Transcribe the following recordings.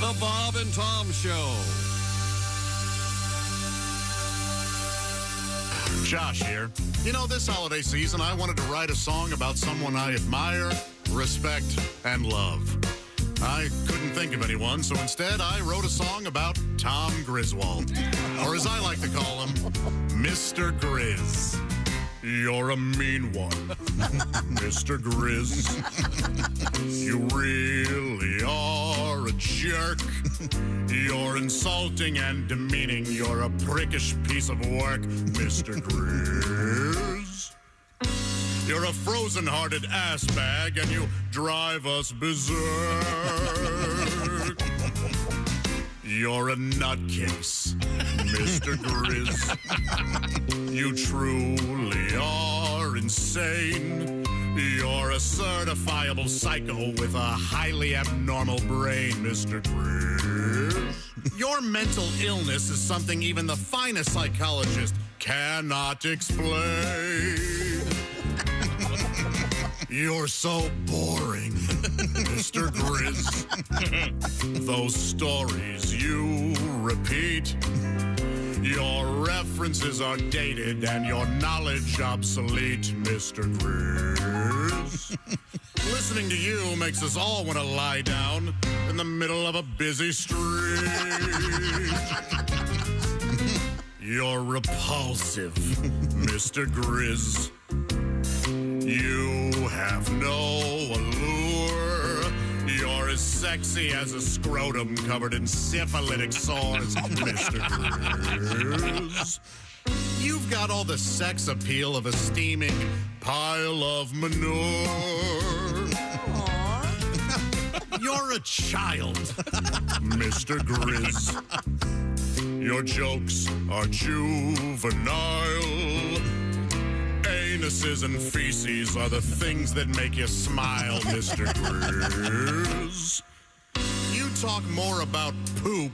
The Bob and Tom Show. Josh here. You know, this holiday season, I wanted to write a song about someone I admire, respect, and love. I couldn't think of anyone, so instead I wrote a song about Tom Griswold. Or as I like to call him, Mr. Grizz. You're a mean one, Mr. Grizz. You really are a jerk. You're insulting and demeaning. You're a prickish piece of work, Mr. Grizz. You're a frozen-hearted ass bag, and you drive us berserk. You're a nutcase, Mr. Grizz. You truly are insane. You're a certifiable psycho with a highly abnormal brain, Mr. Grizz. Your mental illness is something even the finest psychologist cannot explain. You're so boring, Mr. Grizz. Those stories you repeat. Your references are dated and your knowledge obsolete, Mr. Grizz. Listening to you makes us all want to lie down in the middle of a busy street. You're repulsive, Mr. Grizz. You have no allure. You're as sexy as a scrotum covered in syphilitic sores, Mr. Grizz. You've got all the sex appeal of a steaming pile of manure. You're a child, Mr. Grizz. Your jokes are juvenile. Anuses and feces are the things that make you smile, Mr. Grizz. You talk more about poop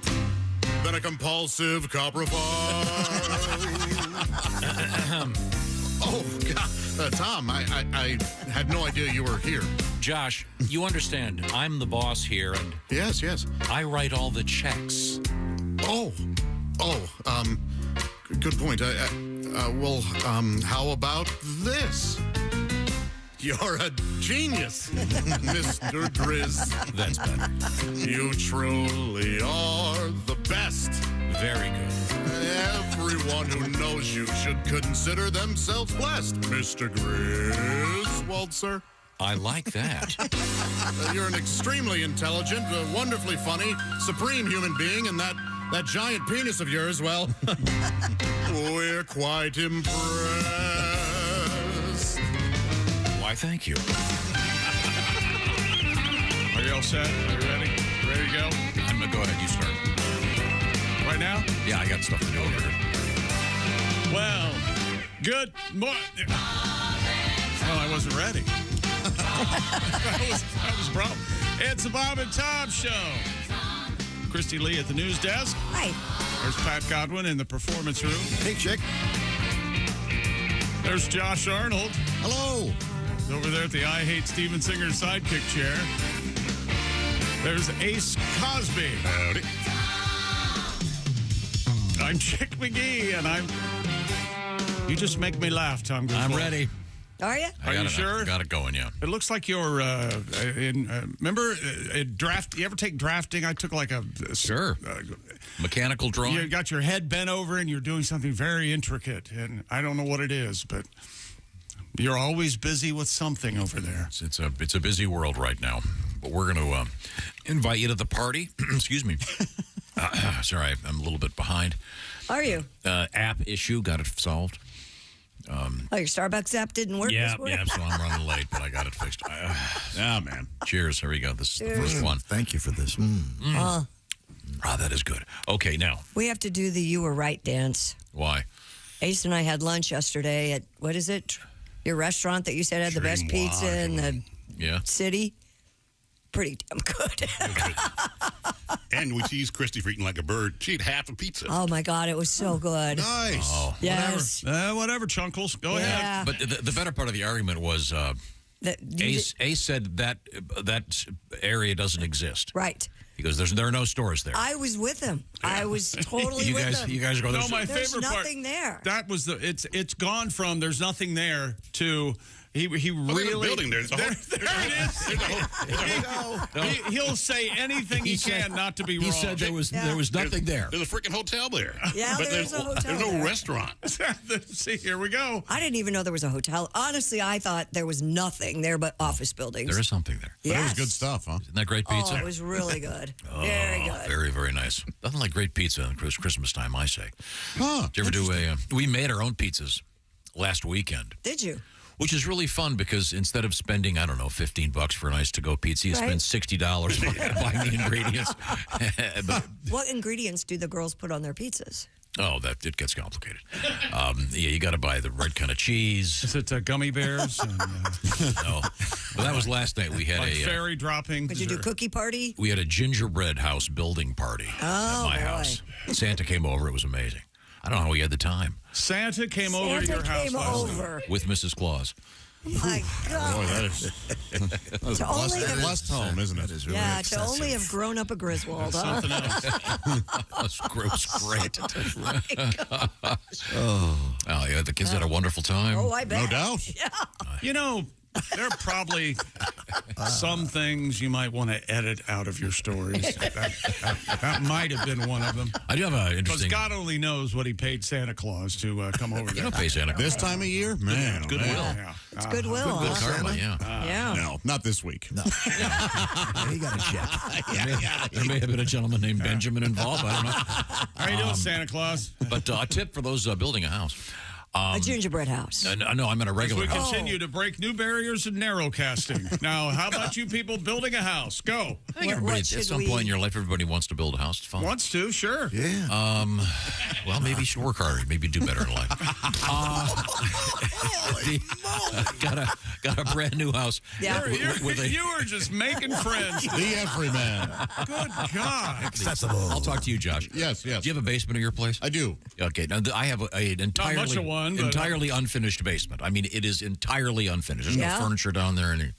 than a compulsive coprophile. Oh, God. Tom, I had no idea you were here. Josh, you understand, I'm the boss here, and Yes. I write all the checks. Good point. How about this? You're a genius, Mr. Grizz. That's better. You truly are the best. Very good. Everyone who knows you should consider themselves blessed, Mr. Griswold, sir. I like that. You're an extremely intelligent, wonderfully funny, supreme human being, and that giant penis of yours, well, we're quite impressed. Why, thank you. Are you all set? Are you ready? Ready to go? I'm going to go ahead. You start. Right now? Yeah, I got stuff to do over here. Well, good morning. Well, I wasn't ready. that was the problem. It's the Bob and Tom Show. Christy Lee at the news desk. Hi. There's Pat Godwin in the performance room. Hey, chick. There's Josh Arnold. Hello. Over there at the I Hate Steven Singer sidekick chair. There's Ace Cosby. Howdy. I'm Chick McGee, and you just make me laugh, Tom Griswold. I'm ready. Are you? Are you sure? Got it going, yeah. It looks like you're remember draft. You ever take drafting? I took like a Sure. Mechanical drawing. You got your head bent over and you're doing something very intricate, and I don't know what it is, but you're always busy with something over there. It's a busy world right now, but we're going to invite you to the party. Excuse me. Sorry, I'm a little bit behind. Are you? App issue, got it solved. Your Starbucks app didn't work this week? Yeah, so I'm running late, but I got it fixed. Man. Cheers. Here we go. This is the first one. Thank you for this. That is good. Okay, now. We have to do the You Were Right dance. Why? Ace and I had lunch yesterday at, what is it? Your restaurant that you said had the best pizza in the city. Pretty damn good. And we teased Christy for eating like a bird. She ate half a pizza. Oh, my God. It was so good. Nice. Oh, Yes. Whatever, Chunkles. Go ahead. But the better part of the argument was Ace said that area doesn't exist. Right. He goes, there are no stores there. I was with him. I was totally with him. You guys go, No, my There's favorite part. nothing there. That was it's gone from there's nothing there to he There's a really building there. There it is. He'll say anything he can not to be wrong. He said there was nothing there. There's a freaking hotel there. Yeah, but there's a hotel There's no there. restaurant. See, here we go. I didn't even know there was a hotel. Honestly, I thought there was nothing there but office buildings. There is something there. But it was Yes. good stuff, huh? Isn't that great pizza? Oh, it was really good. Very good. Very, very nice. Nothing like great pizza on Christmas time, I say. Huh. Did you ever do we made our own pizzas last weekend. Did you? Which is really fun because instead of spending, I don't know, $15 for a nice to-go pizza, you Right. spend $60 buying the ingredients. But, What ingredients do the girls put on their pizzas? that it gets complicated. You got to buy the right kind of cheese. Is it gummy bears? And, No, but that was last night. We had like a fairy dropping. Did you do cookie party? we had a gingerbread house building party at my boy. house. Santa came over. It was amazing. I don't know how he had the time Santa came over to your Santa house came last night. over. with Mrs. Claus. My God. Boy, that's a To only have- blessed home, isn't it? Yeah, to only have grown up a Griswold, huh? Something else. It was great. Yeah, the kids had a wonderful time. Oh, I bet. No doubt. You know, there are probably some things you might want to edit out of your stories. That might have been one of them. I do have an Because interesting. God only knows what he paid Santa Claus to come over You there. don't pay Santa Claus. This time of year, man. oh, Goodwill. man. Yeah. It's goodwill. Good huh? karma, yeah. Yeah. No, not this week. No. He got a check. There may have been a gentleman named Benjamin involved. I don't know. How you doing, Santa Claus? But a tip for those building a house. A gingerbread house. No, I'm in a As regular we house. continue to break new barriers and narrow casting. Now, how about you people building a house? Go. I think What everybody, should at some we- point in your life, everybody wants to build a house. It's fun. Wants to, sure. Yeah. Well, maybe you should work harder. Maybe do better in life. Got a brand new house. Yeah. You are just making friends. The everyman. Good God. Accessible. I'll talk to you, Josh. Yes, yes. Do you have a basement at your place? I do. Okay, now I have an entirely, much of one, but- entirely unfinished basement. I mean, it is entirely unfinished. There's Yeah. no furniture down there. And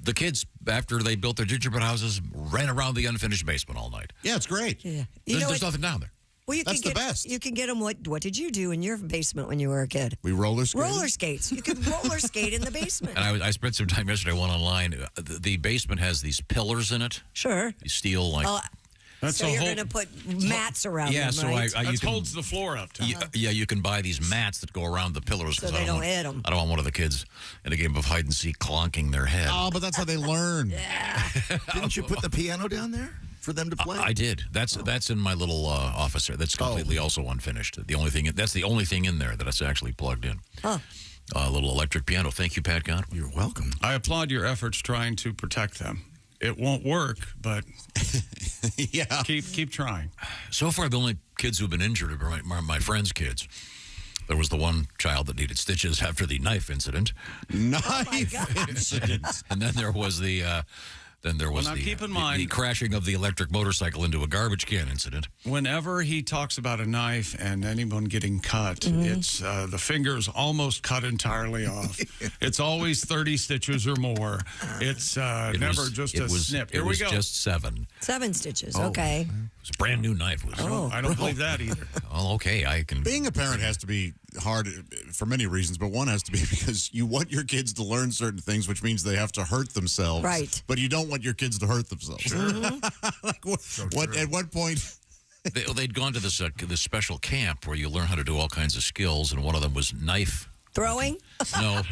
the kids, after they built their gingerbread houses, ran around the unfinished basement all night. Yeah, it's great. Yeah. There's nothing down there. Well, you That's can the get, best. You can get them. What did you do in your basement when you were a kid? We roller skate. Roller skates. You can roller skate in the basement. And I spent some time yesterday. I went online. The basement has these pillars in it. Sure. These steel like. Oh, That's so a you're whole- going to put mats around Yeah, them, so right? you That can, holds the floor up. Tom. you can buy these mats that go around the pillars. So 'cause they I don't want, hit 'em. I don't want one of the kids in a game of hide and seek clonking their head. Oh, but that's how they learn. Didn't you put the piano down there for them to play? I did. That's in my little office there. That's completely also unfinished. That's the only thing in there that's actually plugged in. Huh. A little electric piano. Thank you, Pat God. You're welcome. I applaud your efforts trying to protect them. It won't work, but Yeah. keep trying. So far, the only kids who've been injured are my friends' kids. There was the one child that needed stitches after the knife incident, Knife incident. and then there was the. now keep in mind- the crashing of the electric motorcycle into a garbage can incident. Whenever he talks about a knife and anyone getting cut, it's the fingers almost cut entirely off. It's always 30 stitches or more. It's It never was- just it a was, snip. It Here we was go. just 7. 7 stitches. Okay. It was a brand new knife. It was, I don't believe that either. well, okay, I can. Being a parent has to be hard for many reasons, but one has to be because you want your kids to learn certain things, which means they have to hurt themselves. Right. But you don't want your kids to hurt themselves. Sure. Like at what point? They'd gone to this special camp where you learn how to do all kinds of skills, and one of them was knife. Throwing? No,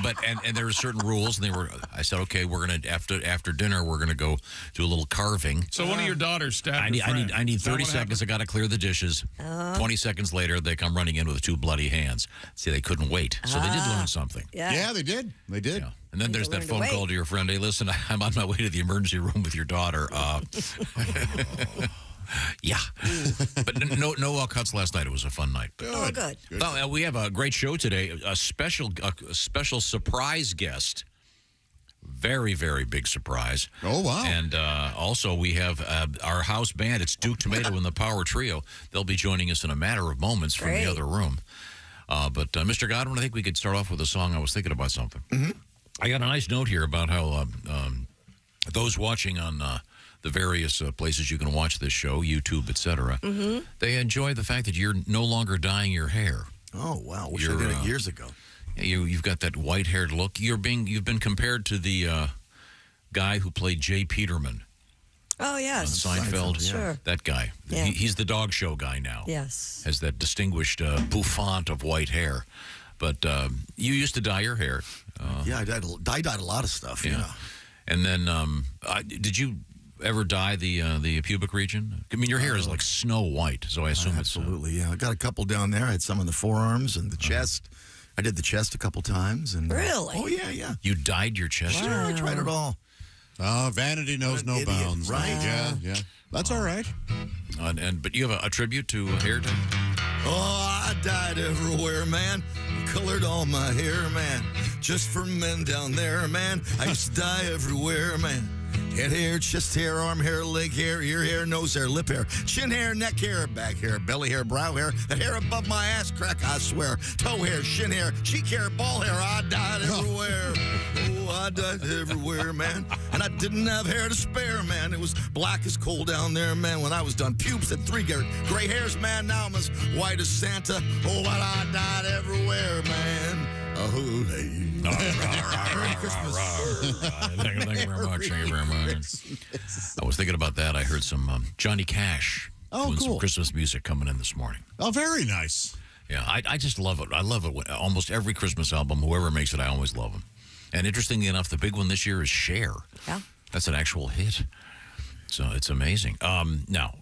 but and there were certain rules, and I said, okay, we're gonna after dinner we're gonna go do a little carving. So one of your daughters stabbed your friend. I need Is that 30 what seconds. I got to clear the dishes. 20 seconds later, they come running in with 2 bloody hands. See, they couldn't wait, so they did learn something. Yeah. They did. They did. Yeah. And then there's to that learn to phone wait. call to your friend. Hey, listen, I'm on my way to the emergency room with your daughter. Yeah, but no cuts last night. It was a fun night. Oh, good. Well, we have a great show today. A special surprise guest. Very, very big surprise. Oh, wow. And also we have our house band. It's Duke Tumatoe and the Power Trio. They'll be joining us in a matter of moments from Great. the other room. But Mr. Godwin, I think we could start off with a song. I was thinking about something. I got a nice note here about how those watching on the various places you can watch this show, YouTube, etc. They enjoy the fact that you're no longer dyeing your hair. Oh, wow. Wish I did it years ago. You've got that white-haired look. You've been compared to the guy who played Jay Peterman. Oh, yes. On Seinfeld. Sure. That guy. Yeah. He's the dog show guy now. Yes. Has that distinguished bouffant of white hair. But you used to dye your hair. Yeah, I dyed a lot of stuff. Yeah. And then, did you ever dye the pubic region? I mean, your hair is like snow white, so I assume absolutely. Yeah, I got a couple down there. I had some on the forearms and the chest. I did the chest a couple times. And really? Oh yeah. You dyed your chest? Sure, I tried it all. Vanity knows no bounds. Right? Yeah. That's all right. But you have a tribute to hair dye? Oh, I dyed everywhere, man. Colored all my hair, man. Just for men down there, man. I used to dye everywhere, man. Head hair, chest hair, arm hair, leg hair, ear hair, nose hair, lip hair, chin hair, neck hair, back hair, belly hair, brow hair, the hair above my ass crack, I swear. Toe hair, shin hair, cheek hair, ball hair, I dyed everywhere. Oh, I dyed everywhere, man. And I didn't have hair to spare, man. It was black as coal down there, man, when I was done. Pubes had 3 gray hairs, man. Now I'm as white as Santa. Oh, but I dyed everywhere, man. Oh, hey. Merry Christmas. Thank you very much. Thank you very much. I was thinking about that. I heard some Johnny Cash doing some Christmas music coming in this morning. Oh, very nice. Yeah, I just love it. I love it. Almost every Christmas album, whoever makes it, I always love them. And interestingly enough, the big one this year is Cher. Yeah. That's an actual hit. So it's amazing. Now,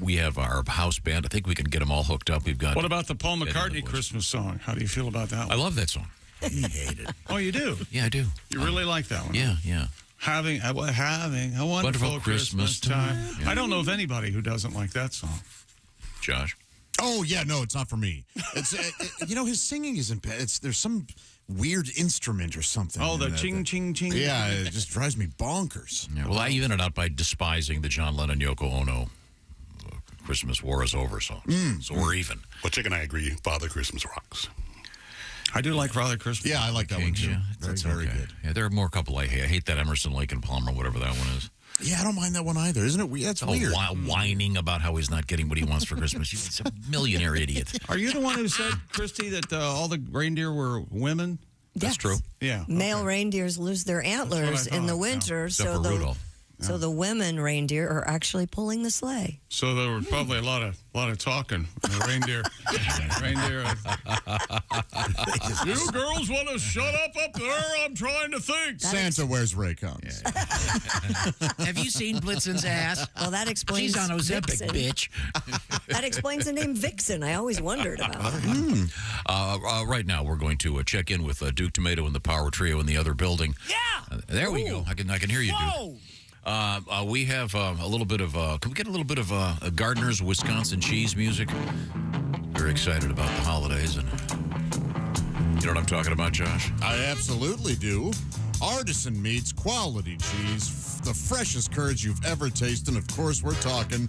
we have our house band. I think we can get them all hooked up. We've got. What about the Paul McCartney Christmas song? How do you feel about that one? I love that song. He hated it. Oh, you do? Yeah, I do. You really like that one? Yeah. Having a wonderful Christmas time. Yeah. I don't know of anybody who doesn't like that song. Josh? Oh, yeah, no, it's not for me. It's his singing isn't bad. There's some weird instrument or something. Oh, the ching, ching, ching. Yeah, it just drives me bonkers. Yeah, well, I even it out by despising the John Lennon Yoko Ono Christmas War is Over song. So we're even. Well, Chick and I agree. Father Christmas rocks. I do like Father Christmas. Yeah, I like that one too. Yeah, That's very good. Yeah, there are more couple I hate. I hate that Emerson, Lake and Palmer, whatever that one is. Yeah, I don't mind that one either. Isn't it weird? That's weird. Whining about how he's not getting what he wants for Christmas. He's a millionaire idiot. Are you the one who said, Christy, that all the reindeer were women? That's true. Yeah. Male reindeers lose their antlers in the winter, Except for Rudolph. So the women reindeer are actually pulling the sleigh. So there was probably a lot of talking. Reindeer. You girls want to shut up there? I'm trying to think. Santa wears Raycons. Have you seen Blitzen's ass? Well, that explains She's on Ozempic, Vixen. bitch. That explains the name Vixen. I always wondered about it. Right now, we're going to check in with Duke Tomato and the Power Trio in the other building. Yeah. There we go. I can hear you, Duke. We have a little bit of, can we get a little bit of Gardner's Wisconsin cheese music? Very excited about the holidays. And you know what I'm talking about, Josh? I absolutely do. Artisan meats, quality cheese, the freshest curds you've ever tasted. And of course, we're talking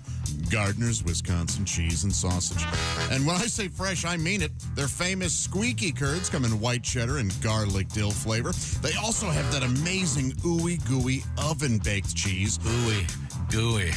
Gardner's Wisconsin cheese and sausage. And when I say fresh, I mean it. Their famous squeaky curds come in white cheddar and garlic dill flavor. They also have that amazing ooey gooey oven baked cheese. Ooey gooey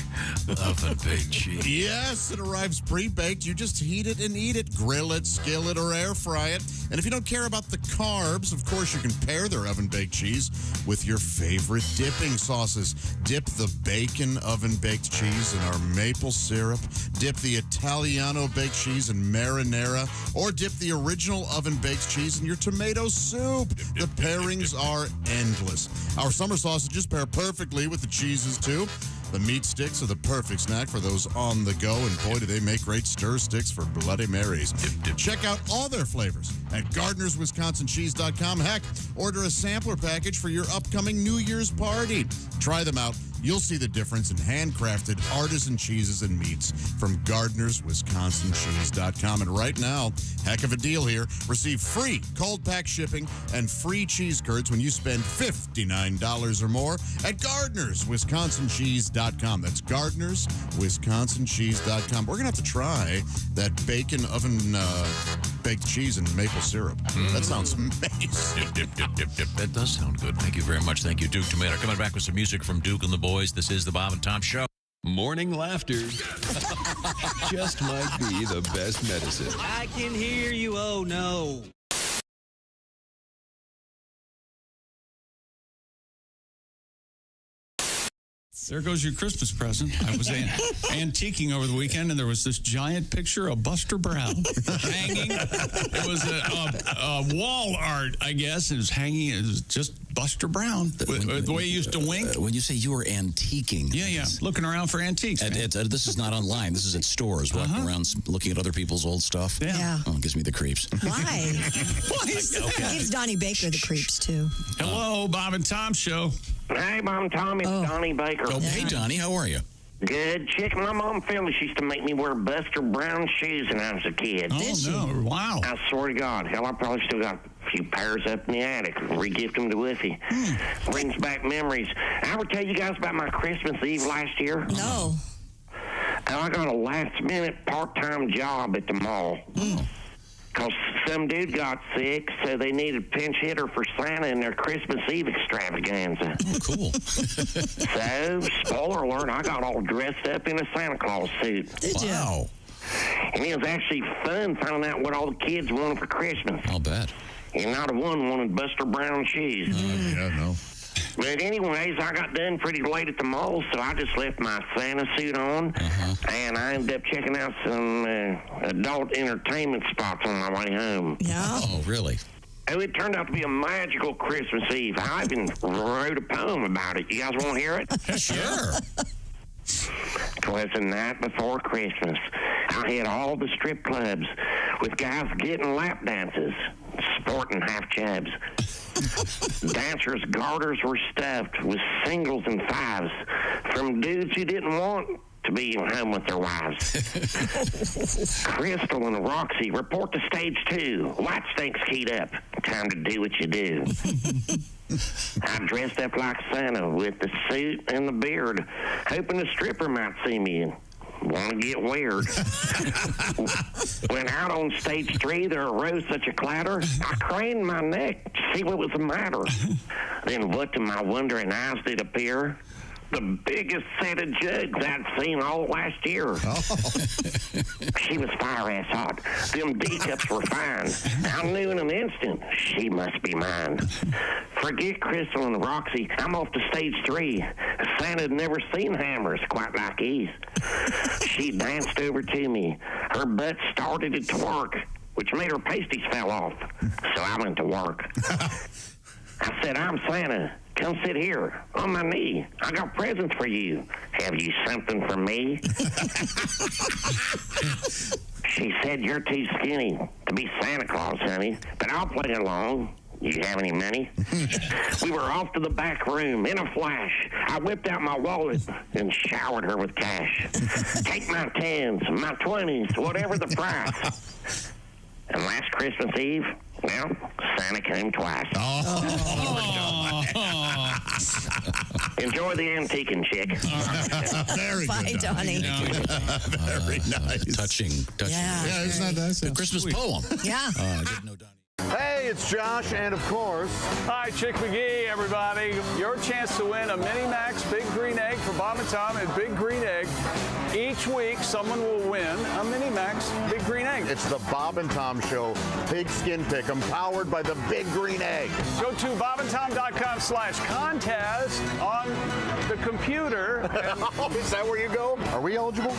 oven baked cheese. Yes, it arrives pre-baked. You just heat it and eat it. Grill it, skill it, or air fry it. And if you don't care about the carbs, of course, you can pair their oven-baked cheese with your favorite dipping sauces. Dip the bacon oven-baked cheese in our maple syrup. Dip the Italiano baked cheese in marinara. Or dip the original oven-baked cheese in your tomato soup. The pairings are endless. Our summer sausages pair perfectly with the cheeses, too. The meat sticks are the perfect snack for those on the go, and boy, do they make great stir sticks for Bloody Marys. Check out all their flavors at GardnersWisconsinCheese.com. Heck, order a sampler package for your upcoming New Year's party. Try them out. You'll see the difference in handcrafted artisan cheeses and meats from GardnersWisconsinCheese.com. And right now, heck of a deal here. Receive free cold pack shipping and free cheese curds when you spend $59 or more at GardnersWisconsinCheese.com. That's GardnersWisconsinCheese.com. We're going to have to try that bacon oven baked cheese and maple syrup. That sounds amazing. Dip. That does sound good. Thank you very much. Thank you, Duke Tomato. Coming back with some music from Duke and the boys. This is the Bob and Tom Show. Morning laughter just might be the best medicine. I can hear you, oh no. There goes your Christmas present. I was antiquing over the weekend, and there was this giant picture of Buster Brown hanging. It was a wall art, I guess. It was hanging. It was just Buster Brown, the way he used to wink. When you say you were antiquing. Yeah. Looking around for antiques. This is not online. This is at stores, walking around looking at other people's old stuff. Yeah. Oh, it gives me the creeps. Why? Okay. It gives Donnie Baker the creeps, too. Hello, Bob and Tom Show. Hey, Mom, Tom, it's Donnie Baker. Oh, hey, Donnie, how are you? Good. Chick, my mom Phyllis used to make me wear Buster Brown shoes when I was a kid. Oh, no. Wow. I swear to God. Hell, I probably still got a few pairs up in the attic. Re-gift them to Woofy. Brings back memories. I ever tell you guys about my Christmas Eve last year? No. I got a last-minute part-time job at the mall. Because some dude got sick, so they needed a pinch hitter for Santa in their Christmas Eve extravaganza. Oh, cool. So, spoiler alert, I got all dressed up in a Santa Claus suit. Did you? Wow. And it was actually fun finding out what all the kids wanted for Christmas. I'll bet. And not a one wanted Buster Brown shoes. Yeah, no. But anyways, I got done pretty late at the mall, so I just left my Santa suit on, and I ended up checking out some adult entertainment spots on my way home. Yeah. Oh, really? Oh, it turned out to be a magical Christmas Eve. I even wrote a poem about it. You guys want to hear it? Sure. 'Twas the night before Christmas. I hit all the strip clubs with guys getting lap dances, sporting half chubs. Dancers' garters were stuffed with singles and fives from dudes who didn't want to be home with their wives. Crystal and Roxy report to stage 2. White Stinks keyed up. Time to do what you do. I dressed up like Santa with the suit and the beard, hoping the stripper might see me and want to get weird. When out on stage 3, there arose such a clatter, I craned my neck to see what was the matter. Then what to my wondering eyes did appear? The biggest set of jugs I'd seen all last year. She was fire-ass hot. Them D-cups were fine. I knew in an instant she must be mine. Forget Crystal and Roxy. I'm off to stage 3. Santa had never seen hammers quite like these. She danced over to me. Her butt started to twerk, which made her pasties fell off. So I went to work. I said, I'm Santa. Come sit here on my knee. I got presents for you. Have you something for me? She said, you're too skinny to be Santa Claus, honey, but I'll play along. You have any money? We were off to the back room in a flash. I whipped out my wallet and showered her with cash. Take my 10s, my 20s, whatever the price. And last Christmas Eve, well, Santa came twice. Enjoy the antiquing, chick. Very Bye, good. Donnie. Very nice. Touching. Yeah, isn't that nice? The Christmas poem. Yeah. I didn't know Donnie. Hey, it's Josh, and of course, Hi, Chick McGee, everybody. Your chance to win a Mini Max Big Green Egg for Bob and Tom at Big Green Egg. Each week, someone will win a Mini Max Big Green Egg. it's the Bob and Tom Show Pig Skin Pick, powered by the Big Green Egg. Go to bobandtom.com/contest on the computer. Is that where you go? Are we eligible?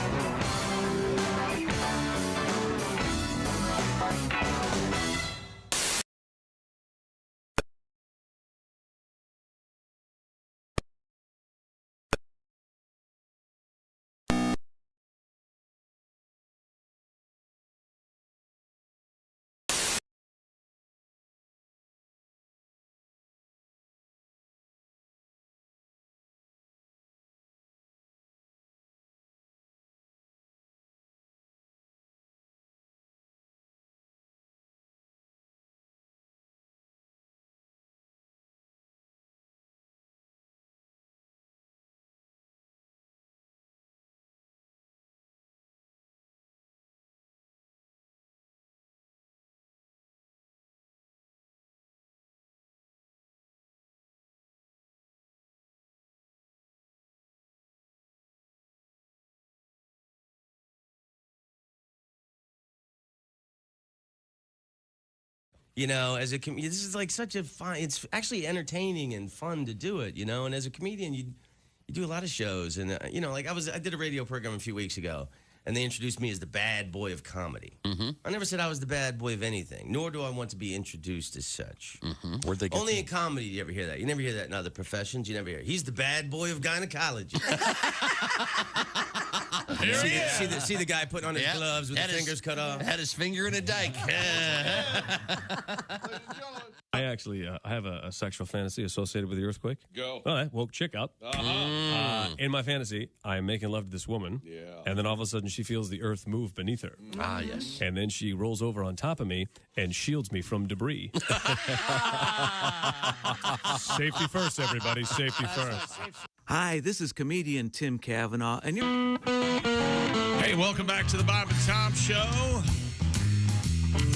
You know, as a this is like such a fun. It's actually entertaining and fun to do it. You know, and as a comedian, you do a lot of shows, and you know, like I did a radio program a few weeks ago, and they introduced me as the bad boy of comedy. I never said I was the bad boy of anything, nor do I want to be introduced as such. Where'd they get Only in comedy do you ever hear that. You never hear that in other professions. You never hear, he's the bad boy of gynecology. See the guy putting on his gloves with his fingers cut off? Had his finger in a dike. I actually I have a sexual fantasy associated with the earthquake. Go. Well, I woke chick up. In my fantasy, I am making love to this woman. Yeah. And then all of a sudden, she feels the earth move beneath her. Yes. And then she rolls over on top of me and shields me from debris. Safety first, everybody. Safety first. Hi, this is comedian Tim Cavanaugh, and you're... Hey, welcome back to the Bob and Tom Show.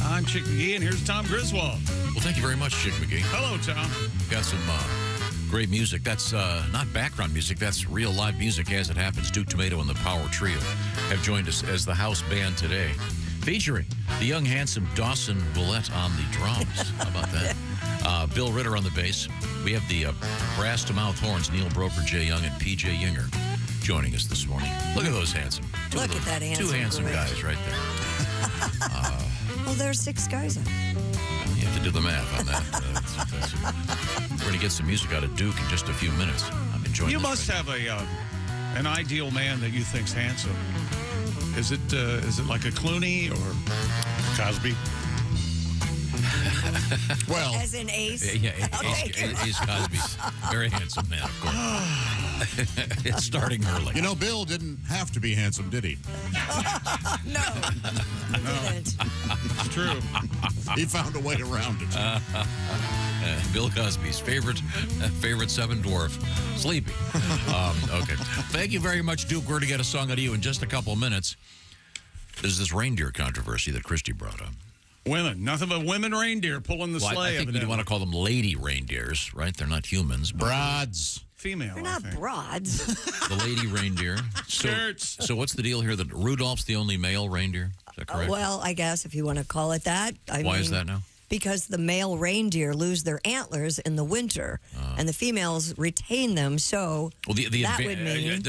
I'm Chick McGee, and here's Tom Griswold. Well, thank you very much, Chick McGee. Hello, Tom. Got some great music. That's not background music. That's real live music as it happens. Duke Tumatoe and the Power Trio have joined us as the house band today, featuring the young, handsome Dawson Willett on the drums. How about that? Bill Ritter on the bass. We have the brass to mouth horns, Neil Broker, Jay Young, and P.J. Yinger joining us this morning. Look at those handsome. Look at that handsome. Two handsome group. guys right there. Well, there's 6 guys on. You have to do the math on that. We're going to get some music out of Duke in just a few minutes. I'm enjoying You this must right have an ideal man that you think's handsome. Is it like a Clooney or Cosby? Well, as in Ace. Yeah, Ace Cosby. Very handsome man, of course. It's starting early. You know, Bill didn't have to be handsome, did he? No. Didn't. It's true. He found a way around it. Bill Cosby's favorite seven dwarf, Sleepy. Okay. Thank you very much, Duke. We're going to get a song out of you in just a couple of minutes. There's this reindeer controversy that Christy brought up. Women. Nothing but women reindeer pulling the sleigh. I think we want to call them lady reindeers, right? They're not humans. Broads. Female. They're not broads. The lady reindeer. Skirts. So what's the deal here? That Rudolph's the only male reindeer? Is that correct? Well, I guess if you want to call it that. Why is that now? Because the male reindeer lose their antlers in the winter, and the females retain them. So that would mean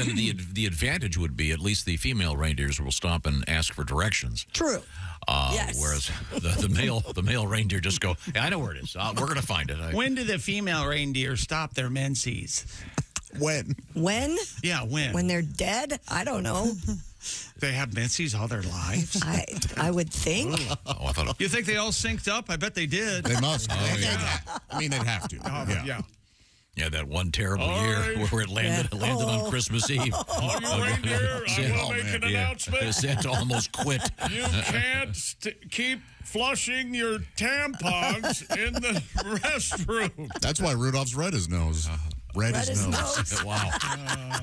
the advantage would be at least the female reindeers will stop and ask for directions. True. Yes. Whereas the male reindeer just go, hey, I know where it is. We're going to find it. When do the female reindeer stop their menses? When? When? Yeah, when? When they're dead? I don't know. They have menses all their lives? I would think. I thought you think they all synced up? I bet they did. They must. I mean, they'd have to. Yeah. Yeah, that one terrible year where it landed on Christmas Eve. All you reindeer, I will make an announcement. Santa almost quit. You can't keep flushing your tampons in the restroom. That's why Rudolph's red his nose. Red his nose. Wow.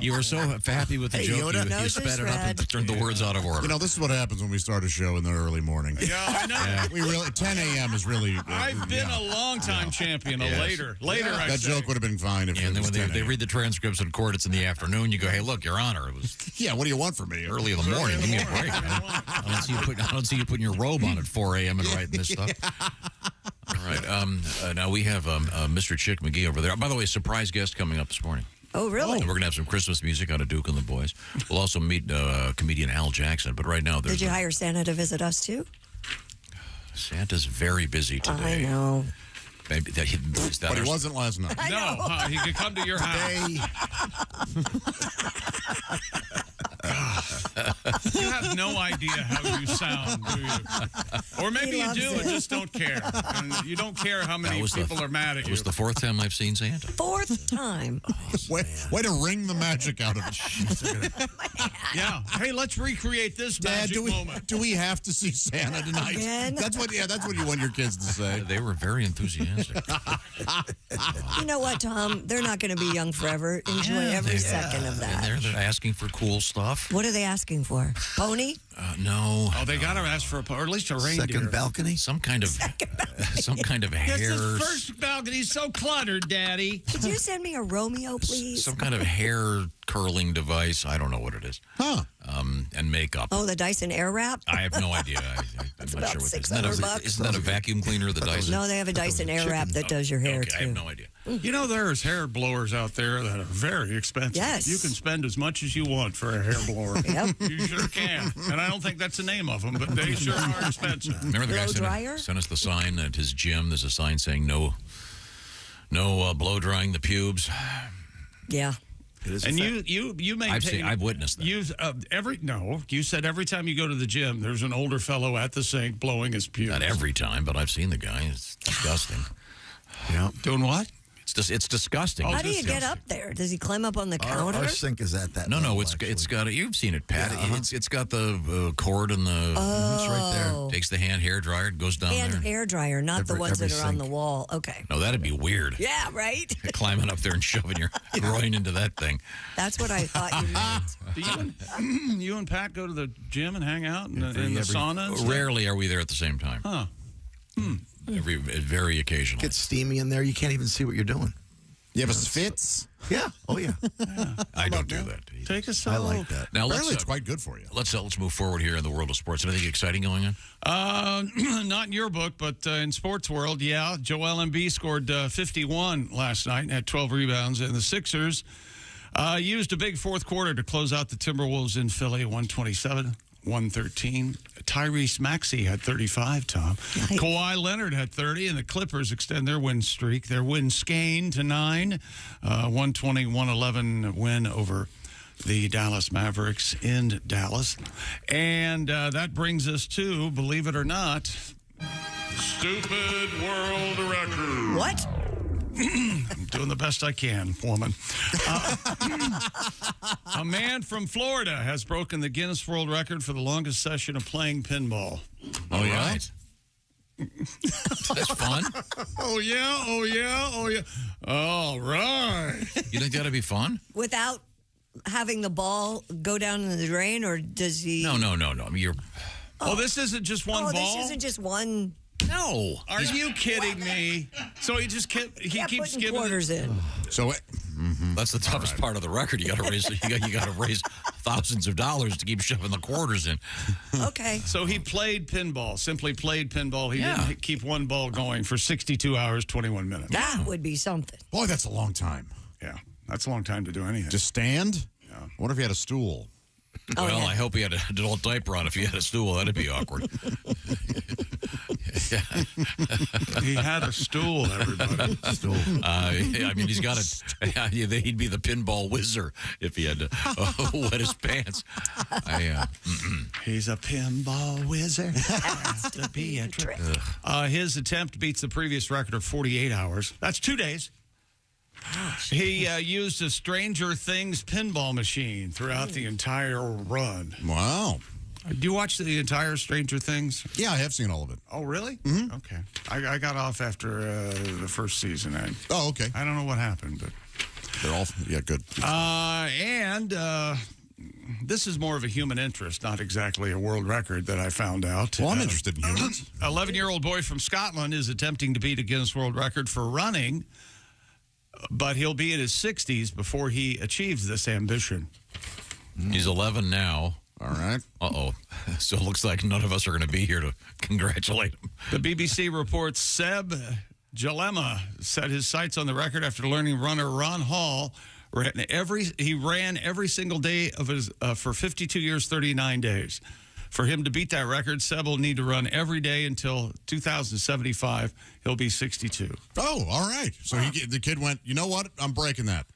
You were so happy with the joke, you sped it up and turned the words out of order. You know, this is what happens when we start a show in the early morning. Yeah, I know. We really 10 a.m. is really. I've been a long-time champion. Later, I that say. joke would have been fine if. And it then was when 10 they read the transcripts in court, it's in the afternoon. You go, hey, look, Your Honor, it was. Yeah, what do you want from me? Early in the morning. Give me a break. I don't see you putting your robe on at 4 a.m. and writing this stuff. All right. Now we have Mr. Chick McGee over there. By the way, surprise guest coming up this morning. Oh, really? We're going to have some Christmas music out of Duke and the Boys. We'll also meet comedian Al Jackson. But right now, did you hire Santa to visit us too? Santa's very busy today. I know. Maybe but he wasn't last night. No, he could come to your house. You have no idea how you sound, do you? Or maybe you do and just don't care. And you don't care how many people are mad at you. It was the 4th time I've seen Santa. 4th time. Way to wring the magic out of it. Yeah. Hey, let's recreate this magic moment. Do we have to see Santa tonight? Again? That's what you want your kids to say. They were very enthusiastic. You know what, Tom? They're not going to be young forever. Enjoy every second of that. And they're asking for cool stuff. What are they asking for? Pony? No. Oh, they got to ask for or at least a reindeer. Second balcony? Some kind of hair. This first balcony's so cluttered, Daddy. Could you send me a Romeo, please? Some kind of hair curling device. I don't know what it is. Huh. And makeup. Oh, the Dyson Airwrap? I have no idea. I'm not about sure what $600. Isn't that a vacuum cleaner? The Dyson? No, they have a Dyson Airwrap that does your hair, too. I have no idea. You know, there's hair blowers out there that are very expensive. Yes. You can spend as much as you want for a hair blower. Yep. You sure can. And I don't think that's the name of them, but they sure are expensive. Remember the guy dryer? sent us the sign at his gym? There's a sign saying no blow drying the pubes. Yeah. And you maintain. I've witnessed that. You said every time you go to the gym, there's an older fellow at the sink blowing his pubes. Not every time, but I've seen the guy. It's disgusting. Yeah. Doing what? It's disgusting. How do you get up there? Does he climb up on the counter? Our sink is at that. No, level, it's got you've seen it, Pat. Yeah, It's got the cord and the. Oh. It's right there. Takes the hand hair dryer, it goes down And there. hair dryer, not the ones that every are on the sink. wall. Okay. No, that'd be weird. Yeah, right? Climbing up there and shoving your groin into that thing. That's what I thought you meant. Do you and Pat go to the gym and hang out in the sauna? And stuff? Rarely are we there at the same time. Huh. Very occasionally. Gets steamy in there. You can't even see what you're doing. You have a Spitz? Yeah. Oh, yeah. I don't do that. Take a I soak. like that. Now Apparently, it's quite good for you. Let's move forward here in the world of sports. Anything exciting going on? Not in your book, but in sports world, yeah. Joel Embiid scored 51 last night and had 12 rebounds. And the Sixers used a big fourth quarter to close out the Timberwolves in Philly, 127-113. Tyrese Maxey had 35, Tom. Yikes. Kawhi Leonard had 30, and the Clippers extend their win streak. Their win skein to 9. 120-111 win over the Dallas Mavericks in Dallas. And that brings us to, believe it or not, stupid world record. What? I'm doing the best I can, woman. A man from Florida has broken the Guinness World Record for the longest session of playing pinball. Oh, yeah? Right. That's fun. Oh, yeah. All right. You think that'd be fun? Without having the ball go down in the drain, or does he? No. I mean, this isn't just one ball? This isn't just one. No. Are you kidding me? So he just keeps putting giving quarters in. So that's the toughest part of the record. You got to raise. You got to raise thousands of dollars to keep shoving the quarters in. Okay. So he played pinball. Simply played pinball. He didn't keep one ball going for 62 hours, 21 minutes. That would be something. Boy, that's a long time. Yeah, that's a long time to do anything. Just stand? Yeah. What if you had a stool? Well, I hope he had an adult diaper on. If he had a stool, that'd be awkward. He had a stool, everybody. Stool. I mean, he's got a. He'd be the pinball whizzer if he had to wet his pants. He's a pinball wizard. Has to be a trick. His attempt beats the previous record of 48 hours. That's 2 days. He used a Stranger Things pinball machine throughout the entire run. Wow. Do you watch the entire Stranger Things? Yeah, I have seen all of it. Oh, really? Mm-hmm. Okay. I got off after the first season. Oh, okay. I don't know what happened, but they're all good. And this is more of a human interest, not exactly a world record that I found out. Well, I'm interested in humans. 11-year-old boy from Scotland is attempting to beat a Guinness World Record for running, but he'll be in his 60s before he achieves this ambition. He's 11 now. All right. Uh-oh. So it looks like none of us are going to be here to congratulate him. The BBC reports Seb Jalema set his sights on the record after learning runner Ron Hall ran every single day of his for 52 years, 39 days. For him to beat that record, Seb will need to run every day until 2075. He'll be 62. Oh, all right. So the kid went, you know what? I'm breaking that.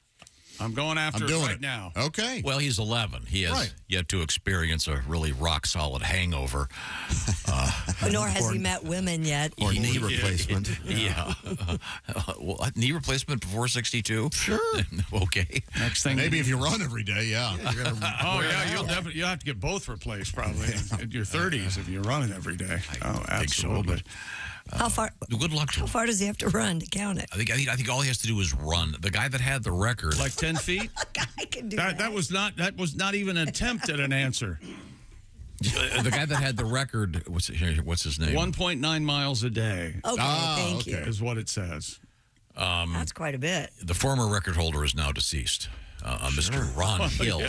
I'm going after it right now. Okay. Well, he's 11. He has yet to experience a really rock-solid hangover. Nor has he met women yet. Or knee replacement. Yeah. Knee replacement before 62? Sure. Okay. Next thing. Maybe if you run every day, yeah. You'll have to get both replaced probably in your 30s if you're running every day. Absolutely. How far? Good luck to him. How far does he have to run to count it? I think all he has to do is run. The guy that had the record, like 10 feet. I can do that was not even an attempt at an answer. The guy that had the record, what's his name? 1.9 miles a day. Okay, thank you. Is what it says. That's quite a bit. The former record holder is now deceased. Mr. Ron Hill.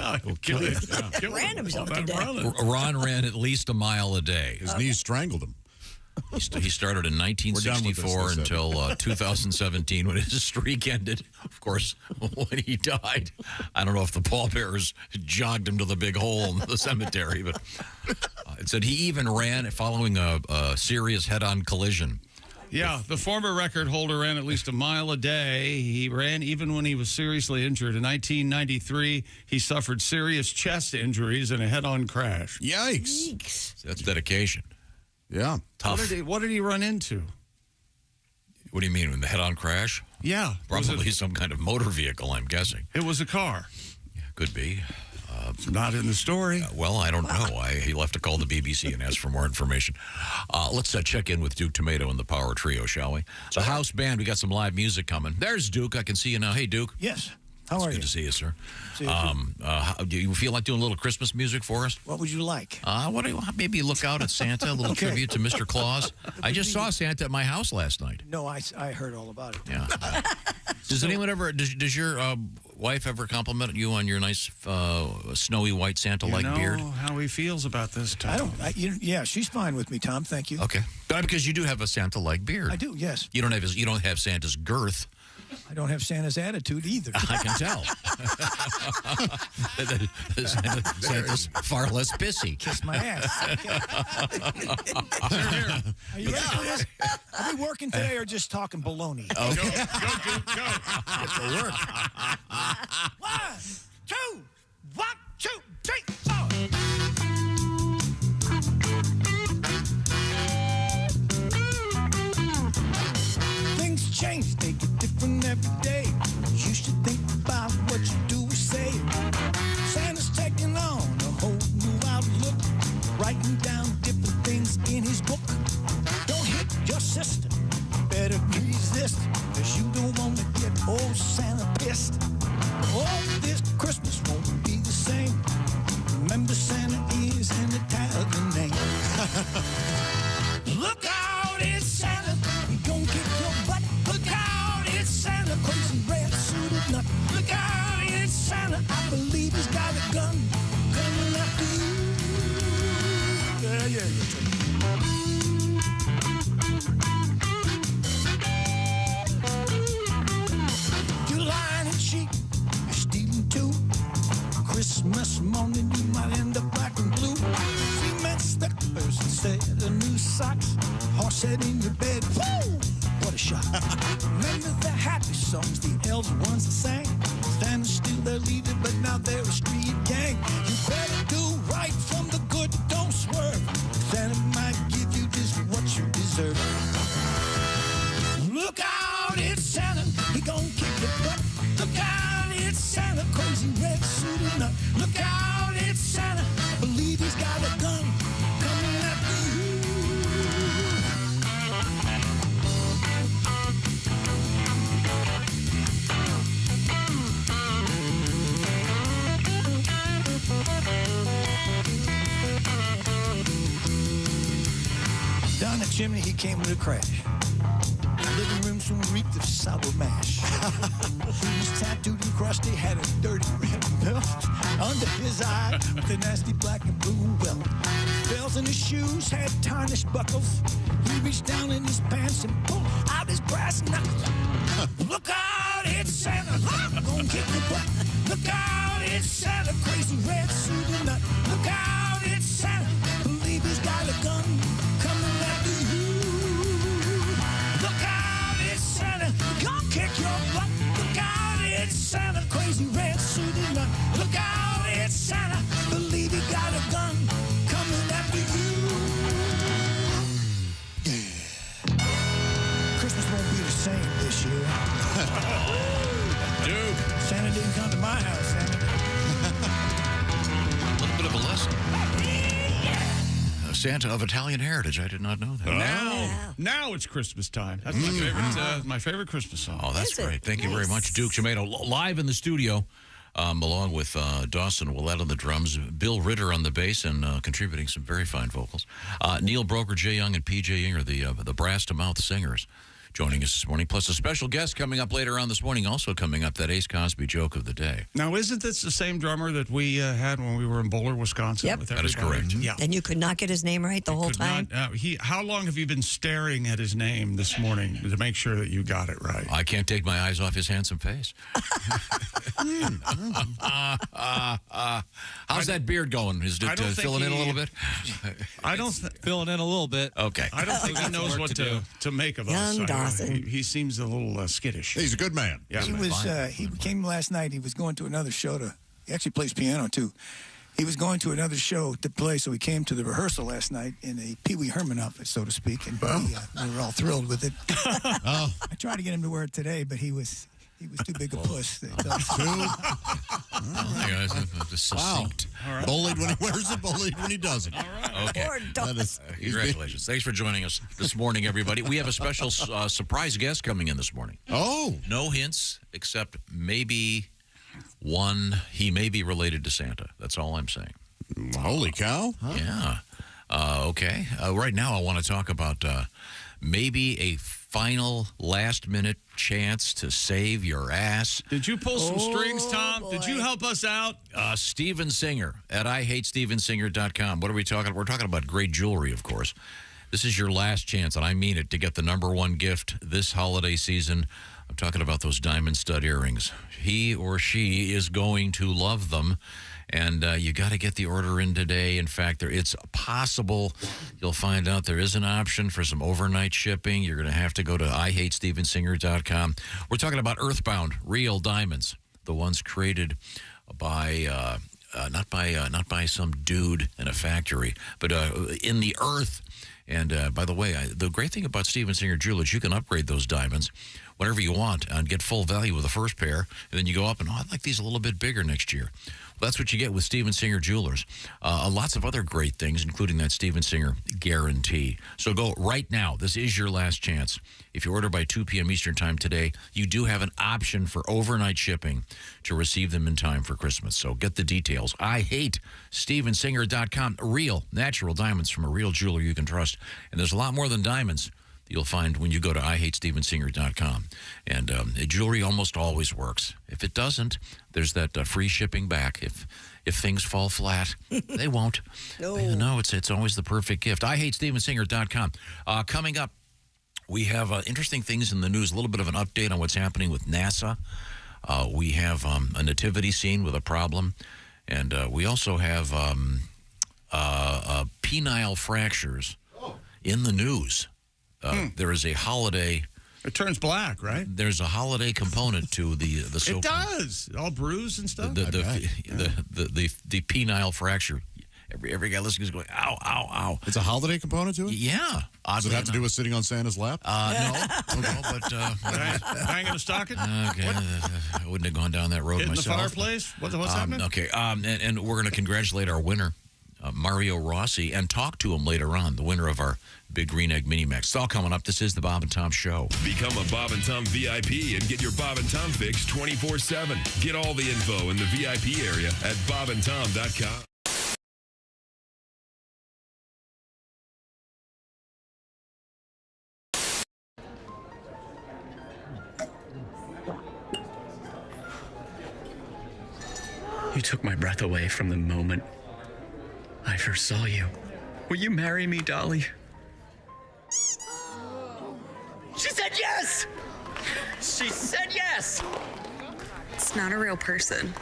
Ran himself to death. Ron ran at least a mile a day. His knees strangled him. He started in 1964 until 2017 when his streak ended. Of course, when he died, I don't know if the pallbearers jogged him to the big hole in the cemetery, but it said he even ran following a serious head-on collision. Yeah, the former record holder ran at least a mile a day. He ran even when he was seriously injured. In 1993, he suffered serious chest injuries in a head-on crash. Yikes. That's dedication. Yeah. Tough. What did he run into? What do you mean, in the head-on crash? Yeah. Probably some kind of motor vehicle, I'm guessing. It was a car. Yeah, could be. It's not in the story. Well, I don't know. He'll have to call the BBC and ask for more information. Let's check in with Duke Tumatoe and the Power Trio, shall we? The house band, we got some live music coming. There's Duke. I can see you now. Hey, Duke. Yes. How are you? Good to see you, sir. See you Do you feel like doing a little Christmas music for us? What would you like? Maybe look out at Santa, a little tribute to Mr. Claus. I just saw Santa at my house last night. No, I heard all about it. Yeah. Does anyone ever? Does your wife ever compliment you on your nice snowy white Santa-like beard? How he feels about this, Tom. Yeah, she's fine with me, Tom. Thank you. Okay, because you do have a Santa-like beard. I do. Yes. You don't have Santa's girth. I don't have Santa's attitude either. I can tell. Santa's far less pissy. Kiss my ass. Are you ready for this? Are we working today or just talking baloney? Okay. Go. Get to work. 1, 2, 3, 4. Things change, they get different every day. You should think about what you do or say. Santa's taking on a whole new outlook, writing down different things in his book. Don't hit your sister, better resist, cause you don't want to get old Santa pissed. Oh, this Christmas won't be the same. Remember, Santa is an Italian name. Look out, it's Santa. He gon' kick your butt. Look out, it's Santa. Crazy red suited nut. Look out, it's Santa. I believe he's got a gun coming after you. Yeah. You're lying and cheap. You're stealing too. Christmas morning, you might end up black and blue. Cement slippers instead of new socks. Horse head in your bed. Woo! What a shot. Remember the happy songs the elves once sang? Santa's still their leader, but now they're a street gang. You better do right from the good, don't swerve. Santa might give you just what you deserve. Look out, it's Santa. He gon' kick your butt. Look out, it's Santa. Crazy red suited nut. Look out, it's Santa. I believe he's got a gun coming after you. Down the chimney, he came with a crash. The living room soon reeked of sour mash. He was tattooed and crusty, had a dirty red belt under his eye with a nasty black and blue welt. Bells in his shoes had tarnished buckles. He reached down in his pants and pulled out his brass knuckles. Look out, it's Santa. Gonna kick your butt. Look out, it's Santa. Crazy red suited nut. Look out, it's Santa. Believe he's got a gun coming after you. Look out, it's Santa. Gonna kick your butt. Look out, it's Santa. Crazy red suited nut. Look out, it's Santa. Believe he got a gun coming after you. Yeah. Christmas won't be the same this year. Dude. Santa didn't come to my house, Santa. A little bit of a lesson. Santa of Italian heritage. I did not know that. Now it's Christmas time. That's my favorite. My favorite Christmas song. Oh, that's great. Thank you very much, Duke Tumatoe. Live in the studio, along with Dawson Willett on the drums, Bill Ritter on the bass, and contributing some very fine vocals. Neil Broker, Jay Young, and PJ Young are the brass to mouth singers. joining us this morning. Plus a special guest coming up later on this morning. Also coming up, that Ace Cosby joke of the day. Now, isn't this the same drummer that we had when we were in Bowler, Wisconsin? Yep. With That is everybody? correct. Yeah. And you could not get his name right the whole time? How long have you been staring at his name this morning to make sure that you got it right? I can't take my eyes off his handsome face. How's that beard going? Is it filling in a little bit? Filling in a little bit. Okay. I don't think he knows what to make of us. Young Dawson. He seems a little skittish. He's a good man. Yeah. He came last night. He was going to another show he actually plays piano too. He was going to another show to play, so he came to the rehearsal last night in a Pee Wee Herman outfit, so to speak, and we were all thrilled with it. I tried to get him to wear it today, but he was too big a puss. Succinct. Wow. Bullied when he wears it, bullied when he doesn't. All right. Okay. Congratulations. Thanks for joining us this morning, everybody. We have a special surprise guest coming in this morning. Oh. No hints, except maybe one. He may be related to Santa. That's all I'm saying. Holy cow. Huh? Yeah. Okay. Right now, I want to talk about maybe a final last-minute chance to save your ass. Did you pull some strings, Tom? Boy. Did you help us out? Steven Singer at IHateStevenSinger.com. What are we talking about? We're talking about great jewelry, of course. This is your last chance, and I mean it, to get the #1 gift this holiday season. I'm talking about those diamond stud earrings. He or she is going to love them, and you got to get the order in today. In fact, it's possible you'll find out there is an option for some overnight shipping. You're going to have to go to IHateStevenSinger.com. We're talking about Earthbound real diamonds, the ones created by not by some dude in a factory, but in the earth. And by the way, the great thing about Steven Singer Jewelers, you can upgrade those diamonds whenever you want and get full value with the first pair. And then you go up and, I'd like these a little bit bigger next year. Well, that's what you get with Steven Singer Jewelers. Lots of other great things, including that Steven Singer guarantee. So go right now. This is your last chance. If you order by 2 p.m. Eastern Time today, you do have an option for overnight shipping to receive them in time for Christmas. So get the details. IHateStevenSinger.com. Real, natural diamonds from a real jeweler you can trust. And there's a lot more than diamonds you'll find when you go to IHateStevenSinger.com. And jewelry almost always works. If it doesn't, there's that free shipping back. If things fall flat, they won't. No, it's always the perfect gift. IHateStevenSinger.com. Coming up, we have interesting things in the news, a little bit of an update on what's happening with NASA. We have a nativity scene with a problem. And we also have penile fractures in the news. There is a holiday. It turns black, right? There's a holiday component to the soap. It does. All bruised and stuff. The penile fracture. Every guy listening is going, ow, ow, ow. It's a holiday component to it? Yeah. Does it have to do with sitting on Santa's lap? No, but hanging a stocking. Okay, I wouldn't have gone down that road Hitting myself. the fireplace. What's happening? Okay, and we're going to congratulate our winner, Mario Rossi, and talk to him later on, the winner of our Big Green Egg Mini Max. It's all coming up. This is the Bob and Tom Show. Become a Bob and Tom VIP and get your Bob and Tom fix 24/7. Get all the info in the VIP area at bobandtom.com. You took my breath away from the moment I first saw you. Will you marry me, Dolly? She said yes! She said yes! It's not a real person.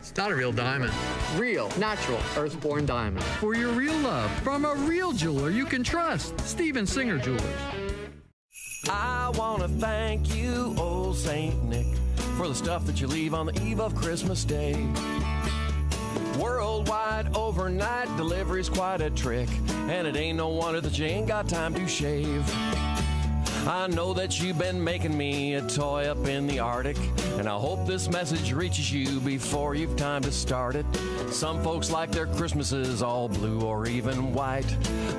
It's not a real diamond. Real, natural, earthborn diamond. For your real love, from a real jeweler you can trust. Steven Singer Jewelers. I want to thank you, old Saint Nick, for the stuff that you leave on the eve of Christmas Day. Worldwide overnight delivery's quite a trick, and it ain't no wonder that you ain't got time to shave. I know that you've been making me a toy up in the Arctic, and I hope this message reaches you before you've time to start it. Some folks like their Christmases all blue or even white,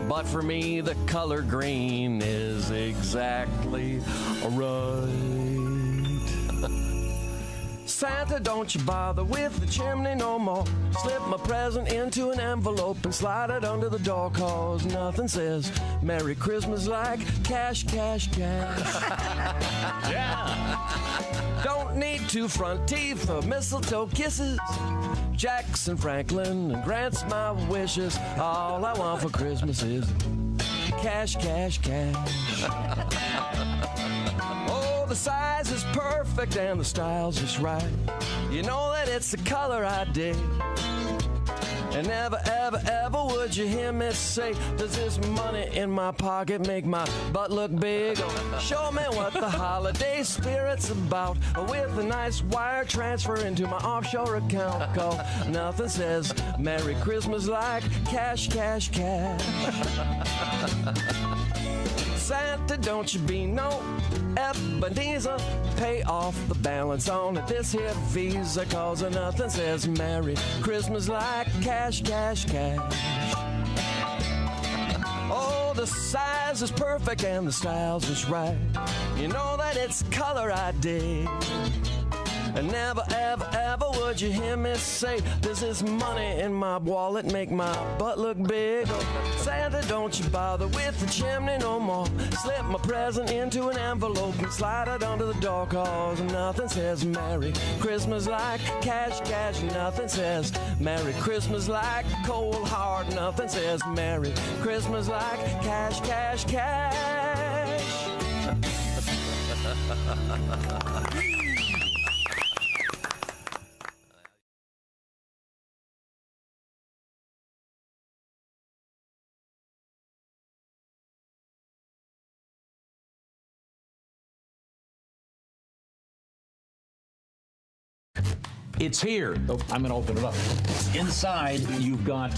but for me the color green is exactly right. Santa, don't you bother with the chimney no more. Slip my present into an envelope and slide it under the door, cause nothing says Merry Christmas like cash, cash, cash. Yeah. Don't need two front teeth or mistletoe kisses. Jackson Franklin and grants my wishes. All I want for Christmas is cash, cash, cash. Oh, the size is perfect and the style's just right. You know that it's the color I dig. And never, ever, ever would you hear me say, does this money in my pocket make my butt look big? Show me what the holiday spirit's about with a nice wire transfer into my offshore account. Cause nothing says Merry Christmas like cash, cash, cash. Santa, don't you be no Ebenezer. Pay off the balance on this here Visa, cause nothing says Merry Christmas like cash, cash, cash. Oh, the size is perfect and the style's just right. You know that it's color I dig. And never, ever, ever would you hear me say, does this money in my wallet make my butt look big? Santa, don't you bother with the chimney no more. Slip my present into an envelope and slide it under the door, cause nothing says Merry Christmas like cash, cash. Nothing says Merry Christmas like cold hard. Nothing says Merry Christmas like cash, cash, cash. It's here. Oh, I'm going to open it up. Inside, you've got,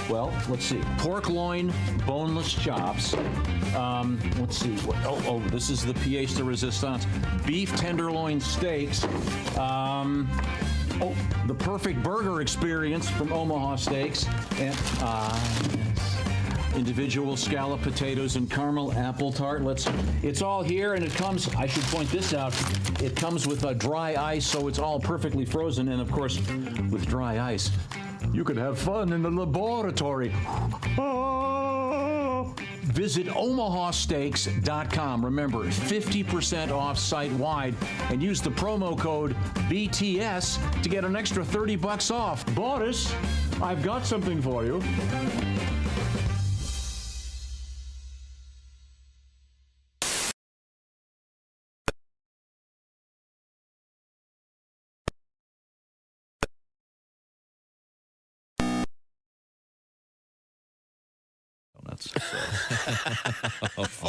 well, let's see, pork loin, boneless chops. Let's see. Oh, this is the pièce de résistance. Beef tenderloin steaks. Oh, the perfect burger experience from Omaha Steaks. And, individual scallop potatoes and caramel apple tart. It's all here, and it comes, I should point this out, it comes with a dry ice, so it's all perfectly frozen, and of course, with dry ice, you could have fun in the laboratory. Visit omahasteaks.com. Remember, 50% off site-wide, and use the promo code BTS to get an extra $30 off. Boris, I've got something for you.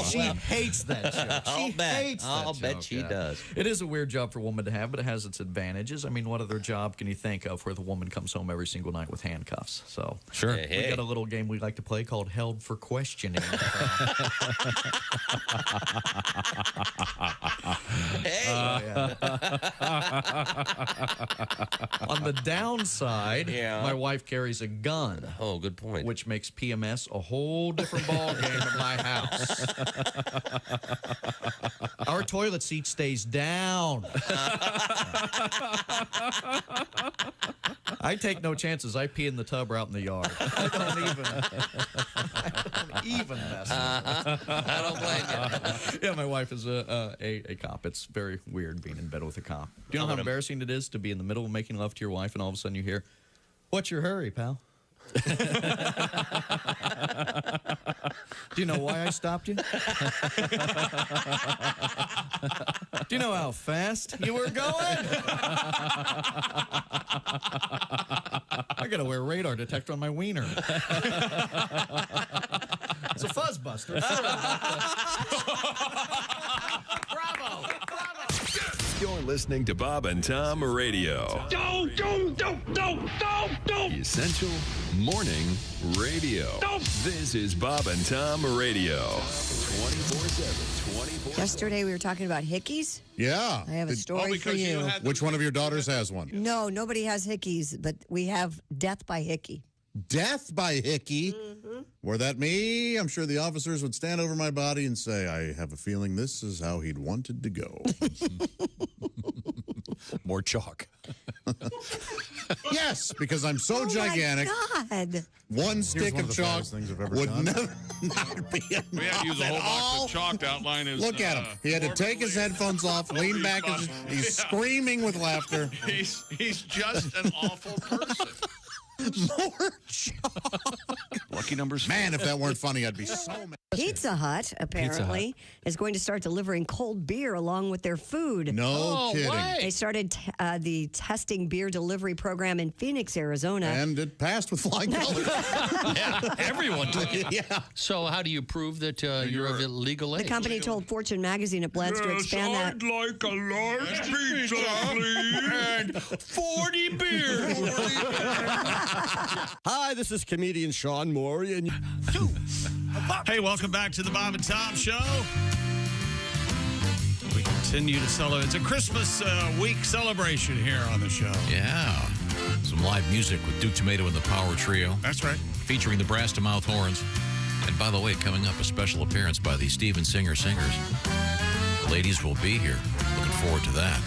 She hates that show. I'll bet she does. It is a weird job for a woman to have, but it has its advantages. I mean, what other job can you think of where the woman comes home every single night with handcuffs? So sure, we got a little game we like to play called Held for Questioning. On the downside, my wife carries a gun. Oh, good point. Which makes PMS a whole different ball game in my house. Our toilet seat stays down. I take no chances. I pee in the tub or out in the yard. I don't even mess with it. I don't blame you. Yeah, my wife is a cop. It's very weird being in bed with a cop. Do you know how embarrassing it is to be in the middle of making love to your wife and all of a sudden you hear, "What's your hurry, pal?" Do you know why I stopped you? Do you know how fast you were going? I gotta wear a radar detector on my wiener. It's a fuzz buster. Bravo! You're listening to Bob and Tom Radio. Don't. The Essential Morning Radio. This is Bob and Tom Radio. 24/7, 24/7. Yesterday we were talking about hickeys. Yeah. I have a story for you. Which one of your daughters has one? No, nobody has hickeys, but we have death by hickey. Death by hickey? Mm-hmm. Were that me? I'm sure the officers would stand over my body and say, I have a feeling this is how he'd wanted to go. more chalk. Yes, because I'm so gigantic. Oh, my God. One stick one of of the chalk baddest things I've ever would done. never not be enough We had to use a whole at box all. of chalk to outline his. Look at him. He had to take his headphones off, lean back, and he's screaming with laughter. He's just an awful person. More chalk. Lucky numbers. Man, if that weren't funny, I'd be so mad. Pizza Hut, apparently, is going to start delivering cold beer along with their food. No kidding. They started the testing beer delivery program in Phoenix, Arizona. And it passed with flying colors. Yeah, everyone did. Yeah. So how do you prove that you're of illegal age? The company told Fortune magazine it plans to expand that. I'd like a large pizza, please. And 40 beers. Hi, this is comedian Sean Moore. And Hey, welcome back to the Bob and Tom Show. We continue to celebrate. It's a Christmas week celebration here on the show. Yeah. Some live music with Duke Tumatoe and the Power Trio. That's right. Featuring the Brass to Mouth Horns. And by the way, coming up, a special appearance by the Steven Singer Singers. Ladies will be here. Looking forward to that.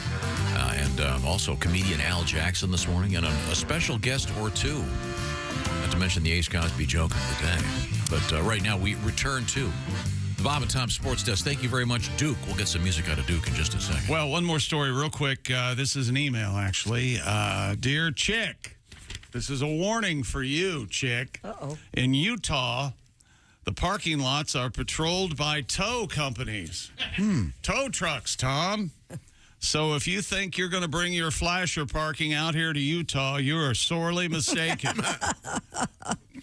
And also comedian Al Jackson this morning and a special guest or two. Not to mention the Ace Cosby joke of the day. But right now, we return to the Bob and Tom Sports Desk. Thank you very much, Duke. We'll get some music out of Duke in just a second. Well, one more story real quick. This is an email, actually. Dear Chick, this is a warning for you, Chick. Uh-oh. In Utah, the parking lots are patrolled by tow companies. Tow trucks, Tom. So if you think you're going to bring your flasher parking out here to Utah, you are sorely mistaken.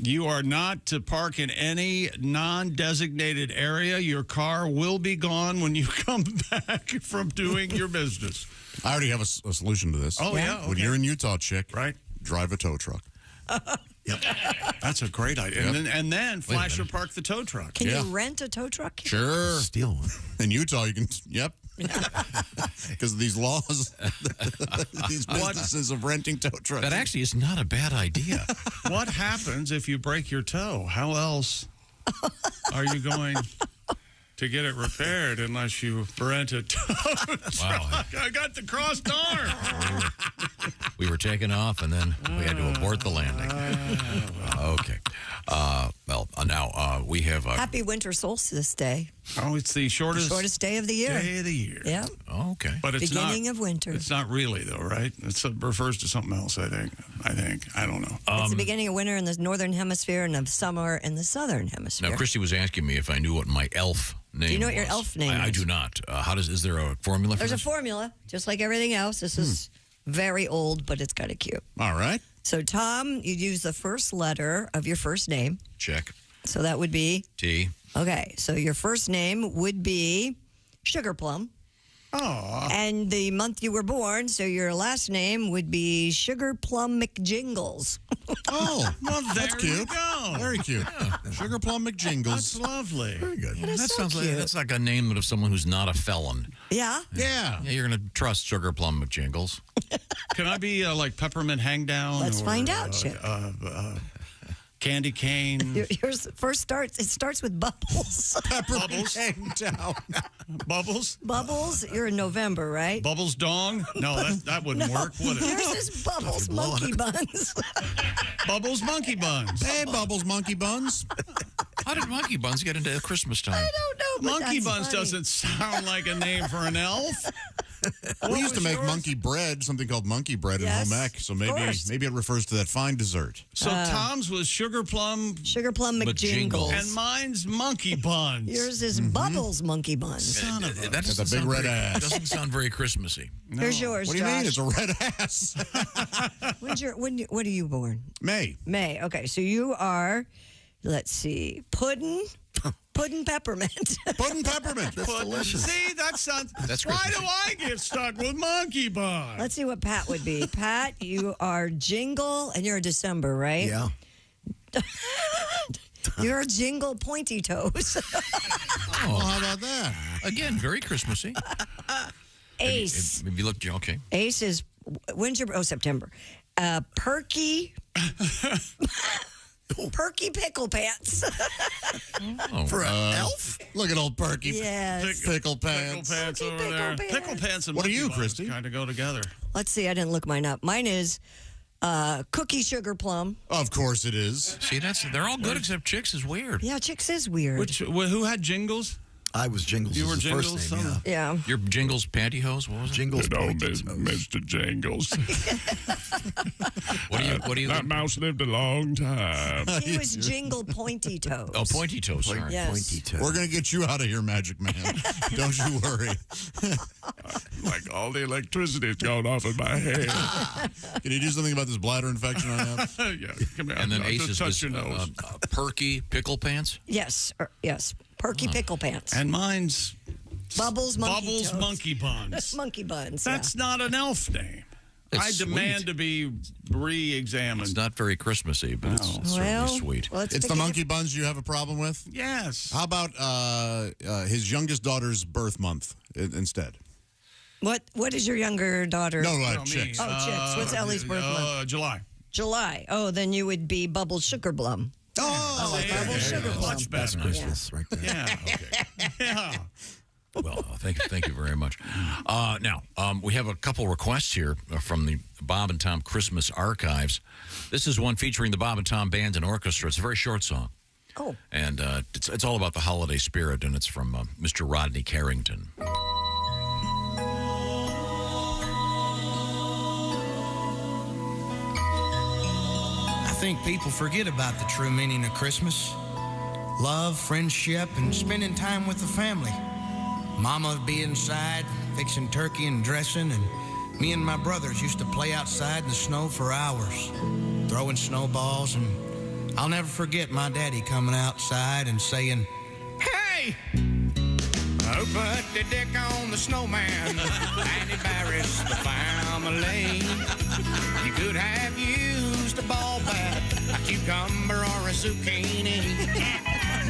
You are not to park in any non-designated area. Your car will be gone when you come back from doing your business. I already have a solution to this. Oh, yeah? When Okay. you're in Utah, Chick, right? Drive a tow truck. Yep. That's a great idea. Yep. And then flasher park the tow truck. Can you rent a tow truck? Sure. Steal one. In Utah, you can, yep. Because of these laws, these businesses of renting tow trucks. That actually is not a bad idea. What happens if you break your toe? How else are you going to get it repaired unless you rent a tow truck? Wow. I got the crossed arm. We were taking off, and then we had to abort the landing. Okay. Now we have... Happy winter solstice day. Oh, it's the shortest day of the year. Day of the year. Yeah. Oh, okay. But it's Beginning not, of winter. It's not really, though, right? It refers to something else, I think. I don't know. It's the beginning of winter in the northern hemisphere and of summer in the southern hemisphere. Now, Christy was asking me if I knew what my elf name was. Do you know what your elf name I is? do not. Is there a formula for There's a this? formula, just like everything else. This is very old, but it's kind of cute. All right. So, Tom, you'd use the first letter of your first name. Check. So that would be? T. Okay, so your first name would be Sugar Plum. Oh. And the month you were born, so your last name would be Sugar Plum McJingles. Oh, well, that's there you cute. go. Very cute. Sugar Plum McJingles. That's lovely. Very good. That is That so sounds like cute. that's like a name of someone who's not a felon. Yeah? Yeah. Yeah, you're going to trust Sugar Plum McJingles. Can I be like Peppermint Hangdown? Let's or, find out, Chip. Candy Cane. Yours first starts with Bubbles. Bubbles. Hangdown. Bubbles. Bubbles, you're in November, right? Bubbles Dong? No, that wouldn't work, would it? Yours is Bubbles Monkey Buns. Bubbles Monkey Buns. Hey, Bubbles Monkey Buns. How did Monkey Buns get into Christmas time? I don't know, but Monkey that's Buns funny. doesn't sound like a name for an elf. We used to make monkey bread, something called monkey bread Yes, in home ec, so of course. maybe it refers to that fine dessert. So Tom's was Sugar Plum McJingles. and mine's Monkey Buns. Yours is Bubbles Monkey Buns. Son of That's a big red ass. Doesn't sound very Christmassy. Here's yours, What do you mean? Josh. It's a red ass. When are you born? May. May. Okay, so you are, let's see, Puddin' Peppermint. Puddin' Peppermint. That's delicious. See, that sounds. That's why Christmassy. do I get stuck with Monkey Buns? Let's see what Pat would be. Pat, you are Jingle, and you're a December, right? Yeah. You're a Jingle Pointy Toes. Well, how about that? Again, very Christmassy. Ace. Maybe look, okay. Ace is, when's your, September. Perky. Perky Pickle Pants. For an elf? Look at old Perky. Yes. Pickle Pants. Pickle Pants over there. Pickle Pants and What are Monkey you, Buns Christy? kind of go together. Let's see. I didn't look mine up. Mine is Cookie Sugar Plum. Of course it is. See, they're all good except Chicks is weird. Yeah, Chicks is weird. Who had Jingles? I was Jingles. You is were the Jingles? First name, Yeah. Your Jingles pantyhose? What was it? Jingles. Mr. Jingles. What do you? That mouse lived a long time. He was Jingle Pointy Toes. Oh, Pointy Toes. Sorry. Yes. Pointy toe. We're going to get you out of here, Magic Man. Don't you worry. Like all the electricity's gone off in my head. Can you do something about this bladder infection I have? Yeah, come here. And then I'll Ace just is touch your nose. Perky Pickle Pants. Yes. Yes. Perky Pickle Pants. And mine's Bubbles Monkey Bubbles Toes. Monkey Buns. Monkey Buns. That's not an elf name. It's I demand sweet. to be re-examined. It's not very Christmassy, but it's certainly sweet. It's the monkey buns you have a problem with? Yes. How about his youngest daughter's birth month instead? What is your younger daughter? No, Me. Chicks. Oh, Chicks. What's Ellie's birth month? July. July. Oh, then you would be Bubbles Sugar Plum. Oh, Bubbles Sugar Plum. Much better. Christmas right there. Yeah. Okay. Yeah. Well, thank you very much. Now, we have a couple requests here from the Bob and Tom Christmas archives. This is one featuring the Bob and Tom Band and Orchestra. It's a very short song. Oh. And it's all about the holiday spirit, and it's from Mr. Rodney Carrington. I think people forget about the true meaning of Christmas. Love, friendship, and spending time with the family. Mama would be inside fixing turkey and dressing, and me and my brothers used to play outside in the snow for hours, throwing snowballs, and I'll never forget my daddy coming outside and saying, "Hey! Who put the dick on the snowman and embarrassed the family? You could have used a ball bat, a cucumber, or a zucchini,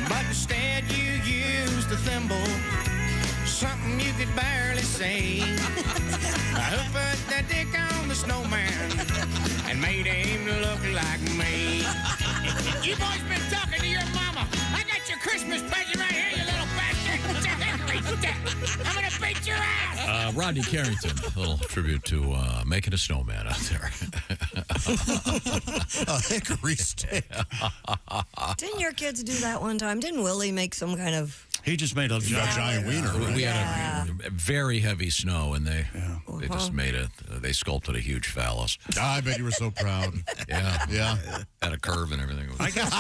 but instead you used a thimble, something you could barely say. Who put the dick on the snowman and made him look like me? You boys been talking to your mama. I got your Christmas present right here, you little bastard. I'm gonna beat your ass. Rodney Carrington, a little tribute to making a snowman out there. A hickory stick. Didn't your kids do that one time? Didn't Willie make some kind of... He just made a giant wiener. Right? We had a very heavy snow, and they just made it. They sculpted a huge phallus. I bet you were so proud. Yeah. Had a curve and everything. I guess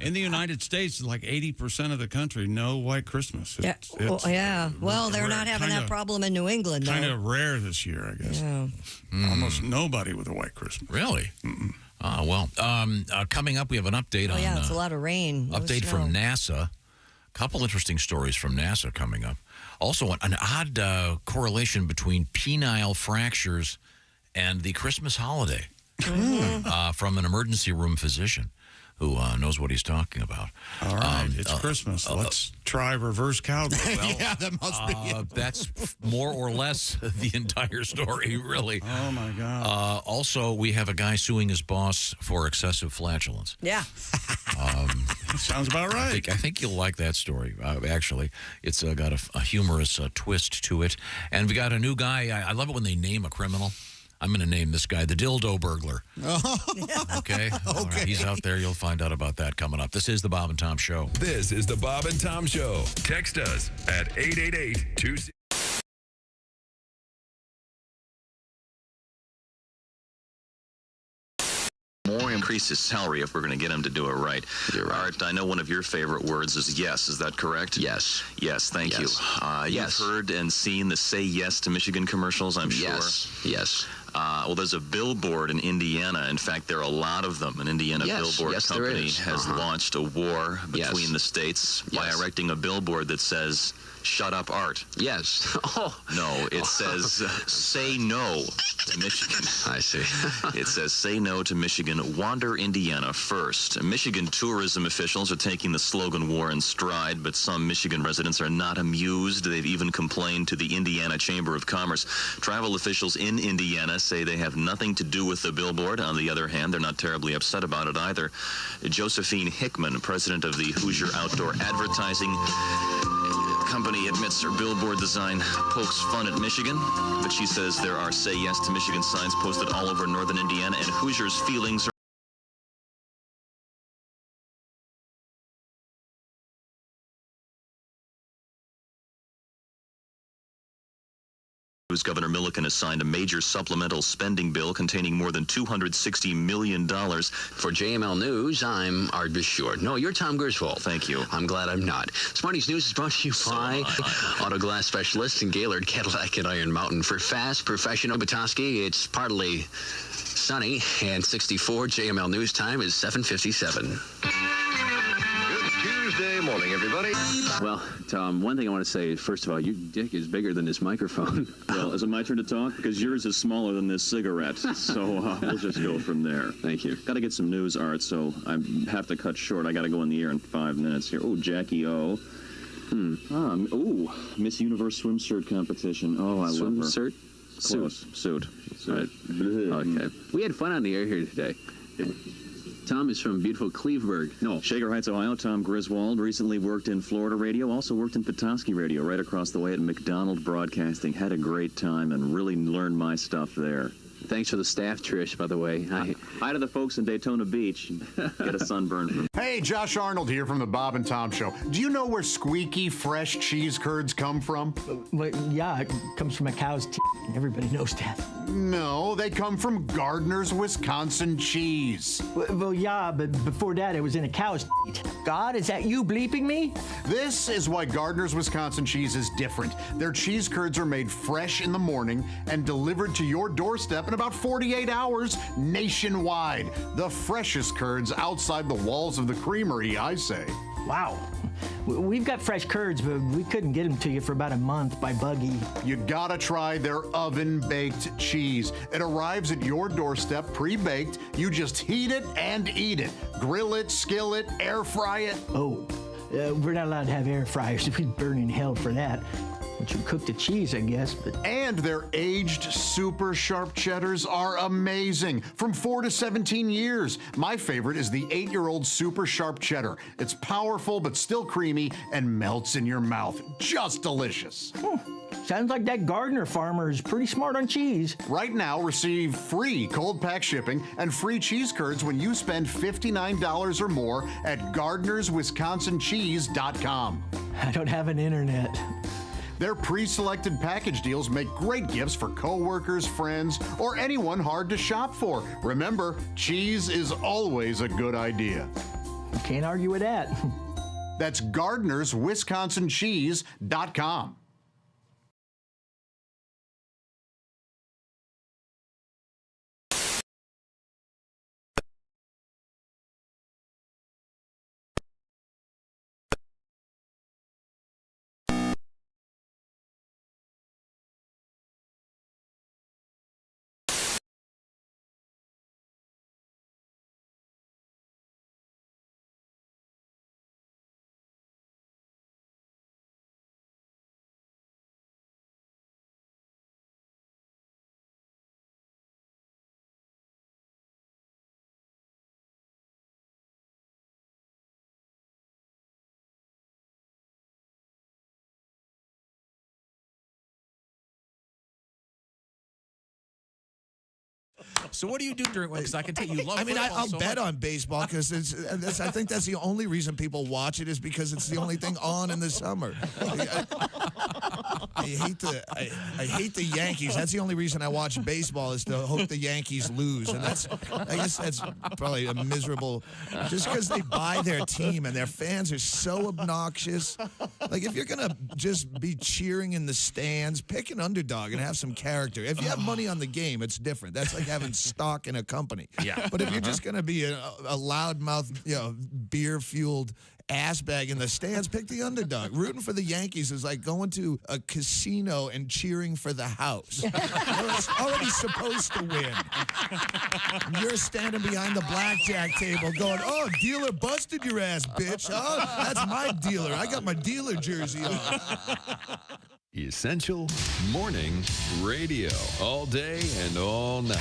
in the United States, like 80% of the country, no white Christmas. Well, they're not having that problem in New England, though. Kind of rare this year, I guess. Yeah. Almost nobody with a white Christmas. Really? Coming up, we have an update on... it's a lot of rain. Update from NASA. A couple interesting stories from NASA coming up. Also, an odd correlation between penile fractures and the Christmas holiday from an emergency room physician who knows what he's talking about. All right, it's Christmas. Let's try reverse cowgirl. Well, yeah, that must be it. That's more or less the entire story, really. Oh, my God. Also, we have a guy suing his boss for excessive flatulence. Yeah. Sounds about right. I think you'll like that story, actually. It's got a humorous twist to it. And we got a new guy. I love it when they name a criminal. I'm going to name this guy the Dildo Burglar. Okay? All right, he's out there. You'll find out about that coming up. This is the Bob and Tom Show. This is the Bob and Tom Show. Text us at 888-26. More increase his salary if we're going to get him to do it right. Art, I know one of your favorite words is yes. Is that correct? Yes. Yes, thank you. Yes. You've heard and seen the Say Yes to Michigan commercials, I'm sure. Yes. Well, there's a billboard in Indiana. In fact, there are a lot of them. An Indiana billboard company has launched a war between the states by erecting a billboard that says, "Shut up, Art." Yes. Oh. No, it says, "Say no to Michigan." I see. It says, "Say no to Michigan. Wander Indiana first." Michigan tourism officials are taking the slogan war in stride, but some Michigan residents are not amused. They've even complained to the Indiana Chamber of Commerce. Travel officials in Indiana say they have nothing to do with the billboard. On the other hand, they're not terribly upset about it either. Josephine Hickman, president of the Hoosier Outdoor Advertising Company, admits her billboard design pokes fun at Michigan, but she says there are Say Yes to Michigan signs posted all over northern Indiana, and Hoosiers' feelings are Governor Milliken has signed a major supplemental spending bill containing more than $260 million. For JML News, I'm Art Bishore. No, you're Tom Griswold. Thank you. I'm glad I'm not. Smarties News is brought to you by Auto Glass Specialists in Gaylord, Cadillac, and Iron Mountain. For fast, professional Petoskey, it's partly sunny, and 64. JML News time is 7:57. Tuesday morning, everybody. Well, Tom, one thing I want to say is, first of all, your dick is bigger than this microphone. Well, is it my turn to talk? Because yours is smaller than this cigarette. So we'll just go from there. Thank you. Got to get some news, Art, so I have to cut short. I got to go in the air in 5 minutes here. Oh, Jackie O. Miss Universe swimsuit competition. Oh, I love her. Swimsuit? Close. Suit. Right. Okay. We had fun on the air here today. Tom is from beautiful Cleveburg. No, Shaker Heights, Ohio. Tom Griswold recently worked in Florida radio, also worked in Petoskey radio, right across the way at McDonald Broadcasting. Had a great time and really learned my stuff there. Thanks for the staff, Trish, by the way. Hi to the folks in Daytona Beach. Get a sunburn from. Hey, Josh Arnold here from the Bob and Tom Show. Do you know where squeaky, fresh cheese curds come from? Well, yeah, it comes from a cow's teeth. Everybody knows that. No, they come from Gardner's Wisconsin cheese. Well, yeah, but before that, it was in a cow's teeth. God, is that you bleeping me? This is why Gardner's Wisconsin cheese is different. Their cheese curds are made fresh in the morning and delivered to your doorstep in about 48 hours nationwide. The freshest curds outside the walls of the creamery, I say. Wow. We've got fresh curds, but we couldn't get them to you for about a month by buggy. You gotta try their oven-baked cheese. It arrives at your doorstep pre-baked. You just heat it and eat it. Grill it, skill it, air fry it. Oh, we're not allowed to have air fryers. We'd burn in hell for that. Once you cook the cheese, I guess, but... And their aged super sharp cheddars are amazing. From 4 to 17 years. My favorite is the 8-year-old super sharp cheddar. It's powerful but still creamy and melts in your mouth. Just delicious. Sounds like that Gardner farmer is pretty smart on cheese. Right now, receive free cold pack shipping and free cheese curds when you spend $59 or more at GardnersWisconsinCheese.com. I don't have an internet. Their pre-selected package deals make great gifts for coworkers, friends, or anyone hard to shop for. Remember, cheese is always a good idea. Can't argue with that. That's GardnersWisconsinCheese.com. So what do you do during? Because I can tell you love. I mean, I'll so bet much. on baseball because I think that's the only reason people watch it is because it's the only thing on in the summer. I hate the Yankees. That's the only reason I watch baseball is to hope the Yankees lose, and I guess that's probably a miserable. Just because they buy their team and their fans are so obnoxious. Like if you're gonna just be cheering in the stands, pick an underdog and have some character. If you have money on the game, it's different. That's like having stock in a company. Yeah. But if you're just going to be a loudmouth, beer-fueled ass bag in the stands, pick the underdog. Rooting for the Yankees is like going to a casino and cheering for the house. You're already supposed to win. You're standing behind the blackjack table going, oh, dealer busted your ass, bitch. Oh, that's my dealer. I got my dealer jersey on. Essential Morning Radio. All day and all night.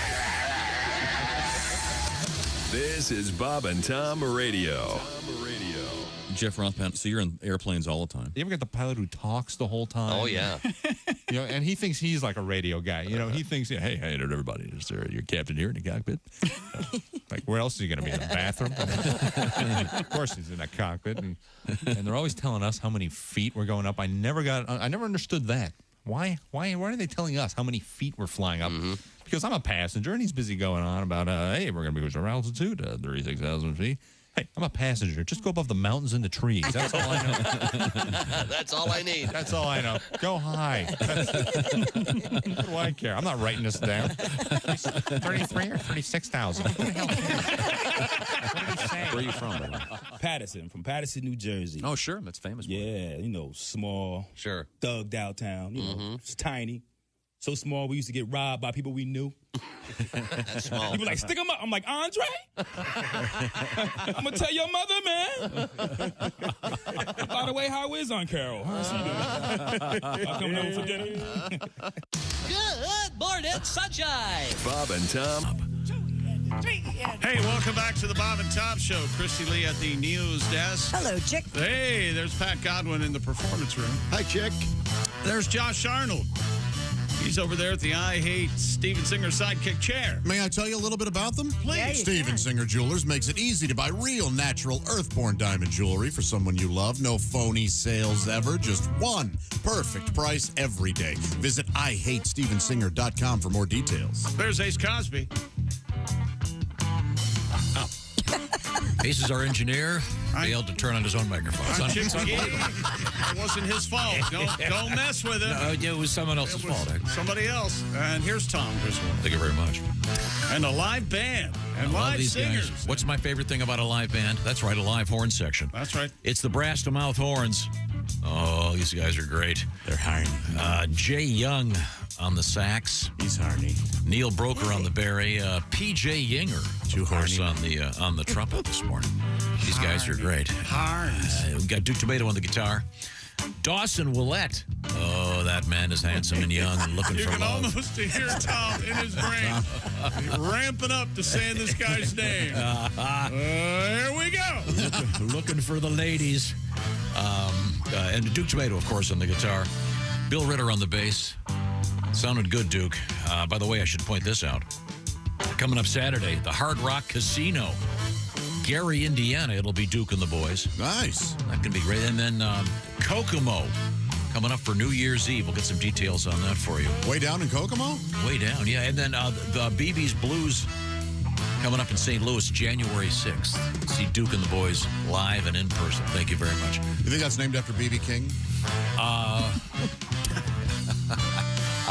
This is Bob and Tom Radio. Jeff Rothman, so you're in airplanes all the time. You ever get the pilot who talks the whole time? Oh, yeah. And he thinks he's like a radio guy. He thinks, hey, everybody, is there your captain here in the cockpit? Like, where else is he going to be, in the bathroom? Of course he's in that cockpit. And they're always telling us how many feet we're going up. I never understood that. Why are they telling us how many feet we're flying up? Mm-hmm. Because I'm a passenger, and he's busy going on about, hey, we're going to be to our altitude, 36,000 feet. Hey, I'm a passenger. Just go above the mountains and the trees. That's all I know. That's all I need. That's all I know. Go high. What do I care? I'm not writing this down. 33 or 36,000. What the hell? What did he say? Where are you from, brother? Patterson, from Patterson, New Jersey. Oh, sure. That's famous. Yeah, small. Sure. Thug downtown. It's tiny. So small, we used to get robbed by people we knew. That's small. People like, stick them up. I'm like, Andre? I'm going to tell your mother, man. By the way, how is Aunt Carol? How's she doing? I'll come home for dinner. Good morning, sunshine. Bob and Tom. Hey, welcome back to the Bob and Tom Show. Christy Lee at the news desk. Hello, Chick. Hey, there's Pat Godwin in the performance room. Hi, Chick. There's Josh Arnold. He's over there at the I Hate Steven Singer sidekick chair. May I tell you a little bit about them? Please. Yeah, Steven Singer Jewelers makes it easy to buy real, natural, earthborn diamond jewelry for someone you love. No phony sales ever. Just one perfect price every day. Visit IHateStevenSinger.com for more details. There's Ace Cosby. Ace is our engineer. Failed to turn on his own microphone. It wasn't his fault. Don't mess with it. No, it was someone else's fault. Somebody else. And here's Tom Griswold. Thank you very much. And a live band and live singers. Guys. What's my favorite thing about a live band? That's right, a live horn section. That's right. It's the brass to mouth horns. Oh, these guys are great. They're hardy. Jay Young on the sax. He's hardy. Neil Broker on the bari. P.J. Yinger, of course, on the trumpet this morning. These guys are great. We've got Duke Tumatoe on the guitar. Dawson Willett. Oh, that man is handsome and young and looking for love. You can almost hear Tom in his brain ramping up to saying this guy's name. Here we go. Looking for the ladies. And Duke Tumatoe, of course, on the guitar. Bill Ritter on the bass. Sounded good, Duke. By the way, I should point this out. Coming up Saturday, the Hard Rock Casino. Gary, Indiana. It'll be Duke and the boys. Nice. That can be great. And then Kokomo coming up for New Year's Eve. We'll get some details on that for you. Way down in Kokomo? Way down, yeah. And then the BB's Blues coming up in St. Louis, January 6th. See Duke and the boys live and in person. Thank you very much. You think that's named after B.B. King?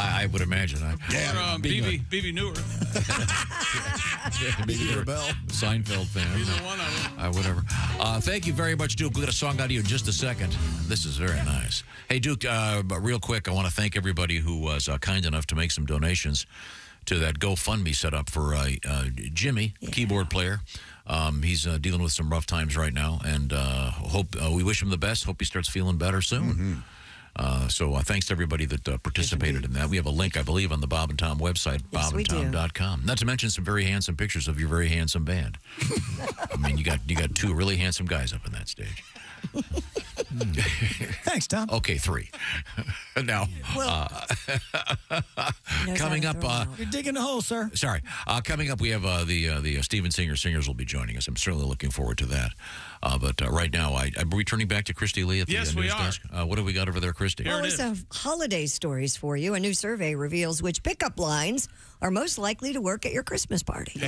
I would imagine. BB Newer. Peter Bell. Seinfeld fan. Either one of them. Whatever. Thank you very much, Duke. We'll get a song out of you in just a second. This is very nice. Hey, Duke, but real quick, I want to thank everybody who was kind enough to make some donations to that GoFundMe set up for Jimmy, keyboard player. He's dealing with some rough times right now, and we wish him the best. Hope he starts feeling better soon. Mm-hmm. So thanks to everybody that participated in that. We have a link, I believe, on the Bob and Tom website, bobandtom.com. Not to mention some very handsome pictures of your very handsome band. I mean, you got two really handsome guys up on that stage. Thanks, Tom. Okay, 3. Now, coming up, you're digging a hole, sir. Sorry. Coming up, we have the Steven Singer singers will be joining us. I'm certainly looking forward to that. But right now, are we turning back to Christy Lee at the news desk? What do we got over there, Christy? Well, we have holiday stories for you. A new survey reveals which pickup lines are most likely to work at your Christmas party.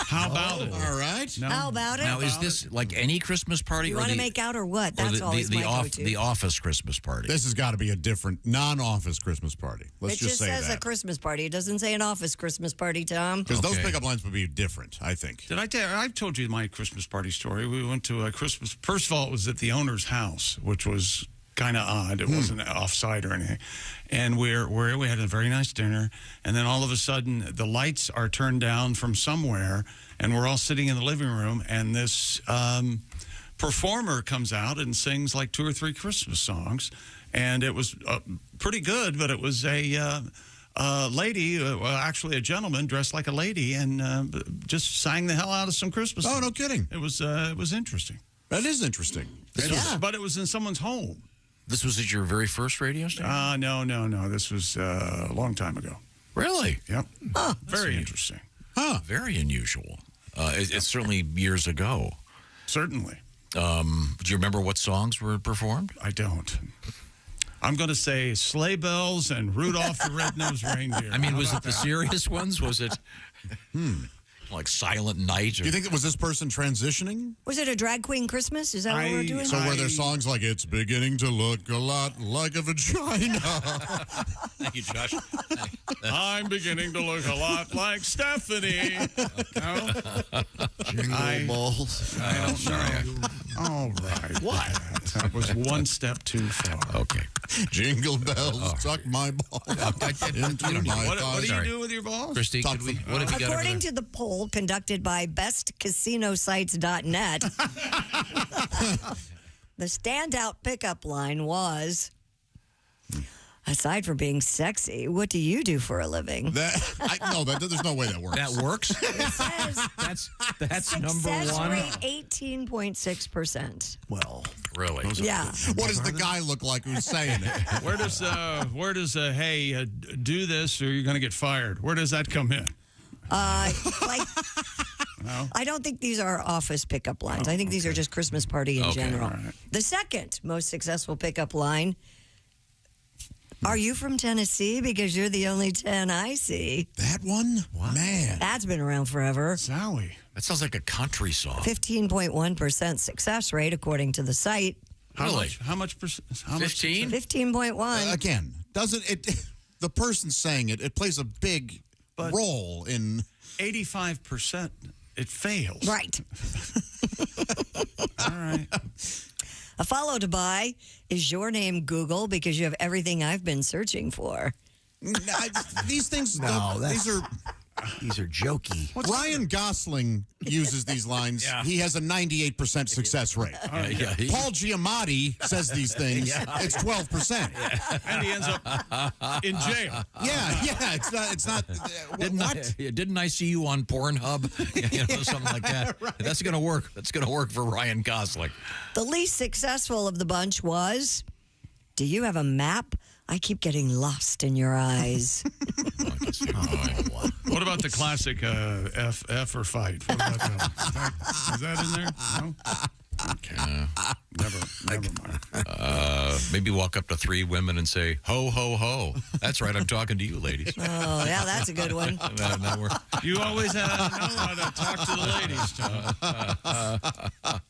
How about it? All right. No. How about it? Now, is this like any Christmas party? You want to make out or what? That's always my go-to. The office Christmas party. This has got to be a different, non-office Christmas party. Let's just say that. It just says a Christmas party. It doesn't say an office Christmas party, Tom. Because those pickup lines would be different, I think. Did I tell you? I've told you my Christmas party story. We went to a Christmas. First of all, it was at the owner's house, which was kind of odd. It wasn't off-site or anything. And we had a very nice dinner, and then all of a sudden the lights are turned down from somewhere, and we're all sitting in the living room, and this performer comes out and sings like 2 or 3 Christmas songs, and it was pretty good. But it was a lady, actually a gentleman dressed like a lady, and just sang the hell out of some Christmas songs. Oh, no kidding. It was interesting. That is interesting. But it was in someone's home. This was at your very first radio station? No. This was a long time ago. Really? Yep. Very interesting. Very unusual. It's certainly years ago. Certainly. Do you remember what songs were performed? I don't. I'm going to say Sleigh Bells and Rudolph the Red-Nosed Reindeer. I mean, was it the serious ones? Was it like Silent Night? Do you think it was this person transitioning? Was it a drag queen Christmas? Is that what we're doing? So were there songs like "It's beginning to look a lot like a vagina"? Thank you, Josh. I'm beginning to look a lot like Stephanie. No? Jingle balls. Sorry. All right. What? That was one step too far. Okay. Jingle bells, tuck my balls into my What do you do with your balls? Christy, what have you got over According there? to the poll conducted by bestcasinosites.net, the standout pickup line was, aside from being sexy, what do you do for a living? There's no way that works. That works? It says That's number success one. rate 18.6%. Well, really? Yeah. What does the guy look like who's saying it? Where does hey, do this or you're going to get fired? Where does that come in? I don't think these are office pickup lines. I think these are just Christmas party in general. Right. The second most successful pickup line, are you from Tennessee? Because you're the only 10 I see. That one? What? Man. That's been around forever. Zowie. That sounds like a country song. 15.1% success rate, according to the site. Really? How much percent? 15? 15.1. Again, doesn't it? The person saying it plays a big role in 85%. It fails. Right. All right. Followed by, is your name Google? Because you have everything I've been searching for. These things. These are jokey. Ryan Gosling uses these lines. Yeah. He has a 98% success rate. Paul Giamatti says these things. It's 12%. And he ends up in jail. Yeah. It's not. Didn't I see you on Pornhub? Something like that. Right. That's going to work. That's going to work for Ryan Gosling. The least successful of the bunch was, do you have a map? I keep getting lost in your eyes. What about the classic F or fight? What about that? Is that in there? No? Okay. Never mind. Maybe walk up to 3 women and say, ho, ho, ho. That's right, I'm talking to you, ladies. Oh, yeah, that's a good one. You always know how to talk to the ladies, Tom.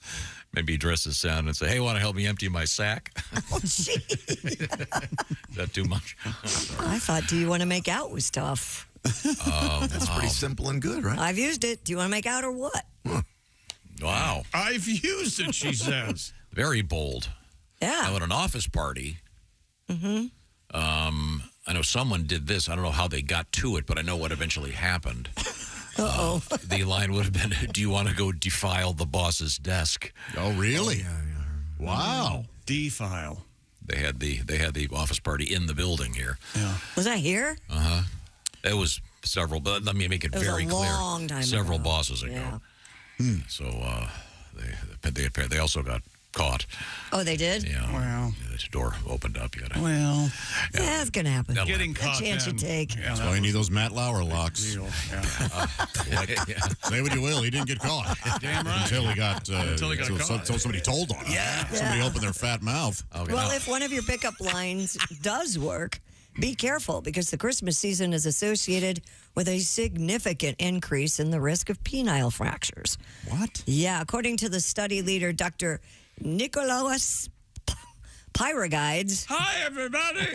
Maybe dress as sound and say, hey, want to help me empty my sack? Oh, gee. Is that too much? I thought, do you want to make out was tough. That's pretty simple and good, right? I've used it. Do you want to make out or what? Wow. I've used it, she says. Very bold. Yeah. Now, at an office party, I know someone did this. I don't know how they got to it, but I know what eventually happened. Uh-oh. The line would have been, do you want to go defile the boss's desk? Oh, really? Wow. Defile. They had the office party in the building here. Yeah. Was I here? Uh-huh. It was several, but let me make it, It was very a clear. long time several ago. bosses ago. Yeah. So they also got caught. Oh, they did? Yeah. Well. The door opened up. You gotta, Well. Yeah, it's going to happen. Getting A caught. chance you take. Yeah, That's why you need those Matt Lauer locks. Say what you will, he didn't get caught. Damn right. Until he got caught. until somebody told on him. Yeah. Somebody opened their fat mouth. Okay, Well, now- if one of your pickup lines does work, be careful because the Christmas season is associated with a significant increase in the risk of penile fractures. What? Yeah, according to the study leader, Dr. Nikolaos Pyroguides. Hi, everybody.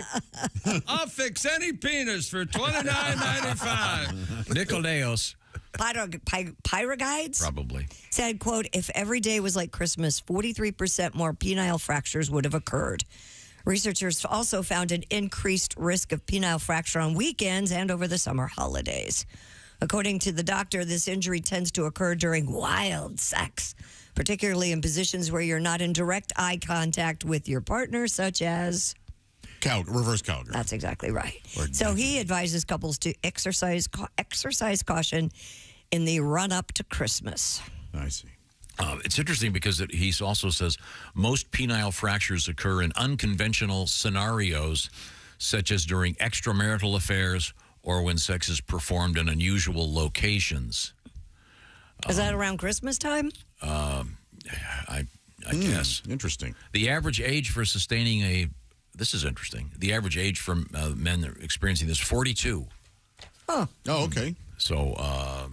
I'll fix any penis for $29.95. Nicolaos. Pyroguides? Probably. Said, quote, if every day was like Christmas, 43% more penile fractures would have occurred. Researchers also found an increased risk of penile fracture on weekends and over the summer holidays. According to the doctor, this injury tends to occur during wild sex, particularly in positions where you're not in direct eye contact with your partner, such as reverse cowgirl. That's exactly right. So he advises couples to exercise caution in the run-up to Christmas. I see. It's interesting because he also says most penile fractures occur in unconventional scenarios, such as during extramarital affairs or when sex is performed in unusual locations. Is that around Christmas time? I guess. Interesting. The average age for sustaining this is interesting. The average age for men that are experiencing this, 42. Oh. Oh, okay. So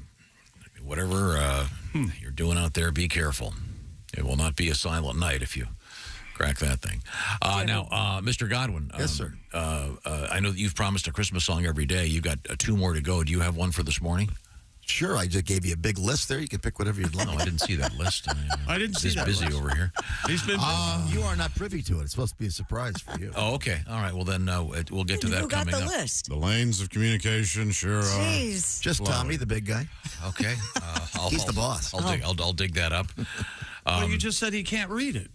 whatever you're doing out there, be careful. It will not be a silent night if you crack that thing. Now, Mr. Godwin. Yes, sir. I know that you've promised a Christmas song every day. You've got 2 more to go. Do you have one for this morning? Sure, I just gave you a big list there. You can pick whatever you'd like. No, I didn't see that list. I didn't see that busy list. over here. He's been busy. You are not privy to it. It's supposed to be a surprise for you. Oh, okay. All right. Well, then we'll get to that Who got coming the up. list? The lanes of communication sure Jeez. are. Just Tommy, the big guy. Okay. He's the boss. I'll dig that up. Well, you just said he can't read it.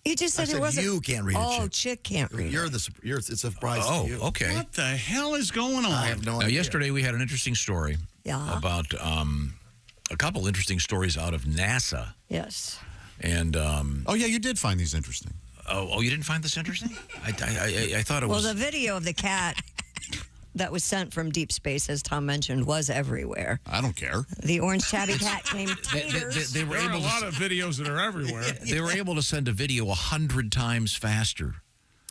You just said I it said wasn't. you can't read it, Oh, Chick. Chick can't read it. It's a surprise to you. Okay. What the hell is going on? I have no Now, idea. yesterday we had an interesting story about a couple interesting stories out of NASA. Yes. And oh yeah, you did find these interesting. Oh, you didn't find this interesting? I thought it was. Well, the video of the cat that was sent from deep space, as Tom mentioned, was everywhere. I don't care. The orange tabby cat named Taters. They were There are able a lot of videos that are everywhere. They were able to send a video 100 times faster.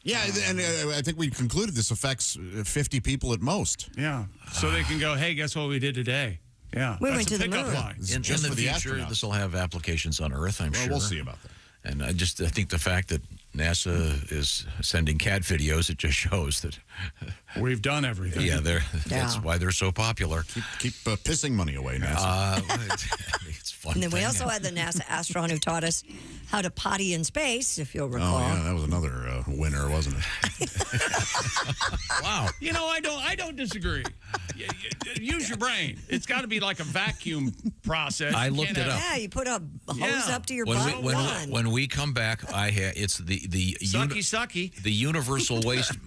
Yeah, and I think we concluded this affects 50 people at most. Yeah. So they can go, hey, guess what we did today? Yeah. We That's went a to the pickup moon. line. In just the for the future, astronauts. this will have applications on Earth, I'm sure. We'll see about that. And I think the fact that NASA is sending cat videos, it just shows that We've done everything. Yeah, that's why they're so popular. Keep pissing money away, NASA. It's fun. And then we also had the NASA astronaut who taught us how to potty in space, if you'll recall. Oh yeah, that was another winner, wasn't it? Wow. You know, I don't disagree. Use your brain. It's got to be like a vacuum process. I You looked can't it up. Yeah, you put a hose up to your When butt. we, Run. when we come back, it's the sucky. The universal waste.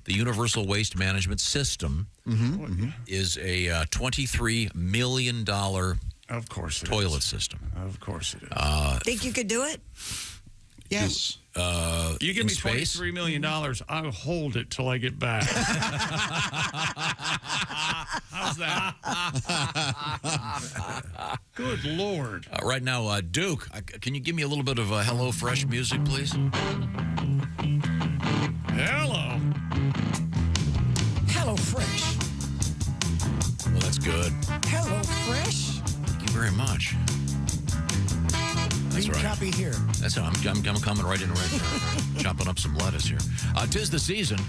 The Universal Waste Management System is a $23 million of course toilet system. Of course it is. Think you could do it? Yes. You give me $23 million, I'll hold it till I get back. How's that? Good Lord. Right now, Duke, can you give me a little bit of HelloFresh music, please? Hello. HelloFresh. Well, that's good. HelloFresh. Thank you very much. That's Green right. copy here. That's how I'm coming right in right there. Chopping up some lettuce here. 'Tis the season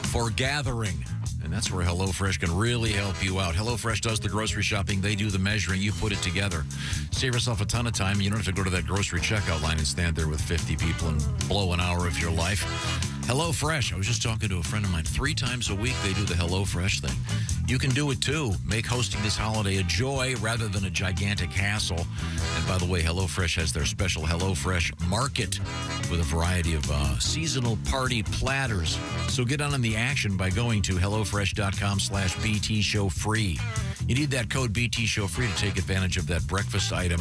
for gathering. And that's where HelloFresh can really help you out. HelloFresh does the grocery shopping. They do the measuring. You put it together. Save yourself a ton of time. You don't have to go to that grocery checkout line and stand there with 50 people and blow an hour of your life. HelloFresh. I was just talking to a friend of mine. 3 times a week, they do the HelloFresh thing. You can do it, too. Make hosting this holiday a joy rather than a gigantic hassle. And by the way, HelloFresh has their special HelloFresh Market with a variety of seasonal party platters. So get on the action by going to HelloFresh.com/BT Show free. You need that code BT Show free to take advantage of that breakfast item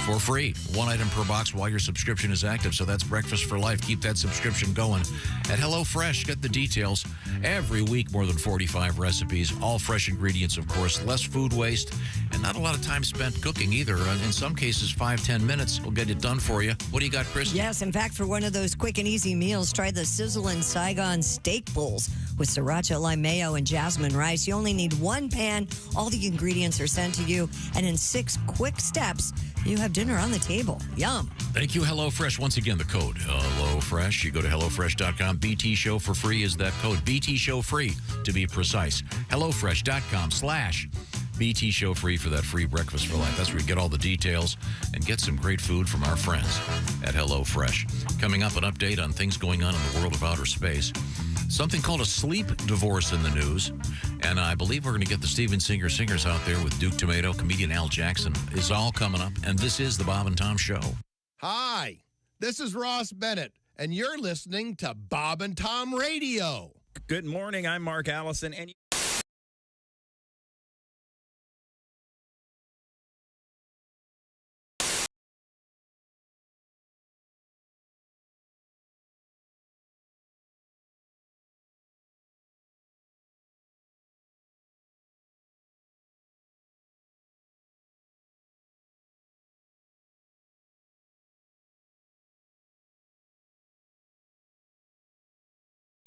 for free. 1 item per box while your subscription is active. So that's breakfast for life. Keep that subscription going at HelloFresh. Get the details. Every week, more than 45 recipes. All fresh ingredients, of course. Less food waste. And not a lot of time spent cooking either. In some cases, 5-10 minutes will get it done for you. What do you got, Chris? Yes, in fact, for one of those quick and easy meals, try the Sizzlin' Saigon Steak Bowls with sriracha, lime mayo, and jasmine rice. You only need 1 pan. All the ingredients are sent to you. And in 6 quick steps, you have dinner on the table. Yum. Thank you, HelloFresh. Once again, the code HelloFresh. You go to HelloFresh.com. BT Show for free is that code. BT Show free, to be precise. HelloFresh.com/BT Show free for that free breakfast for life. That's where you get all the details and get some great food from our friends at HelloFresh. Coming up, an update on things going on in the world of outer space. Something called a sleep divorce in the news. And I believe we're going to get the Steven Singer Singers out there with Duke Tumatoe, comedian Al Jackson is all coming up. And this is the Bob and Tom Show. Hi, this is Ross Bennett, and you're listening to Bob and Tom Radio. Good morning. I'm Mark Allison, and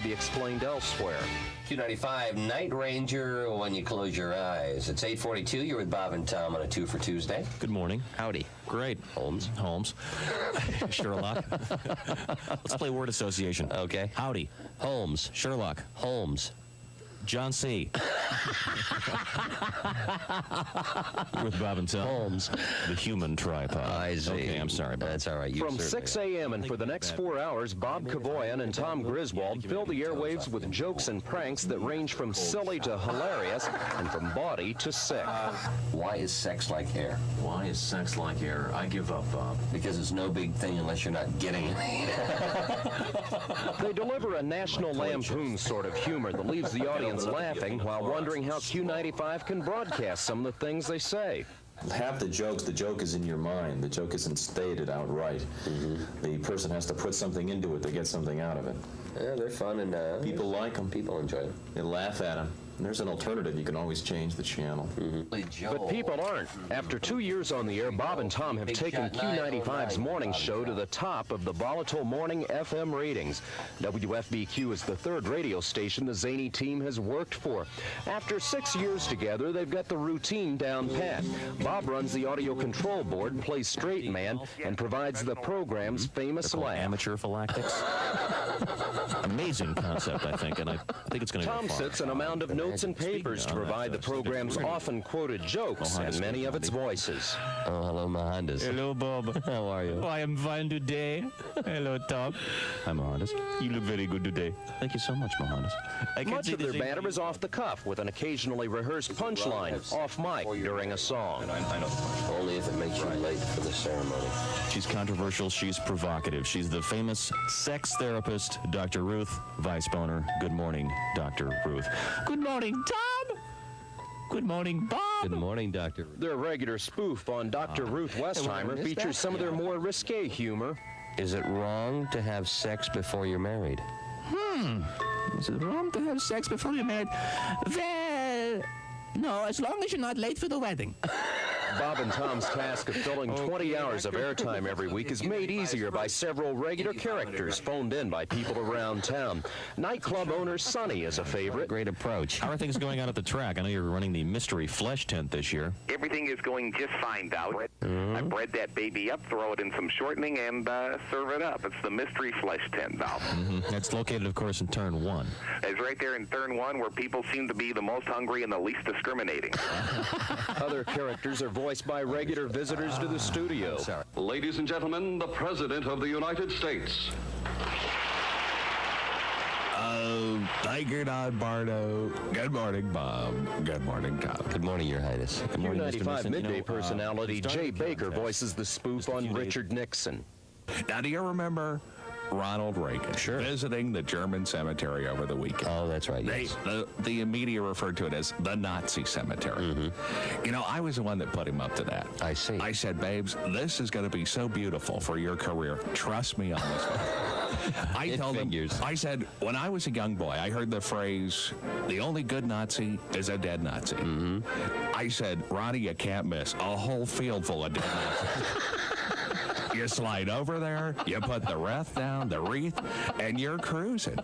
be explained elsewhere. Q95 Night Ranger when you close your eyes. It's 8:42. You're with Bob and Tom on a 2 for Tuesday. Good morning. Howdy. Great. Holmes. Sherlock. Let's play word association. Okay. Howdy. Holmes. Sherlock. Holmes. John C. With Bob and Tom. Holmes. The human tripod. I see. Okay, I'm sorry, Bob. That's all right. From 6 a.m. and for the next 4 hours, Bob Kavoyan and Tom Griswold fill the airwaves with jokes and pranks that range from silly to hilarious and from bawdy to sick. Why is sex like air? Why is sex like air? I give up, Bob. Because it's no big thing unless you're not getting it. They deliver a National Lampoon sort of humor that leaves the audience laughing while wondering how Q95 can broadcast some of the things they say. Half the joke is in your mind. The joke isn't stated outright. The person has to put something into it to get something out of it. Yeah, they're fun, and people like them. People enjoy them. They laugh at them. And there's an alternative. You can always change the channel. But people aren't. After 2 years on the air, Bob and Tom have taken Q95's morning show to the top of the volatile morning FM ratings. WFBQ is the third radio station the zany team has worked for. After 6 years together, they've got the routine down pat. Bob runs the audio control board, plays straight man, and provides the program's famous laugh. Amateur phylactics. Amazing concept, I think, and I think it's going to go far. Tom sits in a mound of notes and papers to provide the program's often quoted jokes and many of its voices. Oh, hello, Mohandas. Hello, Bob. How are you? Oh, I am fine today. Hello, Tom. Hi, Mohandas. You look very good today. Thank you so much, Mohandas. Much of their banter is off the cuff with an occasionally rehearsed punchline off mic during a song. Only if it makes you late for the ceremony. She's controversial. She's provocative. She's the famous sex therapist, Dr. Ruth Weisboner. Good morning, Dr. Ruth. Good morning, Tom. Good morning, Bob. Good morning, Dr. Ruth. Their regular spoof on Dr. Ruth Westheimer features some of their more risque humor. Is it wrong to have sex before you're married? Is it wrong to have sex before you're married? Well, no, as long as you're not late for the wedding. Bob and Tom's task of filling 20 hours of airtime every week is made easier by several regular characters phoned in by people around town. Nightclub owner Sonny is a favorite. Great approach. How are things going on at the track? I know you're running the mystery flesh tent this year. Everything is going just fine, Dow. I bred that baby up, throw it in some shortening, and serve it up. It's the mystery flesh tent, Dow. That's located, of course, in Turn 1. It's right there in Turn 1 where people seem to be the most hungry and the least discriminating. Other characters are voiced by regular visitors to the studio. Ladies and gentlemen, the President of the United States. Tiger Dog Bardo. Good morning, Bob. Good morning, Tom. Good morning, Your Highness. Good morning, Mr. Q95 Nixon. midday personality Jay Baker voices the spoof on Richard Nixon. Now, do you remember Ronald Reagan visiting the German cemetery over the weekend? Oh, that's right, yes. The media referred to it as the Nazi cemetery. You know, I was the one that put him up to that. I see. I said, babes, this is going to be so beautiful for your career. Trust me on this one. I told him, I said, when I was a young boy, I heard the phrase, the only good Nazi is a dead Nazi. I said, Ronnie, you can't miss a whole field full of dead Nazis. You slide over there, you put the wreath down, the wreath, and you're cruising.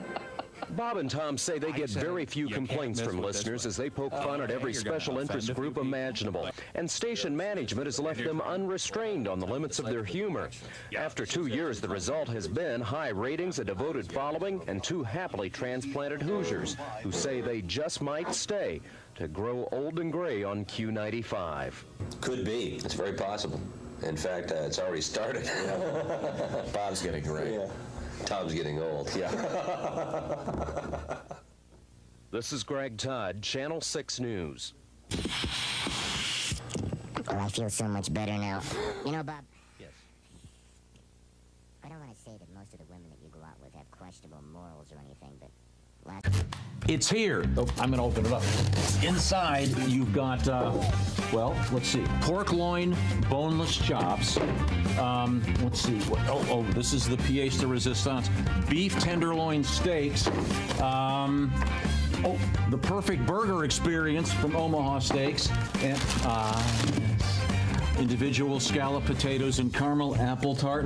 Bob and Tom say they get very few complaints from listeners as they poke fun at every special interest group imaginable. And station management has left them unrestrained on the limits of their humor. After 2 years, the result has been high ratings, a devoted following, and 2 happily transplanted Hoosiers who say they just might stay to grow old and gray on Q95. Could be. It's very possible. In fact, it's already started. Bob's getting gray. Yeah. Tom's getting old. Yeah. This is Greg Todd, Channel 6 News. Oh, I feel so much better now. You know, Bob. Yes. questionable morals or anything, but It's here. Oh, I'm going to open it up. Inside, you've got, well, let's see. Pork loin, boneless chops. Let's see. This is the pièce de résistance. Beef tenderloin steaks. The perfect burger experience from Omaha Steaks. And, individual scallop potatoes and caramel apple tart.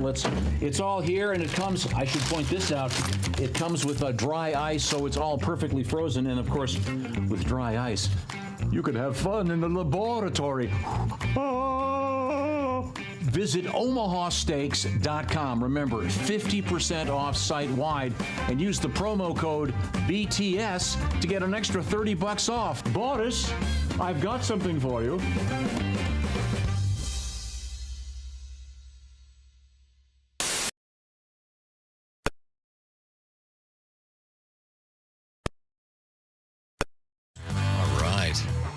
It's all here, and it comes, I should point this out, it comes with a dry ice, so it's all perfectly frozen, and of course, with dry ice, you could have fun in the laboratory. Visit omahasteaks.com. Remember, 50% off site-wide, and use the promo code BTS to get an extra $30 off. Boris, I've got something for you.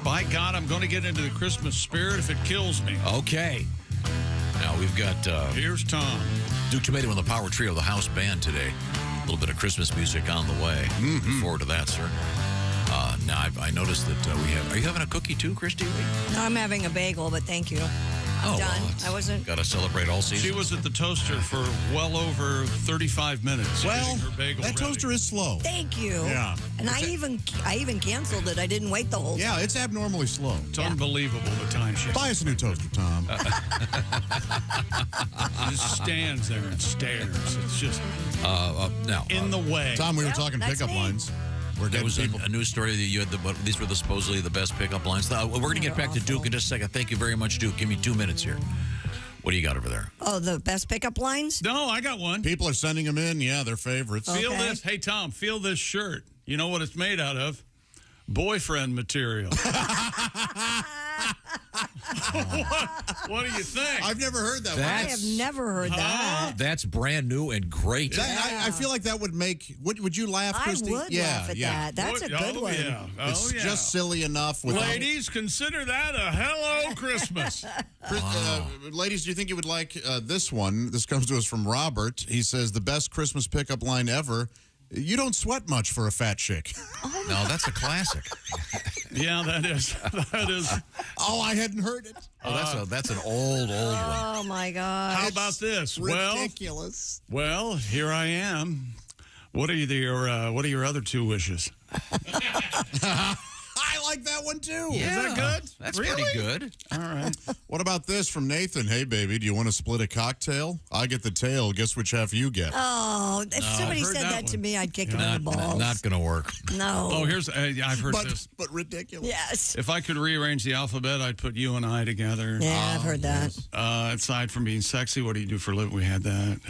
By God, I'm going to get into the Christmas spirit if it kills me. Okay. Now we've got... Here's Tom. Duke Tumatoe and the Power Trio, the house band today. A little bit of Christmas music on the way. Looking forward to that, sir. Now, I noticed that we have... Are you having a cookie too, Christy? No, I'm having a bagel, but thank you. I'm done. I wasn't... Got to celebrate all season. She was at the toaster for well over 35 minutes. Well, her bagel that ready. Toaster is slow. Thank you. Yeah. And I even canceled it. I didn't wait the whole time. Yeah, it's abnormally slow. It's unbelievable the time she... Buy us a new toaster, Tom. She just stands there and stares. It's just now in the way. Tom, we were talking pickup lines. There was a news story that you had. These were supposedly the best pickup lines. We're going to get back to Duke in just a second. Thank you very much, Duke. Give me 2 minutes here. What do you got over there? Oh, the best pickup lines? No, I got one. People are sending them in. Yeah, they're favorites. Feel this. Hey, Tom, feel this shirt. You know what it's made out of? Boyfriend material. What do you think? I've never heard that one. I have never heard that. That's brand new and great. I feel like that would make... Would you laugh, Christy? I would laugh at that. That's a good one. Yeah. It's just silly enough. Ladies, consider that a hello Christmas. Ladies, do you think you would like this one? This comes to us from Robert. He says, the best Christmas pickup line ever. You don't sweat much for a fat chick. No, that's a classic. Yeah, that is. Oh, I hadn't heard it. Oh, that's an old one. Oh my God! How about this? Ridiculous. Well, here I am. What are your other two wishes? I like that one too. Yeah, is that good? That's really? pretty good. All right. What about this from Nathan? Hey, baby, do you want to split a cocktail? I get the tail. Guess which half you get. Oh, if somebody said that to me, I'd kick him in the balls. Not going to work. No. Oh, here's I've heard this. But ridiculous. Yes. If I could rearrange the alphabet, I'd put you and I together. Yeah, I've heard that. Aside from being sexy, what do you do for a living? We had that.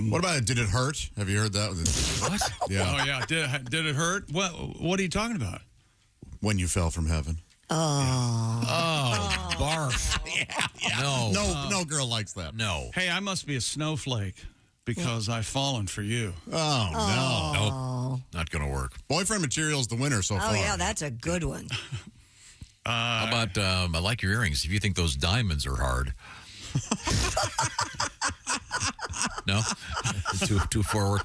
What about it? Did it hurt? Have you heard that? What? Yeah. Oh, yeah. Did it hurt? What are you talking about? When you fell from heaven. Oh, barf. Yeah. No girl likes that. No. Hey, I must be a snowflake because I've fallen for you. Oh, no. Nope. Not going to work. Boyfriend material's the winner so far. Oh, yeah, that's a good one. How about, I like your earrings. If you think those diamonds are hard. No? Too forward?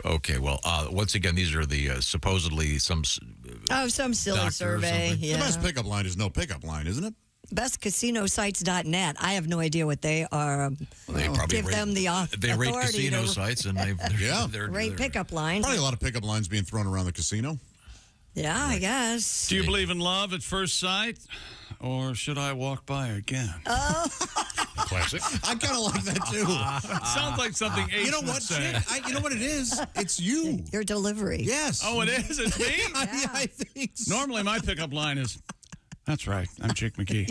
Okay, well, once again, these are the supposedly some silly survey. Yeah. The best pickup line is no pickup line, isn't it? Bestcasinosites.net. I have no idea what they are. They probably give them the they rate authority casino to sites and they're rate pickup lines. Probably a lot of pickup lines being thrown around the casino. Yeah, I guess. Do you believe in love at first sight, or should I walk by again? Oh. Classic. I kind of like that too. Sounds like something Ace You know would what, say. chick? You know what it is? It's you. Your delivery. Yes. Oh, it is? It's me? I think so. Normally, my pickup line is, that's right, I'm Chick McGee.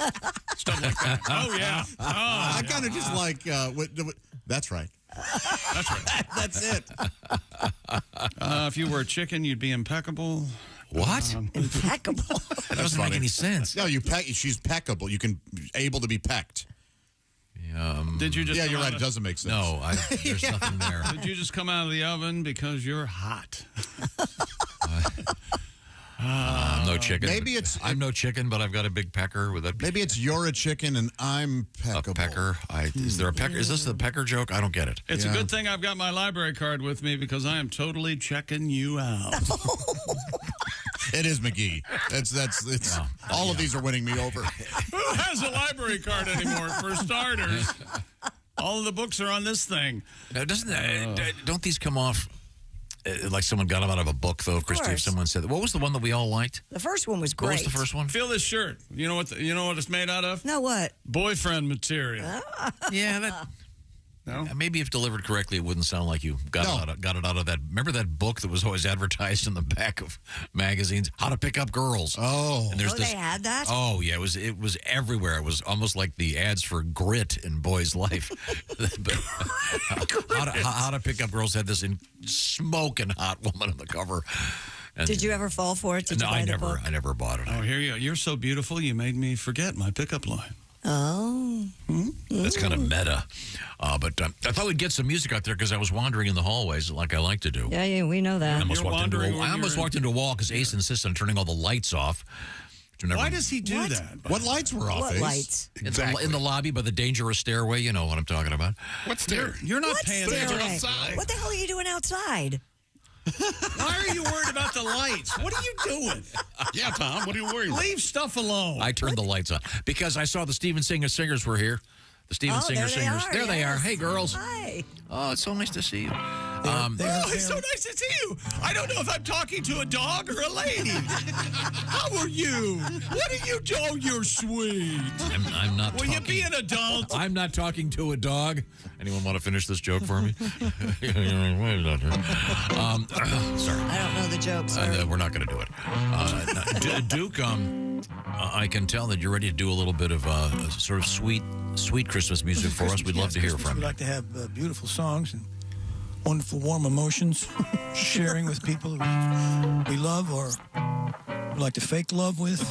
Stuff like that. Oh, yeah. Oh, I kind of just like, that's right. That's right. That's it. If you were a chicken, you'd be impeccable. What? Impeccable. That doesn't make any sense. No, she's peckable. You can able to be pecked. Did you just? Yeah, you're right. It doesn't make sense. No, there's nothing there. Did you just come out of the oven because you're hot? I'm no chicken. Maybe I'm no chicken, but I've got a big pecker. With that. Maybe it's you're a chicken and I'm peckable. A pecker. Is there a pecker? Is this the pecker joke? I don't get it. It's a good thing I've got my library card with me because I am totally checking you out. It is McGee. All of these are winning me over. Who has a library card anymore, for starters? All of the books are on this thing. Now, don't these come off like someone got them out of a book, though, Christy? If someone said, what was the one that we all liked? The first one was great. What was the first one? Feel this shirt. You know what it's made out of? No, what? Boyfriend material. Yeah, that... No? Maybe if delivered correctly, it wouldn't sound like you got it out of that. Remember that book that was always advertised in the back of magazines? How to Pick Up Girls. Oh. And there's they had that? Oh, yeah. It was everywhere. It was almost like the ads for Grit in Boy's Life. How to Pick Up Girls had this smoking hot woman on the cover. And did you ever fall for it? No, I never bought it. Oh, here you go. You're so beautiful, you made me forget my pickup line. Oh. That's kind of meta. But I thought we'd get some music out there because I was wandering in the hallways like I like to do. Yeah, we know that. I almost walked into a wall because Ace insisted on turning all the lights off. Why does he do that? What lights were off, What Ace? lights? Exactly. In the lobby by the dangerous stairway. You know what I'm talking about. What stairway? You're not paying attention outside. What the hell are you doing outside? Why are you worried about the lights? What are you doing? Yeah, Tom, what are you worried about? Leave stuff alone. I turned the lights on because I saw the Steven Singer Singers were here. The Steven Singer Singers. There they are. Hey, girls. Hi. Oh, it's so nice to see you. It's so nice to see you. I don't know if I'm talking to a dog or a lady. How are you? What are you doing? Oh, you're sweet. I'm not Will you be an adult? I'm not talking to a dog. Anyone want to finish this joke for me? Sorry. I don't know the joke, sorry. We're not going to do it. Duke, I can tell that you're ready to do a little bit of sort of sweet Christmas music for us. We'd love to hear from you. We like to have beautiful songs and wonderful, warm emotions, sharing with people we love or we like to fake love with.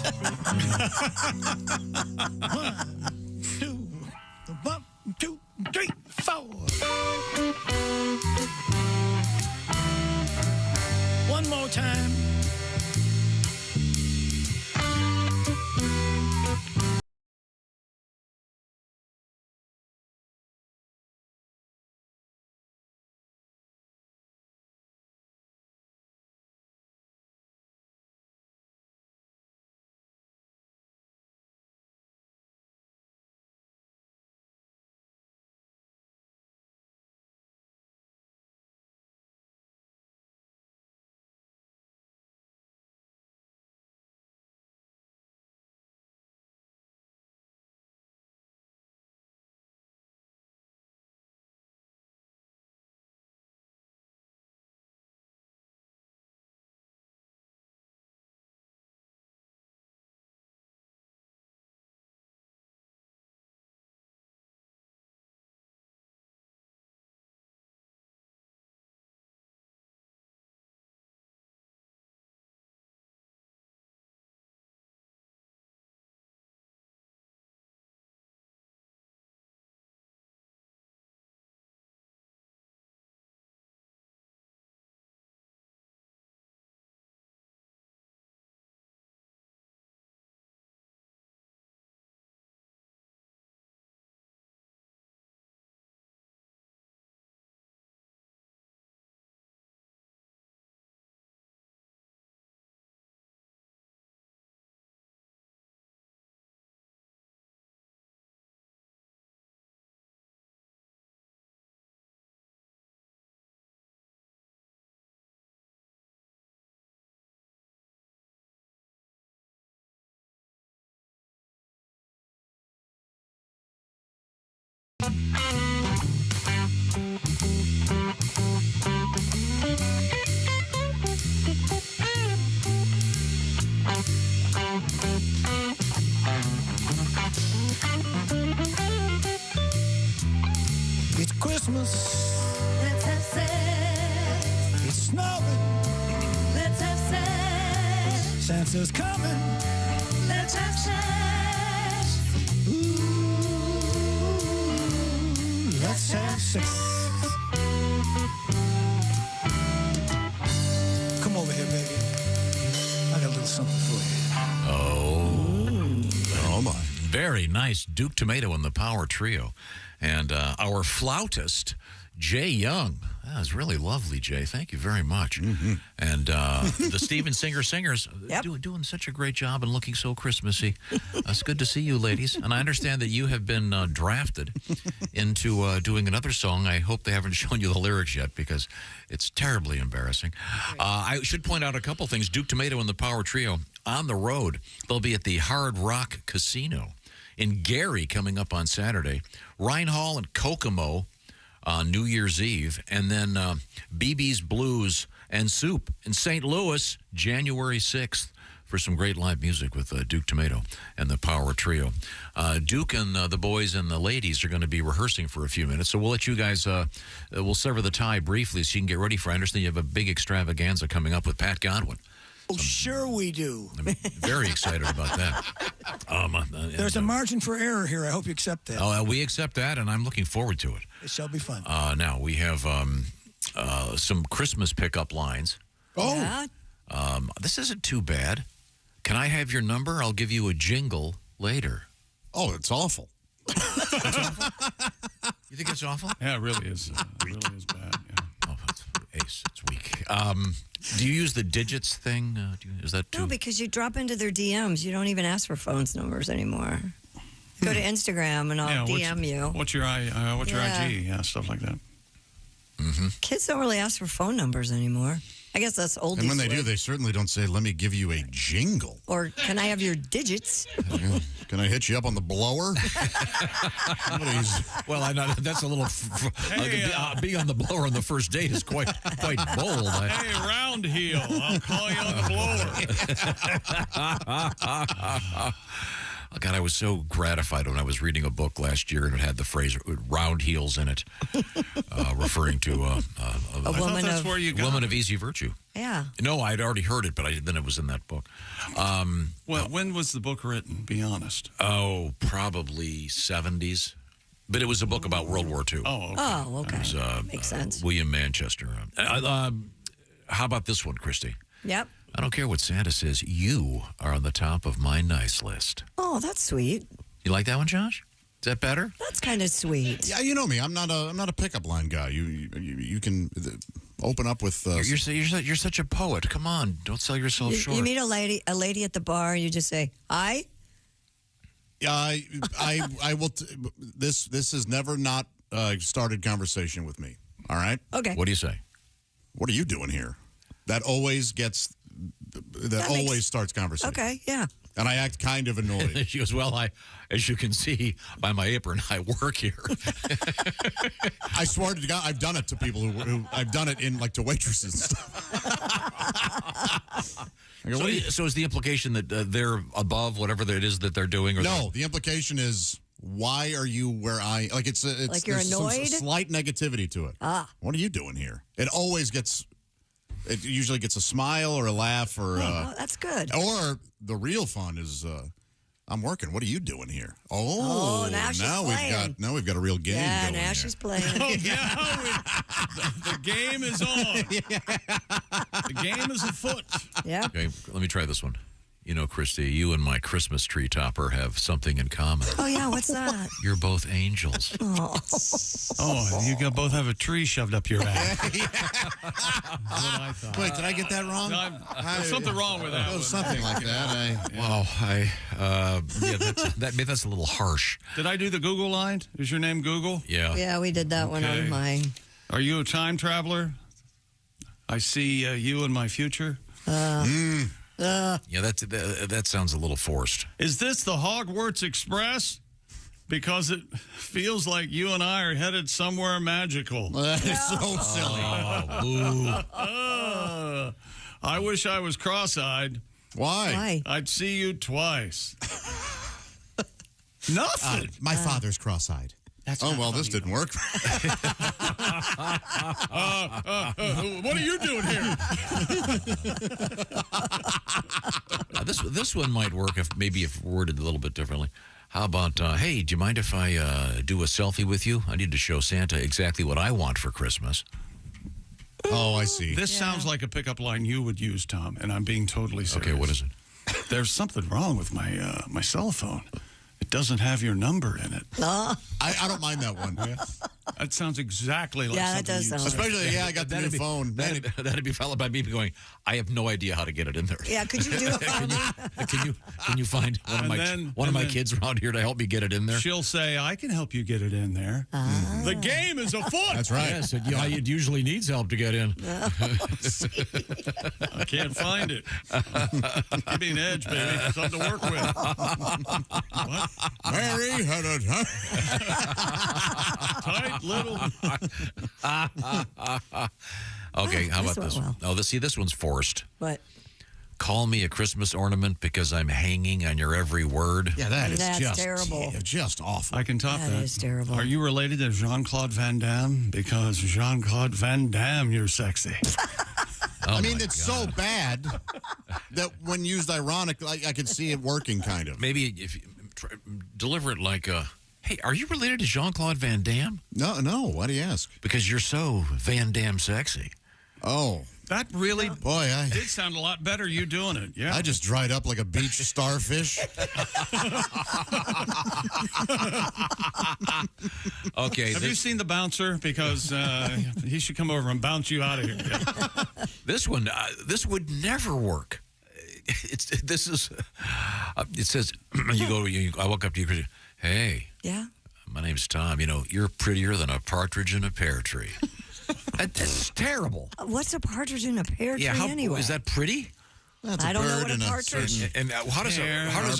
1, 2, 3, 4. One more time. It's Christmas. Let's have sex. It's snowing. Let's have sex. Santa's coming. Let's have sex. Let's have sex. Come over here, baby. I got a little something for you. Very nice. Duke Tumatoe and the Power Trio. And our flautist, Jay Young. That was really lovely, Jay. Thank you very much. And the Steven Singer Singers doing such a great job and looking so Christmassy. It's good to see you, ladies. And I understand that you have been drafted into doing another song. I hope they haven't shown you the lyrics yet because it's terribly embarrassing. I should point out a couple things. Duke Tumatoe and the Power Trio on the road. They'll be at the Hard Rock Casino in Gary coming up on Saturday. Rhine Hall and Kokomo on New Year's Eve, and then BB's Blues and Soup in St. Louis, January 6th, for some great live music with Duke Tumatoe and the Power Trio. Duke and the boys and the ladies are going to be rehearsing for a few minutes, so we'll let you guys, we'll sever the tie briefly so you can get ready for, I understand you have a big extravaganza coming up with Pat Godwin. Oh, sure we do. I'm very excited about that. There's a margin for error here. I hope you accept that. Oh, we accept that, and I'm looking forward to it. It shall be fun. Now, we have some Christmas pickup lines. Oh. Yeah. This isn't too bad. Can I have your number? I'll give you a jingle later. Oh, it's awful. You think it's awful? Yeah, it really is. It really is bad. Yeah. Oh, it's ace. It's weak. Do you use the digits thing? Is that too? No, because you drop into their DMs. You don't even ask for phones numbers anymore. Go to Instagram and I'll DM you. What's your IG? Yeah, stuff like that. Kids don't really ask for phone numbers anymore. I guess that's old. And when they do, they certainly don't say, let me give you a jingle. Or can I have your digits? Can I hit you up on the blower? Well, I know that's a little. Being on the blower on the first date is quite bold. Hey, round heel, I'll call you on the blower. Oh, God, I was so gratified when I was reading a book last year and it had the phrase "round heels" in it, referring to a woman of easy virtue. Yeah. No, I'd already heard it, but then it was in that book. Well, when was the book written? Be honest. Oh, probably 70s. But it was a book about World War II. Oh, okay. Oh, okay. It was, makes sense. William Manchester. How about this one, Christy? Yep. I don't care what Santa says. You are on the top of my nice list. Oh, that's sweet. You like that one, Josh? Is that better? That's kind of sweet. Yeah, you know me. I'm not a pickup line guy. You can open up with. You're such a poet. Come on, don't sell yourself short. You meet a lady at the bar, and you just say hi. Yeah, I will. This has never not started conversation with me. All right. Okay. What do you say? What are you doing here? That always gets. That always starts conversation. Okay. Yeah. And I act kind of annoyed. She goes, well, as you can see by my apron, I work here. I swear to God, I've done it to people who I've done it to waitresses and stuff. So is the implication that they're above whatever it is that they're doing? Or no, the implication is, why are you where I, it's like you're annoyed? Some slight negativity to it. What are you doing here? It usually gets a smile or a laugh or. That's good. Or the real fun is, I'm working. What are you doing here? Now she's playing. We've got a real game. Yeah, going now here. she's playing. The game is on. The game is afoot. Yeah. Okay, let me try this one. You know, Christy, you and my Christmas tree topper have something in common. Oh, yeah, what's that? You're both angels. Oh, you both have a tree shoved up your ass. Wait, did I get that wrong? There's something wrong with that. It was something like that. That's a little harsh. Did I do the Google line? Is your name Google? Yeah. Yeah, we did that one on mine. Are you a time traveler? I see you in my future. Yeah, that sounds a little forced. Is this the Hogwarts Express? Because it feels like you and I are headed somewhere magical. It's so silly. I wish I was cross-eyed. Why? I'd see you twice. Nothing. My father's cross-eyed. This didn't work. What are you doing here? This one might work if worded a little bit differently. How about, hey, do you mind if I do a selfie with you? I need to show Santa exactly what I want for Christmas. Oh, I see. This sounds like a pickup line you would use, Tom, and I'm being totally serious. Okay, what is it? There's something wrong with my cell phone. doesn't have your number in it. Oh. I don't mind that one. That sounds exactly like Yeah, that something does you'd sound say. like- Especially, I got the new phone. That'd be followed by me going, I have no idea how to get it in there. Yeah, could you do it for me? Can you find one of my kids around here to help me get it in there? She'll say, I can help you get it in there. The game is afoot. That's right. Yes, it usually needs help to get in. I can't find it. Give me an edge, baby. Something to work with. What? Mary had a Tight little. Okay, how about this this went one? Oh, this one's forced. What? Call me a Christmas ornament because I'm hanging on your every word. Yeah, that is That's just terrible. just awful. I can top that. That is terrible. Are you related to Jean-Claude Van Damme? Because Jean-Claude Van Damme, you're sexy. Oh, I mean, my it's God. so bad that when used ironically, I could see it working kind of. Maybe if you deliver it like, hey, are you related to Jean-Claude Van Damme? No. Why do you ask? Because you're so Van Damme sexy. Oh. That really Boy, did sound a lot better, you doing it. Yeah. I just dried up like a beach starfish. Okay. Have you seen The Bouncer? Because he should come over and bounce you out of here. Yeah. This one, this would never work. It says, I walk up to you, Chrissy, hey, Yeah. my name's Tom. You know, you're prettier than a partridge in a pear tree. That's terrible. What's a partridge in a pear tree anyway? Is that pretty? That's I a don't know bird what a in partridge. certain And how does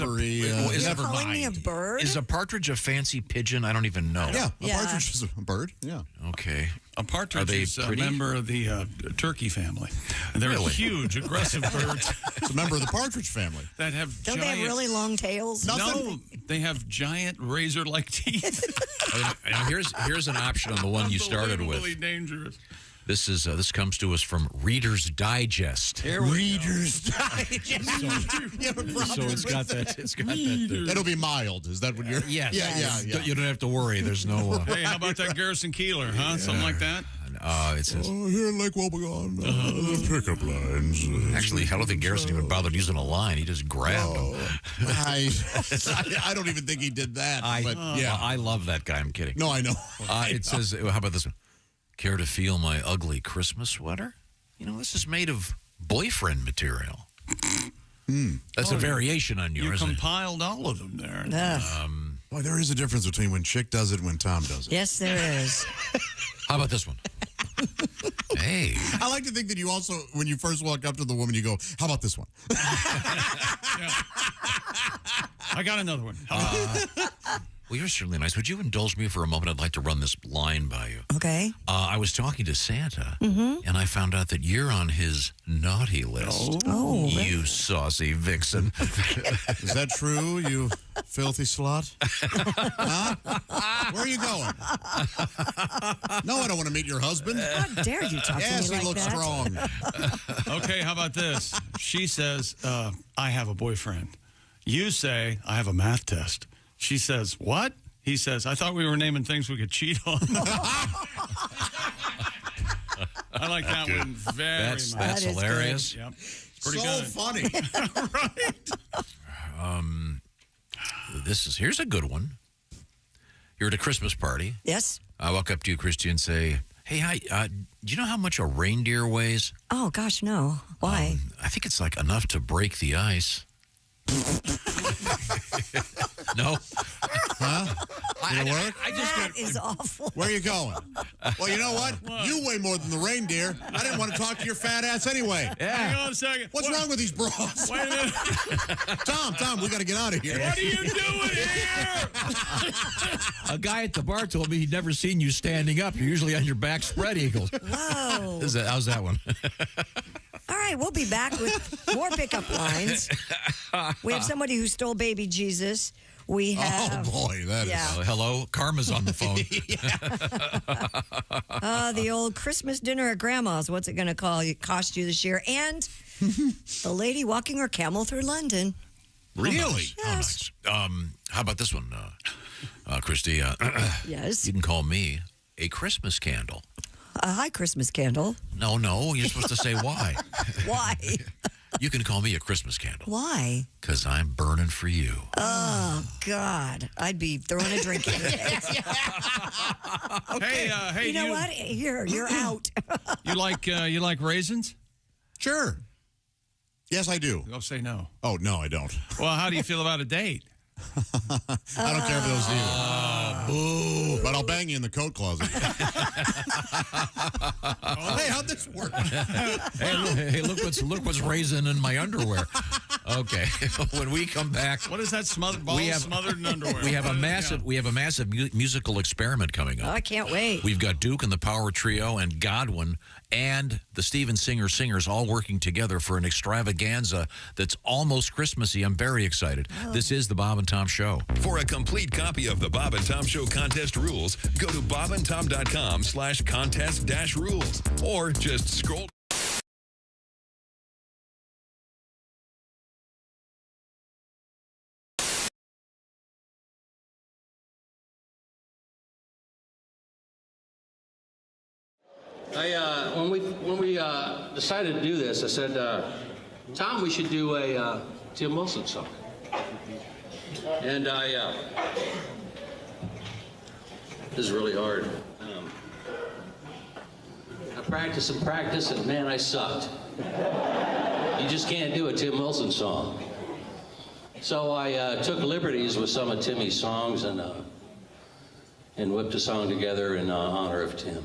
Arbory, is You're that calling me a bird? Is a partridge a fancy pigeon? I don't even know. Yeah, a Yeah. partridge is a bird. Yeah. Okay. A Are partridge they is a pretty? member of the turkey family. And they're Really? huge, aggressive birds It's a member of the partridge family. that have Don't giant... they have really long tails? No, they have giant razor-like teeth. Now here's an option on the one you started with. Unbelievably dangerous. This comes to us from Reader's Digest. Reader's Digest. So it's got that. It's got that. It'll be mild. Is that what you're? Yes. Yeah. You don't have to worry. There's no. Hey, how about that Garrison Keeler, huh? Something like that? It says. Here in Lake Wobegon, the pickup lines. Actually, I don't think Garrison even bothered using a line. He just grabbed them. I don't even think he did that. But yeah, I love that guy. I'm kidding. no, I know. It says. How about this one? Care to feel my ugly Christmas sweater? You know, this is made of boyfriend material. That's a variation on You yours. Isn't it? compiled all of them there. Boy, there is a difference between when Chick does it and when Tom does it. Yes, there is. How about this one? Hey. I like to think that you also, when you first walk up to the woman, you go, how about this one? I got another one. Well, you're certainly nice. Would you indulge me for a moment? I'd like to run this line by you. Okay. I was talking to Santa, Mm-hmm. and I found out that you're on his naughty list. Oh. You saucy vixen. Is that true, you filthy slut? Huh? Where are you going? No, I don't want to meet your husband. How dare you talk Yes, to me he like looks that? strong. Okay, how about this? She says, I have a boyfriend. You say, I have a math test. She says, what? He says, I thought we were naming things we could cheat on. I like that one very much. That's hilarious. Yep. Pretty So good. funny. Right. Here's a good one. You're at a Christmas party. Yes. I walk up to you, Christy, and say, hey, hi, do you know how much a reindeer weighs? Oh, gosh, no. Why? I think it's like enough to break the ice. No? Huh? Did it work? That is awful. Where are you going? Well, you know what? You weigh more than the reindeer. I didn't want to talk to your fat ass anyway. Hang on a second. What's wrong with these bras? Wait a minute. Tom, we got to get out of here. What are you doing here? A guy at the bar told me he'd never seen you standing up. You're usually on your back spread eagles. Whoa. How's that one? All right, we'll be back with more pickup lines. We have somebody who stole baby Jesus. We have... Oh, boy, that is... Hello? Karma's on the phone. The old Christmas dinner at Grandma's. What's it going to cost you this year? And the lady walking her camel through London. Really? Yes. Oh, nice. How about this one, Christy? Yes. You can call me a Christmas candle. A high Christmas candle. No, you're supposed to say why. Why? You can call me a Christmas candle. Why? Because I'm burning for you. Oh, God. I'd be throwing a drink in it. Hey, You know what? Here, you're out. you like raisins? Sure. Yes, I do. I'll say no. Oh, no, I don't. Well, how do you feel about a date? I don't care for those either. Boo. But I'll bang you in the coat closet. Hey, how'd this work? hey, look what's raisin in my underwear. Okay, when we come back, what is that smothered in underwear? We have a massive musical experiment coming up. I can't wait. We've got Duke and the Power Trio and Godwin and the Steven Singer Singers all working together for an extravaganza that's almost Christmassy. I'm very excited. Oh. This is the Bob and Tom Show. For a complete copy of the Bob and Tom Show contest rules, go to bobandtom.com/contest-rules or just scroll. When we decided to do this, I said, Tom, we should do a Tim Wilson song. And this is really hard. I practice, and man, I sucked. You just can't do a Tim Wilson song. So I took liberties with some of Timmy's songs and whipped a song together in honor of Tim.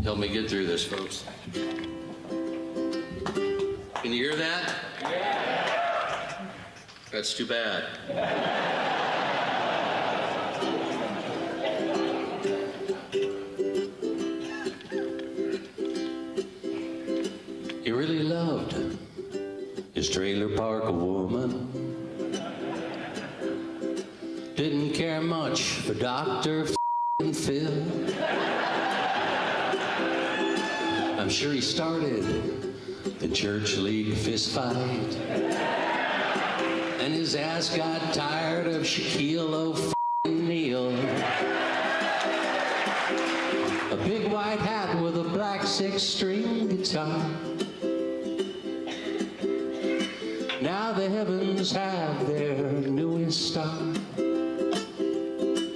Help me get through this, folks. Can you hear that? Yeah. That's too bad. He really loved his trailer park woman. Didn't care much for Dr. Phil. I'm sure he started the church league fist fight, and his ass got tired of Shaquille O'Neal. A big white hat with a black 6-string guitar. Now the heavens have their newest star.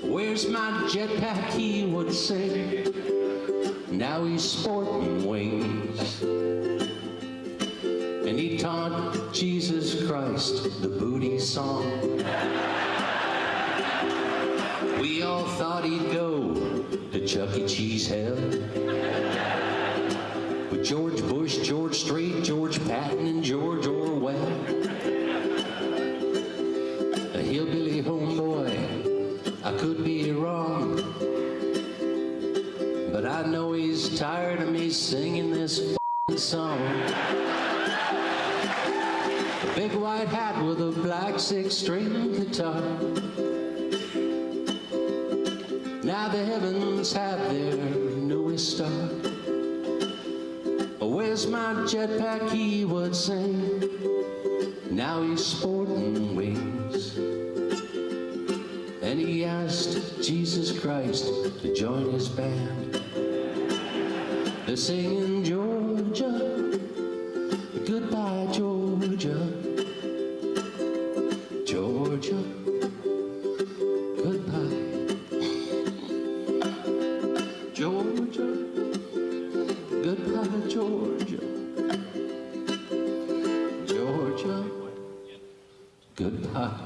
Where's my jetpack, he would say. Now he's sporting wings. And he taught Jesus Christ the booty song. We all thought he'd go to Chuck E. Cheese hell. With George Bush, George Strait, George Patton, and George Orwell. A hillbilly homeboy, I could be wrong. But I know he's tired of me singing this song. A big white hat with a black 6-string guitar. Now the heavens have their newest star. Where's my jetpack, he would sing. Now he's sporting wings. And he asked Jesus Christ to join his band. They're singing Georgia, goodbye Georgia, Georgia, goodbye, Georgia, goodbye Georgia, Georgia, goodbye.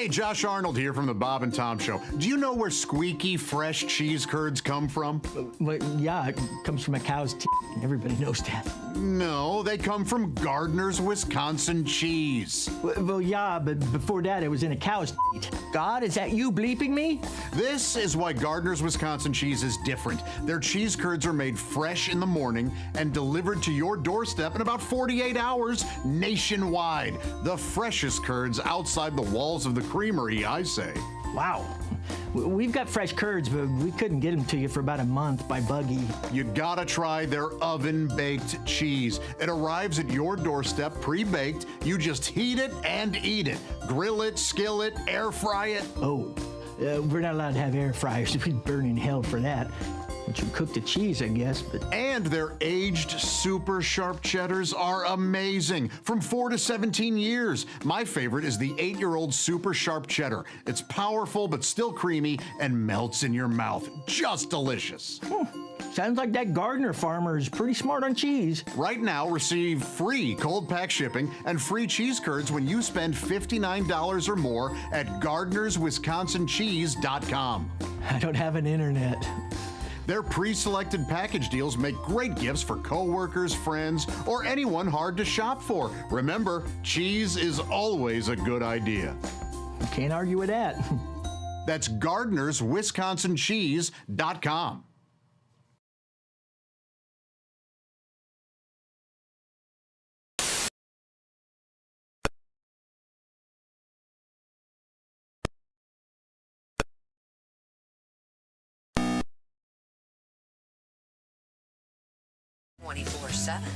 Hey, Josh Arnold here from the Bob and Tom Show. Do you know where squeaky, fresh cheese curds come from? Well, yeah, it comes from a cow's teeth. Everybody knows that. No, they come from Gardner's Wisconsin cheese. Well, yeah, but before that, it was in a cow's teeth. God, is that you bleeping me? This is why Gardner's Wisconsin cheese is different. Their cheese curds are made fresh in the morning and delivered to your doorstep in about 48 hours nationwide. The freshest curds outside the walls of the creamery, I say. Wow. We've got fresh curds, but we couldn't get them to you for about a month by buggy. You gotta try their oven-baked cheese. It arrives at your doorstep pre-baked. You just heat it and eat it. Grill it, skill it, air fry it. Oh, we're not allowed to have air fryers. We'd burn in hell for that. But you cook the cheese, I guess. But And their aged super sharp cheddars are amazing. From 4 to 17 years. My favorite is the 8-year-old super sharp cheddar. It's powerful but still creamy and melts in your mouth. Just delicious. Sounds like that Gardner farmer is pretty smart on cheese. Right now, receive free cold pack shipping and free cheese curds when you spend $59 or more at GardnersWisconsinCheese.com. I don't have an internet. Their pre-selected package deals make great gifts for coworkers, friends, or anyone hard to shop for. Remember, cheese is always a good idea. Can't argue with that. That's GardnersWisconsinCheese.com.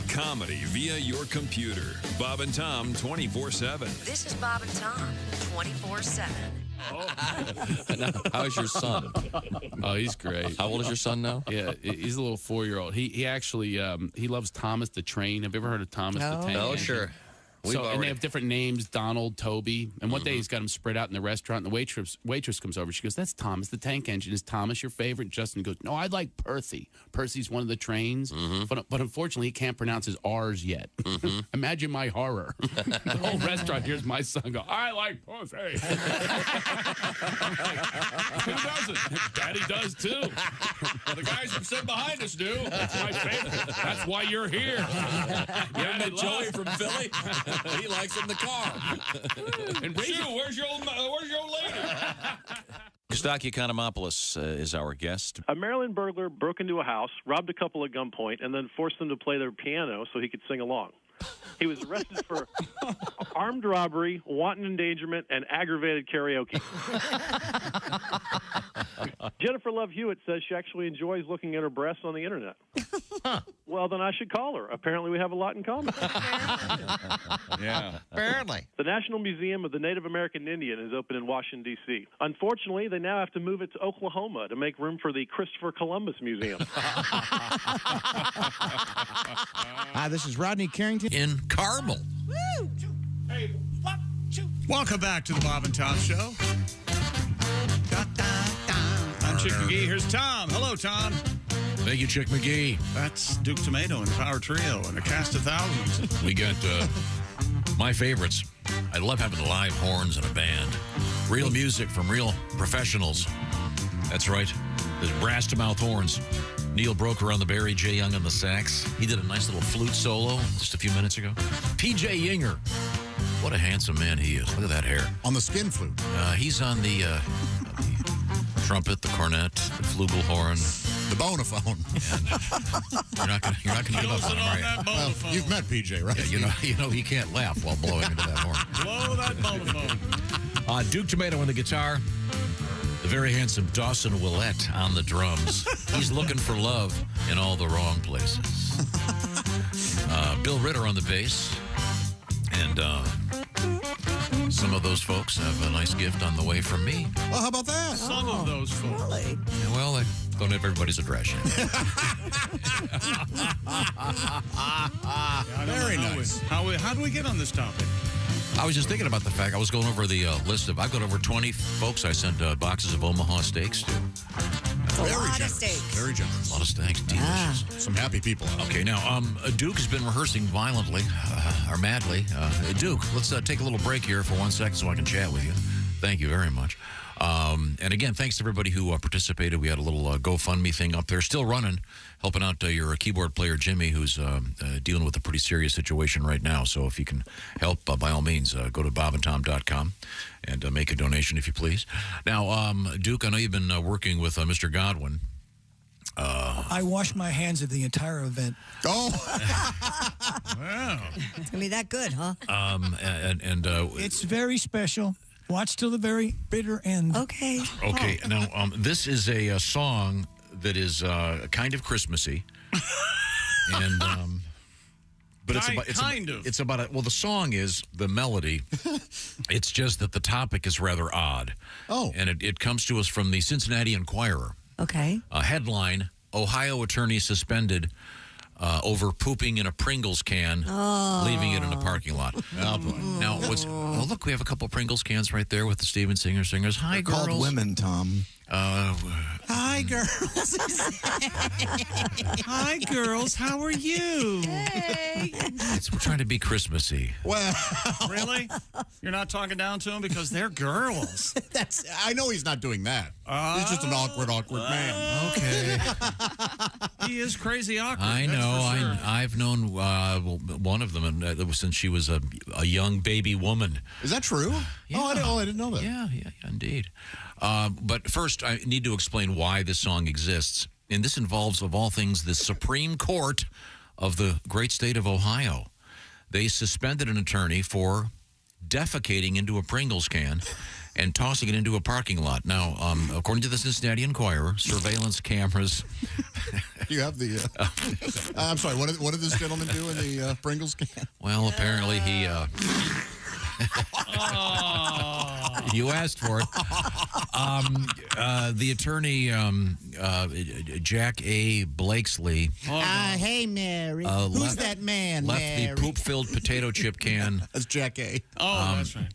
Comedy via your computer. Bob and Tom 24/7. This is Bob and Tom 24/7. How's your son? Oh, he's great. How old is your son now? Yeah, he's a little 4-year-old. He actually he loves Thomas the Train. Have you ever heard of Thomas the Tank Oh, Engine? sure. And they have different names, Donald, Toby. And one day he's got them spread out in the restaurant, and the waitress comes over. She goes, "That's Thomas the Tank Engine. Is Thomas your favorite?" Justin goes, "No, I like Percy. Percy's one of the trains." But unfortunately, he can't pronounce his R's yet. Imagine my horror. The whole restaurant hears my son go, "I like Percy." I'm like, who doesn't? Daddy does too. Well, the guys who sit behind us do. That's my favorite. That's why you're here. You're the Joey from Philly. He likes in the car. And Rachel, where's your lady? Kostaki Economopoulos is our guest. A Maryland burglar broke into a house, robbed a couple at gunpoint, and then forced them to play their piano so he could sing along. He was arrested for armed robbery, wanton endangerment, and aggravated karaoke. Jennifer Love Hewitt says she actually enjoys looking at her breasts on the internet. Well, then I should call her. Apparently, we have a lot in common. Yeah. Apparently. The National Museum of the Native American Indian is open in Washington, D.C. Unfortunately, they now have to move it to Oklahoma to make room for the Christopher Columbus Museum. Hi, this is Rodney Carrington. In Carmel. Woo! Hey, welcome back to the Bob and Tom Show. I'm Chick McGee. Here's Tom. Hello, Tom. Thank you, Chick McGee. That's Duke Tumatoe and Power Trio and a cast of thousands. We got my favorites. I love having live horns in a band. Real music from real professionals. That's right. There's brass to mouth horns. Neil Broker on the Barry, Jay Young on the sax. He did a nice little flute solo just a few minutes ago. P.J. Yinger. What a handsome man he is. Look at that hair. On the skin flute. He's on the trumpet, the cornet, the flugelhorn. The bonophone. You're not gonna give up on him, are you? Well, you've met PJ, right? Yeah, you know he can't laugh while blowing into that horn. Blow that bonophone. Duke Tumatoe on the guitar. The very handsome Dawson Willett on the drums. He's looking for love in all the wrong places. Bill Ritter on the bass. And some of those folks have a nice gift on the way from me. Well, how about that? Some of those folks. Really? Yeah, well, I don't have everybody's address yet. Very nice. How do we get on this topic? I was just thinking about the fact I was going over the list of. I've got over 20 folks I sent boxes of Omaha Steaks to. Very generous. Very generous. A lot of steaks. Delicious. Some happy people. Okay, now, Duke has been rehearsing violently, or madly. Duke, let's take a little break here for 1 second so I can chat with you. Thank you very much. And again, thanks to everybody who participated. We had a little GoFundMe thing up there, still running, helping out your keyboard player, Jimmy, who's dealing with a pretty serious situation right now. So if you can help, by all means, go to bobandtom.com and make a donation, if you please. Now, Duke, I know you've been working with Mr. Godwin. I washed my hands of the entire event. Oh, Wow. It's gonna be that good, huh? It's very special. Watch till the very bitter end. Okay. Okay. Now, this is a song that is kind of Christmassy, and but it's about well, the song is the melody. It's just that the topic is rather odd. Oh, and it comes to us from the Cincinnati Enquirer. Okay. Headline: Ohio attorney suspended over pooping in a Pringles can, leaving it in a parking lot. Oh, boy. Now, look, we have a couple of Pringles cans right there with the Steven Singer singers. Hi, They're girls. called women, Tom. Hi, girls. Hi, girls. How are you? Hey. We're trying to be Christmassy. Well, Really? You're not talking down to them because they're girls. I know he's not doing that. He's just an awkward man. Okay. He is crazy awkward. I that's know. for sure. I've known one of them since she was a young baby woman. Is that true? Yeah. Oh, I didn't know that. Yeah, indeed. But first, I need to explain why this song exists. And this involves, of all things, the Supreme Court of the great state of Ohio. They suspended an attorney for defecating into a Pringles can and tossing it into a parking lot. Now, according to the Cincinnati Enquirer, surveillance cameras... You have the... I'm sorry, what did this gentleman do in the Pringles can? Well, apparently he... You asked for it. The attorney, Jack A. Blakesley. Hey, Mary. Who's that man, left Mary? the poop-filled potato chip can. That's Jack A. Oh, that's right.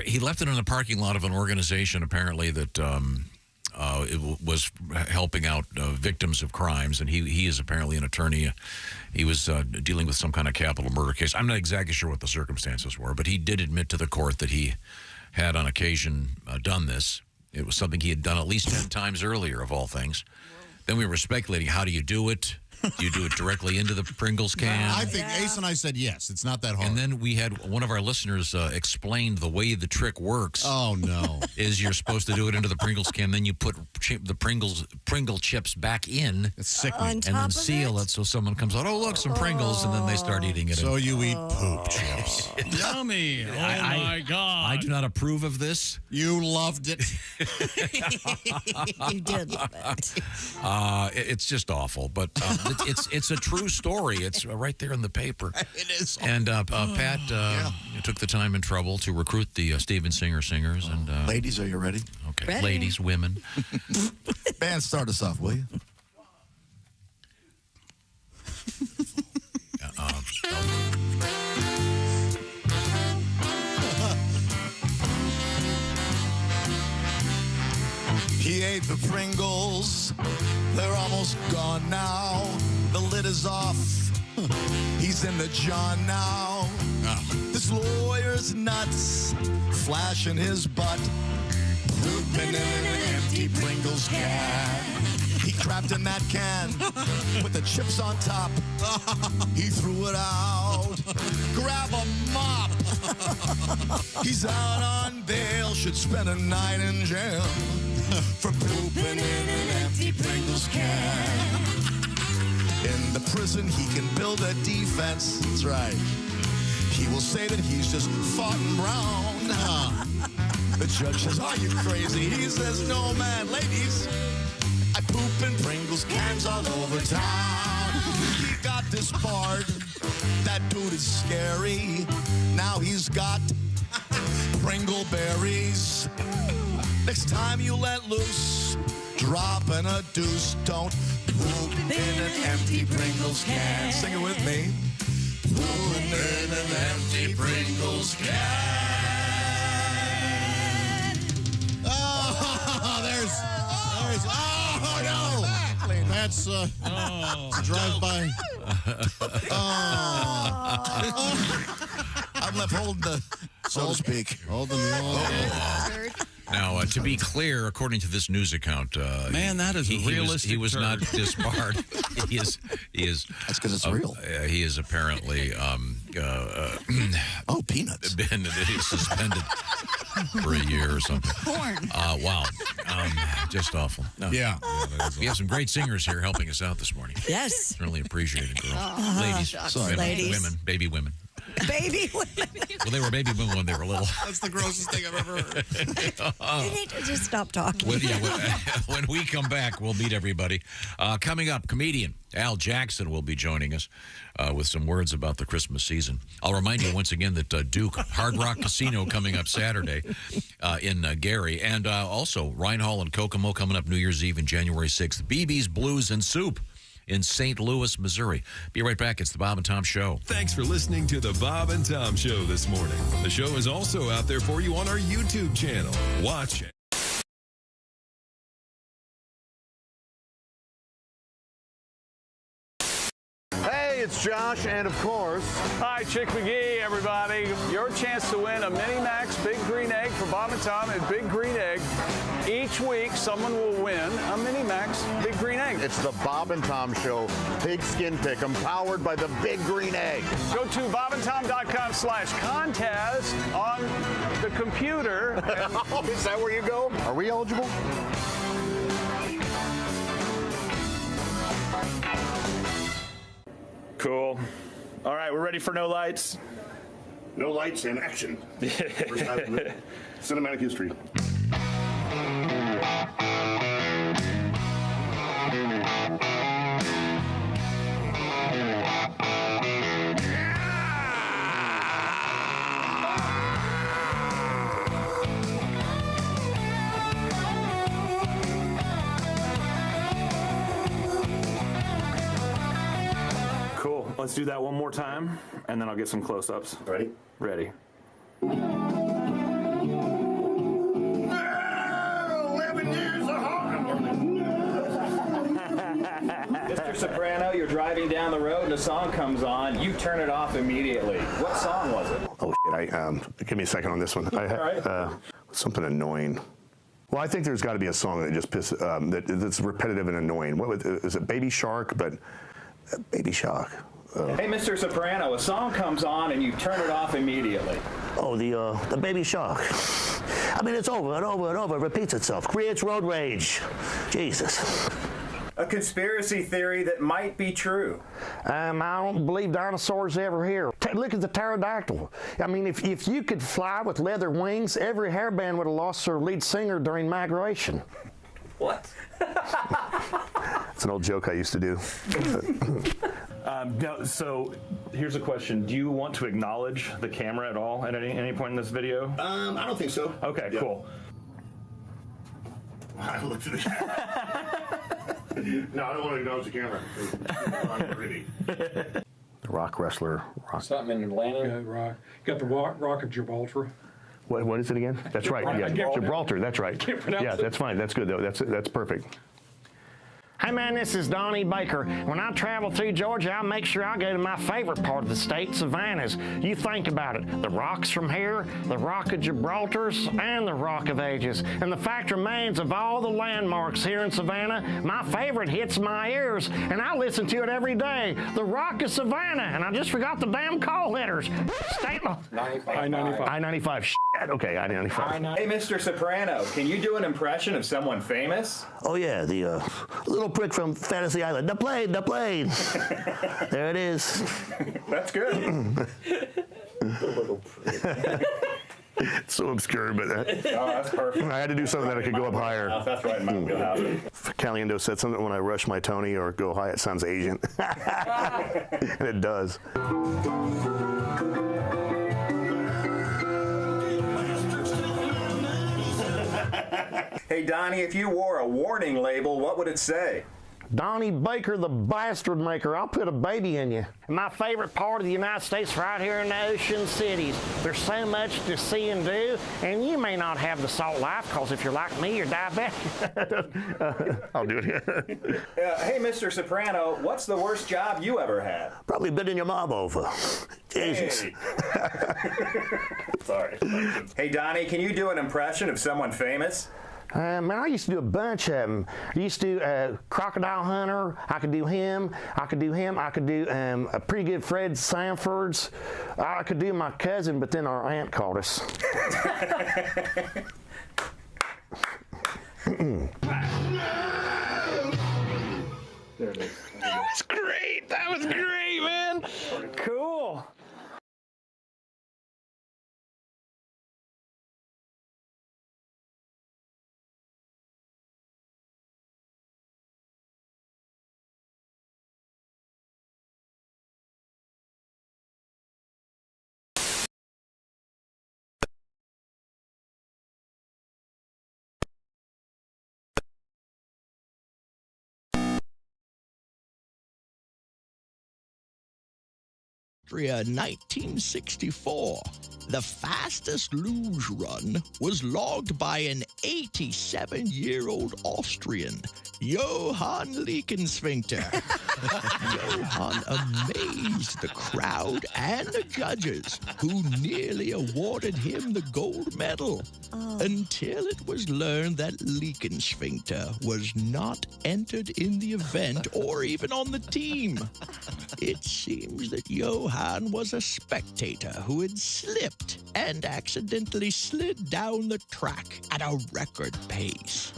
He left it in the parking lot of an organization, apparently, that it was helping out victims of crimes, and he is apparently an attorney. He was dealing with some kind of capital murder case. I'm not exactly sure what the circumstances were, but he did admit to the court that he had on occasion done this. It was something he had done at least 10 times earlier, of all things. Then we were speculating, how do you do it? Do you do it directly into the Pringles can? I think Ace and I said yes. It's not that hard. And then we had one of our listeners explained the way the trick works. Oh, no. Is you're supposed to do it into the Pringles can, then you put the Pringle chips back in. It's sickening. And then seal it so someone comes out, oh, look, some Pringles, and then they start eating it. So you eat poop chips. Yummy. Oh, my God. I do not approve of this. You loved it. You did love it. It's just awful, but it's a true story. It's right there in the paper. It is. And Pat took the time and trouble to recruit the Steven Singer singers. And Ladies, are you ready? Okay, Ready. Ladies, women. Band, start us off, will you? He ate the Pringles. They're almost gone now. The lid is off. He's in the John now. This lawyer's nuts, flashing his butt, pooping in an empty Pringles can. He crapped in that can with the chips on top. He threw it out. Grab a mop. He's out on bail, should spend a night in jail for pooping in an empty Pringles can. In the prison, he can build a defense. That's right. He will say that he's just fought and brown. The judge says, are you crazy? He says, no, man. Ladies, I poop in Pringles cans all over town. He got disbarred. That dude is scary. Now he's got Pringle berries. Next time you let loose, dropping a deuce. Don't poop in an empty Pringles can. Sing it with me. Pooping in an empty Pringles can. Oh, there's oh no. That's drive-by. I'm left holding the so to speak. Holding the old. Now, to be clear, according to this news account, Man, that is a realistic He was not turd. disbarred. He is. That's because it's real. He is apparently. Peanuts. Been suspended for a year or something. Corn. Wow. Just awful. No. Yeah. We have some great singers here helping us out this morning. Yes. Certainly appreciate it, girls. Ladies. Ladies. Sorry. Ladies. Women. Baby women. Baby women. Well, they were baby women when they were little. That's the grossest thing I've ever heard. You need to just stop talking. When we come back, we'll meet everybody. Coming up, comedian Al Jackson will be joining us with some words about the Christmas season. I'll remind you once again that Duke Hard Rock Casino coming up Saturday in Gary. And also Ryan Hall and Kokomo coming up New Year's Eve and January 6th. BB's Blues and Soup in St. Louis, Missouri. Be right back. It's the Bob and Tom Show. Thanks for listening to the Bob and Tom Show this morning. The show is also out there for you on our YouTube channel. Watch it. Hey, it's Josh, and of course, Hi, Chick McGee, everybody. Your chance to win a Mini Max Big Green Egg for Bob and Tom at Big Green Egg. Each week, someone will win a Mini Max Big Green Egg. it's the Bob and Tom Show Pigskin Pick'em, powered by the Big Green Egg. Go to bobandtom.com/contest on the computer. Is that where you go? Are we eligible? Cool. All right, we're ready for No Lights. No lights and action. First time in cinematic history. Cool. Let's do that one more time, and then I'll get some close-ups. Ready? Ready. 11 years of Mr. Soprano, you're driving down the road and a song comes on. You turn it off immediately. What song was it? Oh, shit. Give me a second on this one. Something annoying. Well, I think there's got to be a song that just pisses, that's repetitive and annoying. Is it Baby Shark? But Baby Shark. Hey, Mr. Soprano, a song comes on and you turn it off immediately. Oh, the Baby Shark. I mean, it's over and over and over. It repeats itself. Creates road rage. Jesus. A conspiracy theory that might be true. I don't believe dinosaurs ever here. Look at the pterodactyl. I mean, if you could fly with leather wings, every hairband would have lost their lead singer during migration. What? It's an old joke I used to do. No, so here's a question. Do you want to acknowledge the camera at all at any point in this video? I don't think so. Okay, cool. I looked at the No, I don't want to acknowledge the camera. I'm ready. The rock wrestler. Something in Atlanta. Yeah, rock. Got the rock of Gibraltar. What is it again? That's right. Yeah, Gibraltar. That's right. Can't pronounce yeah, it. that's fine. That's good though. That's perfect. Hey man, this is Donnie Baker. When I travel through Georgia, I make sure I go to my favorite part of the state, Savannah's. You think about it. The rocks from here, the Rock of Gibraltar's, and the Rock of Ages. And the fact remains, of all the landmarks here in Savannah, my favorite hits my ears, and I listen to it every day. The Rock of Savannah, and I just forgot the damn call letters. State law. I-95. I-95. Shit. Okay, I-95. Hey, Mr. Soprano, can you do an impression of someone famous? Oh yeah, the little prick from Fantasy Island. The plane. There it is. That's good. It's so obscure, but that's perfect. I had to do something that I could go up higher. That's right in my wheelhouse. Caliendo said something when I rush my Tony or go high, it sounds Asian. And it does. Hey, Donnie, if you wore a warning label, what would it say? Donnie Baker, the bastard maker. I'll put a baby in you. My favorite part of the United States right here in the ocean cities. There's so much to see and do, and you may not have the salt life, because if you're like me, you're diabetic. I'll do it here. Hey, Mr. Soprano, what's the worst job you ever had? Probably bending your mom over. Jesus. Hey. Sorry. Hey, Donnie, can you do an impression of someone famous? Man, I used to do a bunch of them. I used to do Crocodile Hunter. I could do him. I could do a pretty good Fred Sanford's. I could do my cousin, but then our aunt called us. There it is. That was great. That was great, man. Cool. Austria 1964, the fastest luge run was logged by an 87-year-old Austrian, Johann Leakensphincter. Johann amazed the crowd and the judges, who nearly awarded him the gold medal, until it was learned that Leakensphincter was not entered in the event or even on the team. It seems that Johann was a spectator who had slipped and accidentally slid down the track at a record pace.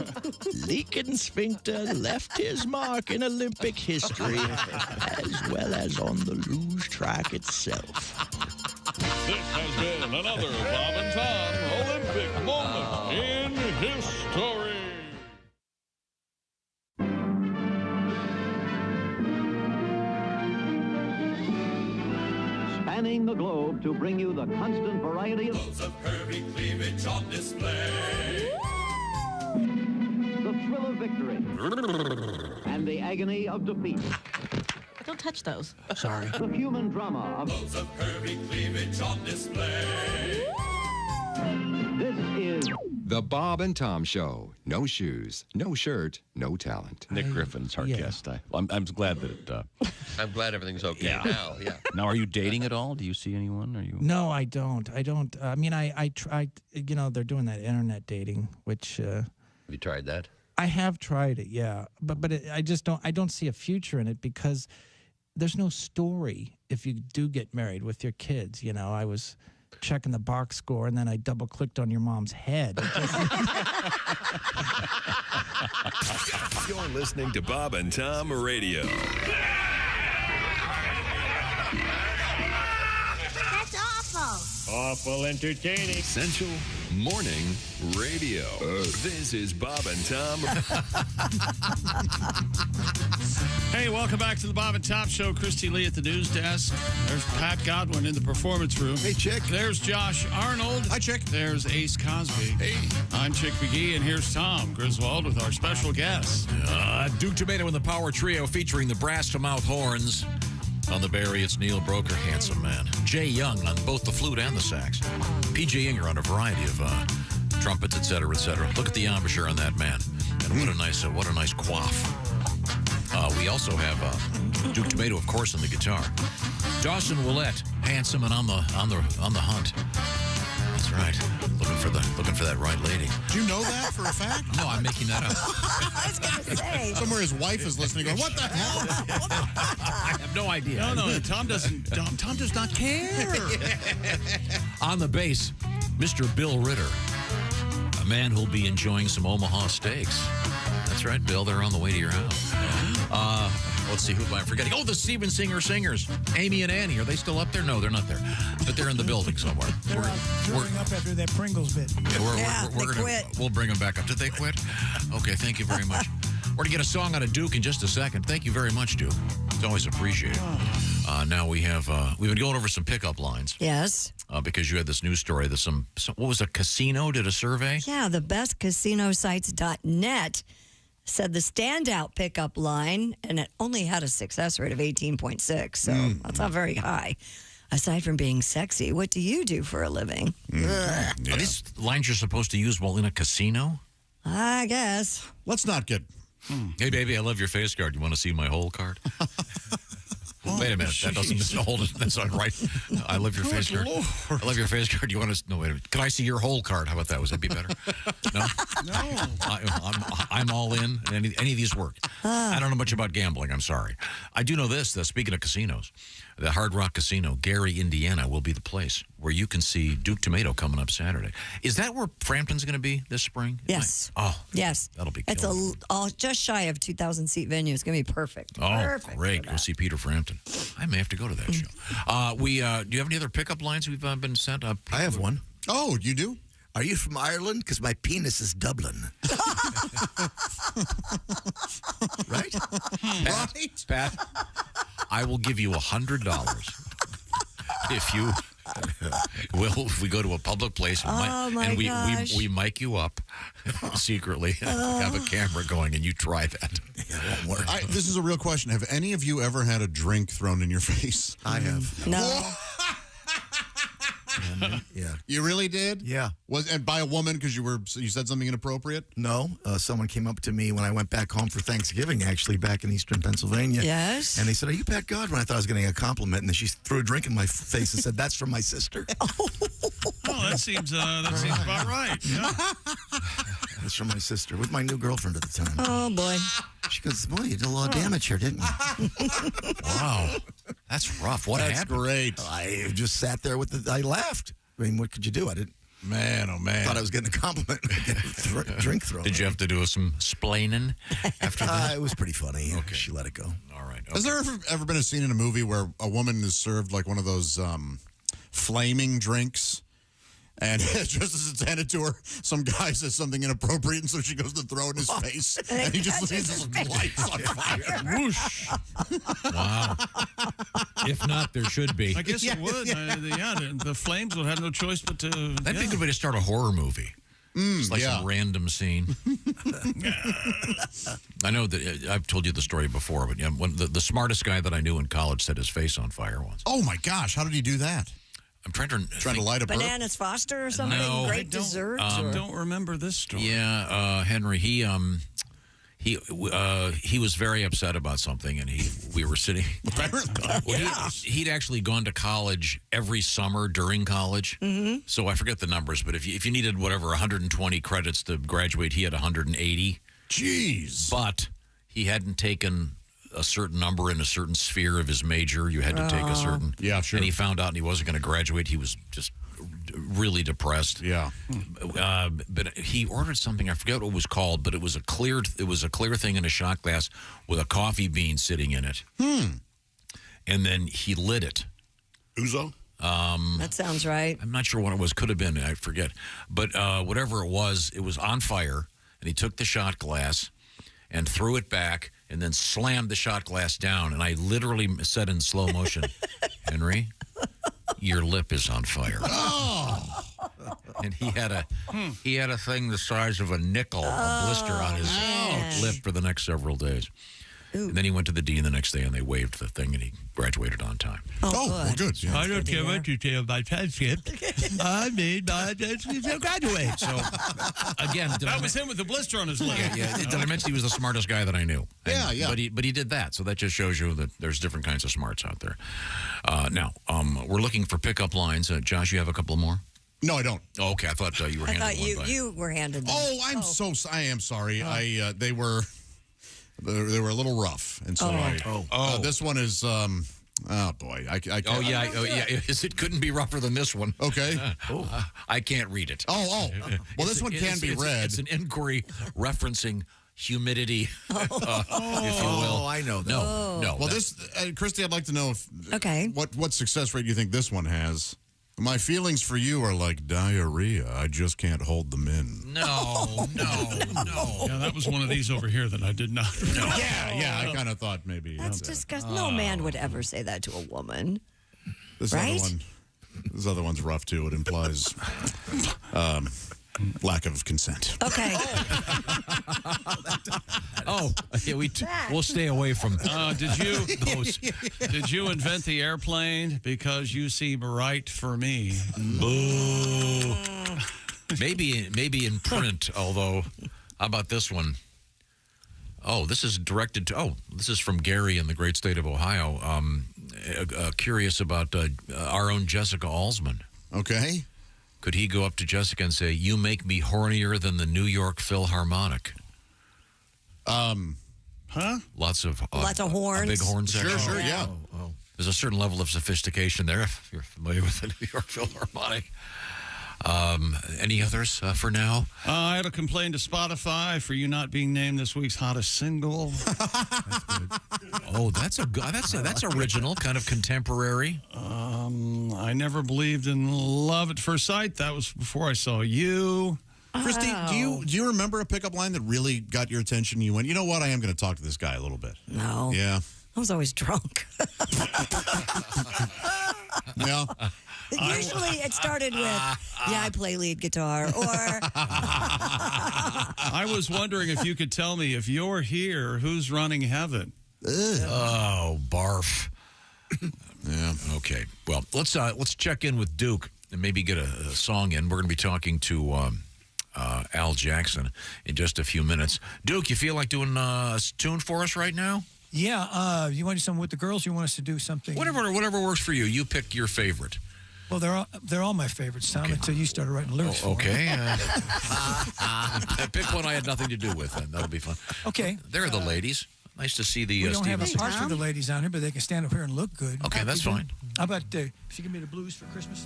Leakensphincter left his mark in Olympic history, as well as on the luge track itself. This has been another Bob and Tom Olympic moment in history. Spanning the globe to bring you the constant variety of curvy cleavage on display. The thrill of victory and the agony of defeat. Don't touch those. Sorry. The human drama of curvy cleavage on display. This is The Bob and Tom Show. No shoes, no shirt, no talent. Nick Griffin's our guest. I'm glad that it... I'm glad everything's okay now. Yeah. Now, are you dating at all? Do you see anyone? Are you? No, I don't. I mean, I tried. You know, they're doing that internet dating, which. Have you tried that? I have tried it, yeah, but I just don't. I don't see a future in it because there's no story if you do get married with your kids. You know, I was checking the box score and then I double clicked on your mom's head. You're listening to Bob and Tom Radio. That's awful. Awful entertaining. Essential Morning Radio. This is Bob and Tom. Hey, welcome back to the Bob and Tom Show. Christy Lee at the news desk. There's Pat Godwin in the performance room. Hey, Chick. There's Josh Arnold. Hi, Chick. There's Ace Cosby. Hey. I'm Chick McGee, and here's Tom Griswold with our special guest. Duke Tumatoe and the Power Trio featuring the brass to mouth horns. On the Barry, it's Neil Broker, handsome man. Jay Young on both the flute and the sax. P.J. Inger on a variety of trumpets, et cetera, et cetera. Look at the embouchure on that man, and what a nice coif. We also have Duke Tumatoe, of course, on the guitar. Dawson Willett, handsome and on the hunt. That's right. Looking for that right lady. Do you know that for a fact? No, I'm making that up. I was going to say. Somewhere his wife is listening going, what the hell? I have no idea. No, Tom does not care. On the bass, Mr. Bill Ritter, a man who'll be enjoying some Omaha Steaks. That's right, Bill. They're on the way to your house. Let's see, who am I forgetting? Oh, the Steven Singer Singers. Amy and Annie, are they still up there? No, they're not there. But they're in the building somewhere. They're touring up after that Pringles bit. We'll bring them back up. Did they quit? Okay, thank you very much. We're going to get a song out of Duke in just a second. Thank you very much, Duke. It's always appreciated. Now we've been going over some pickup lines. Yes. Because you had this news story that what was a casino did a survey? Yeah, the bestcasinosites.net said the standout pickup line, and it only had a success rate of 18.6, so that's not very high. Aside from being sexy, what do you do for a living? Are these lines you're supposed to use while in a casino? I guess. Let's not get... Hey, baby, I love your face card. You want to see my whole card? Wait a minute. That doesn't hold it. That's not right. I love your face card. I love your face card. You want to... No, wait a minute. Can I see your whole card? How about that? Would that be better? No? No. I'm all in. Any of these work. I don't know much about gambling. I'm sorry. I do know this, though. Speaking of casinos, the Hard Rock Casino, Gary, Indiana, will be the place where you can see Duke Tomato coming up Saturday. Is that where Frampton's going to be this spring? Yes. Yes. That'll be It's just shy of 2,000-seat venue. It's going to be perfect. Oh, Perfect great. Go see Peter Frampton. I may have to go to that show. Do you have any other pickup lines we've been sent up? I have one. Oh, you do? Are you from Ireland? Because my penis is Dublin. Right? Pat, I will give you $100 if you if we go to a public place and we mic you up secretly, have a camera going, and you try that. Yeah, it won't work. This is a real question. Have any of you ever had a drink thrown in your face? I have. No. Yeah. You really did? Yeah. And by a woman because you said something inappropriate? No. Someone came up to me when I went back home for Thanksgiving, actually, back in Eastern Pennselsylvania. Yes. And they said, "Are you Pat Godwin?" I thought I was getting a compliment, and then she threw a drink in my face and said, "That's from my sister." Oh, that seems about right. Yeah. That's from my sister, with my new girlfriend at the time. Oh, boy. She goes, "Boy, you did a lot of damage here, didn't you?" Wow. That's rough. What happened? That's great. I just sat there I laughed. I mean, what could you do? I didn't. Man, oh man. Thought I was getting a compliment. Drink thrown. Did you have to do some splaining after that? It was pretty funny. Okay. She let it go. All right. Okay. Has there ever been a scene in a movie where a woman is served like one of those flaming drinks? And just as it's handed to her, some guy says something inappropriate, and so she goes to throw it in his face, and he just leaves his lights on fire. Whoosh. Wow. If not, there should be. I guess it would. The flames would have no choice but to... That'd be a good way to start a horror movie. It's like some random scene. I know that I've told you the story before, but when the smartest guy that I knew in college set his face on fire once. Oh, my gosh. How did he do that? I'm trying to light a burp? Bananas Foster or something? No. Great dessert? I don't remember this story. Yeah, Henry, he was very upset about something, and we were sitting. He'd actually gone to college every summer during college. Mm-hmm. So I forget the numbers, but if you needed 120 credits to graduate, he had 180. Jeez. But he hadn't taken a certain number in a certain sphere of his major. You had to take a certain. Yeah, sure. And he found out he wasn't going to graduate. He was just really depressed. Yeah. But he ordered something. I forget what it was called, but it was a clear thing in a shot glass with a coffee bean sitting in it. And then he lit it. Ouzo? That sounds right. I'm not sure what it was. Could have been. I forget. But whatever it was on fire. And he took the shot glass and threw it back and then slammed the shot glass down. And I literally said in slow motion, Henry, your lip is on fire. Oh. And he had a thing the size of a nickel, a blister on his lip for the next several days. Ooh. And then he went to the dean the next day, and they waived the thing, and he graduated on time. Well, good. Yeah. I don't care what you say about transcript. I made my transcript to graduate. So, again, that was him with the blister on his lip. Yeah. Did I mention he was the smartest guy that I knew? Yeah. But he did that, so that just shows you that there's different kinds of smarts out there. Now, we're looking for pickup lines. Josh, you have a couple more? No, I don't. Oh, okay, I thought you were handed one. I thought you were handed them. Oh, I am sorry. They were a little rough, and so this one is oh boy, I can't. Oh yeah. It couldn't be rougher than this one. Okay. I can't read it. Well, this one can be read. It's an inquiry referencing humidity, if you will. Oh, I know that. No. Well, Christy, I'd like to know what success rate you think this one has. My feelings for you are like diarrhea. I just can't hold them in. No. Yeah, that was one of these over here that I did not know. Yeah, I kind of thought maybe. That's disgusting. No man would ever say that to a woman. This other one's rough too. It implies Lack of consent. Okay. We'll stay away from those. Did you invent the airplane? Because you seem right for me. Boo. Maybe in print, although, how about this one? Oh, this is directed to, this is from Gary in the great state of Ohio. Curious about our own Jessica Alsman. Okay. Could he go up to Jessica and say, "You make me hornier than the New York Philharmonic"? Lots of horns. A big horn section. Sure, yeah. There's a certain level of sophistication there if you're familiar with the New York Philharmonic. Any others for now? I had a complaint to Spotify for you not being named this week's hottest single. That's original, kind of contemporary. I never believed in love at first sight. That was before I saw you. Christy, do you remember a pickup line that really got your attention? You went, you know what? I am going to talk to this guy a little bit. No. Yeah. I was always drunk. Yeah. Usually it started with, I play lead guitar, or... I was wondering if you could tell me, if you're here, who's running heaven? Oh, barf. Yeah. Okay. Well, let's check in with Duke and maybe get a song in. We're going to be talking to Al Jackson in just a few minutes. Duke, you feel like doing a tune for us right now? Yeah. You want to do something with the girls? Or you want us to do something? Whatever works for you. You pick your favorite. Well, they're all my favorites, Tom, until you started writing lyrics for okay. Pick one I had nothing to do with, then. That'll be fun. Okay. There are the ladies. Nice to see the we don't have a Stevens. part for the ladies on here, but they can stand up here and look good. Okay, that's fine. How about if you give me the blues for Christmas?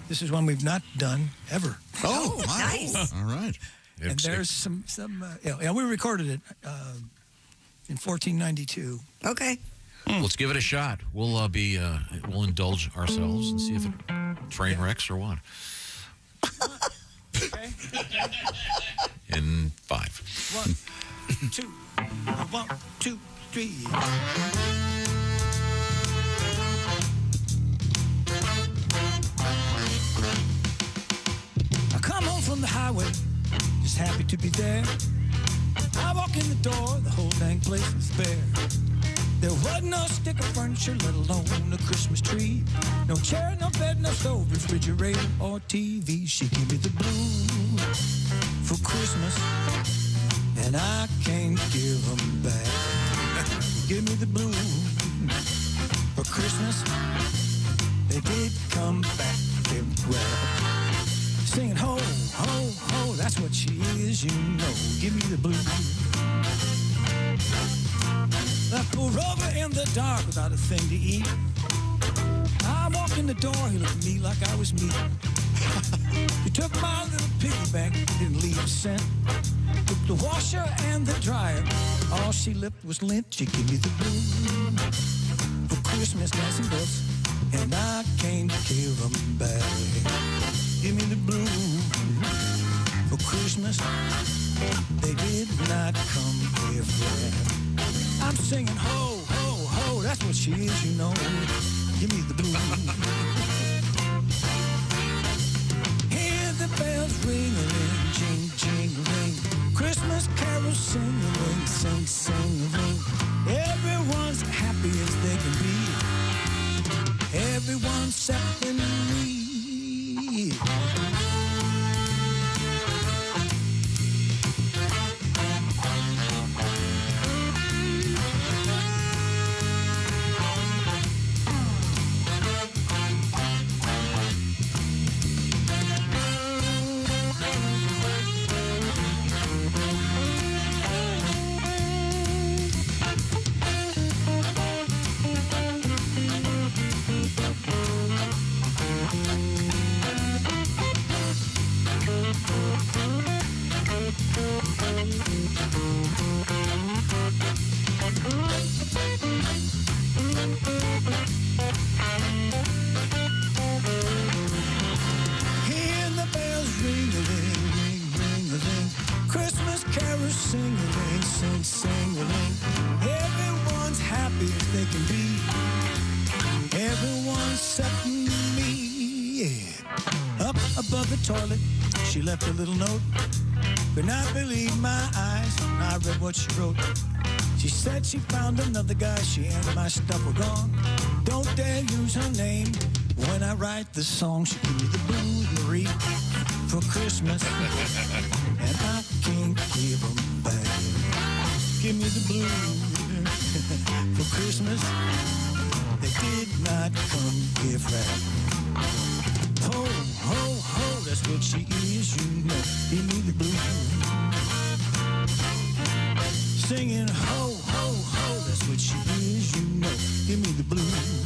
This is one we've not done ever. Oh, wow. Nice. All right. And there's some we recorded it in 1492. Okay. Let's give it a shot. We'll we'll indulge ourselves and see if it train wrecks or what. Okay. In 5. 1, 2, 1, 2, 3. I come home from the highway, just happy to be there. I walk in the door, the whole dang place is bare. There wasn't no stick of furniture, let alone a Christmas tree. No chair, no bed, no stove, refrigerator, or TV. She gave me the blues for Christmas, and I can't give them back. Give me the blues for Christmas. They did come back well. Singing ho, ho, ho, that's what she is, you know. Give me the blues. Left poor Rover in the dark without a thing to eat. I walked in the door, he looked at me like I was meat. He took my little piggy bank, didn't leave a cent. Took the washer and the dryer, all she left was lint. She gave me the blues for Christmas, dancing bells, and I can't give them back. Give me the blues for Christmas. They did not come here flat. I'm singing ho, ho, ho, that's what she is, you know. Give me the blues. Hear the bells ring-a-ling, jing, jing-a-ling. Christmas carols sing-a-ling, sing, sing-a-ling. Everyone's happy as they can be. Everyone's except me. she left a little note. Could not believe my eyes when I read what she wrote. She said she found another guy, she and my stuff were gone. Don't dare use her name when I write the song. She gave me the blues, Marie, for Christmas, and I can't give them back. Give me the blues for Christmas. They did not come gift wrap. Ho, ho, ho, that's what she is, you know. Give me the blues. Singing ho, ho, ho, that's what she is, you know. Give me the blues.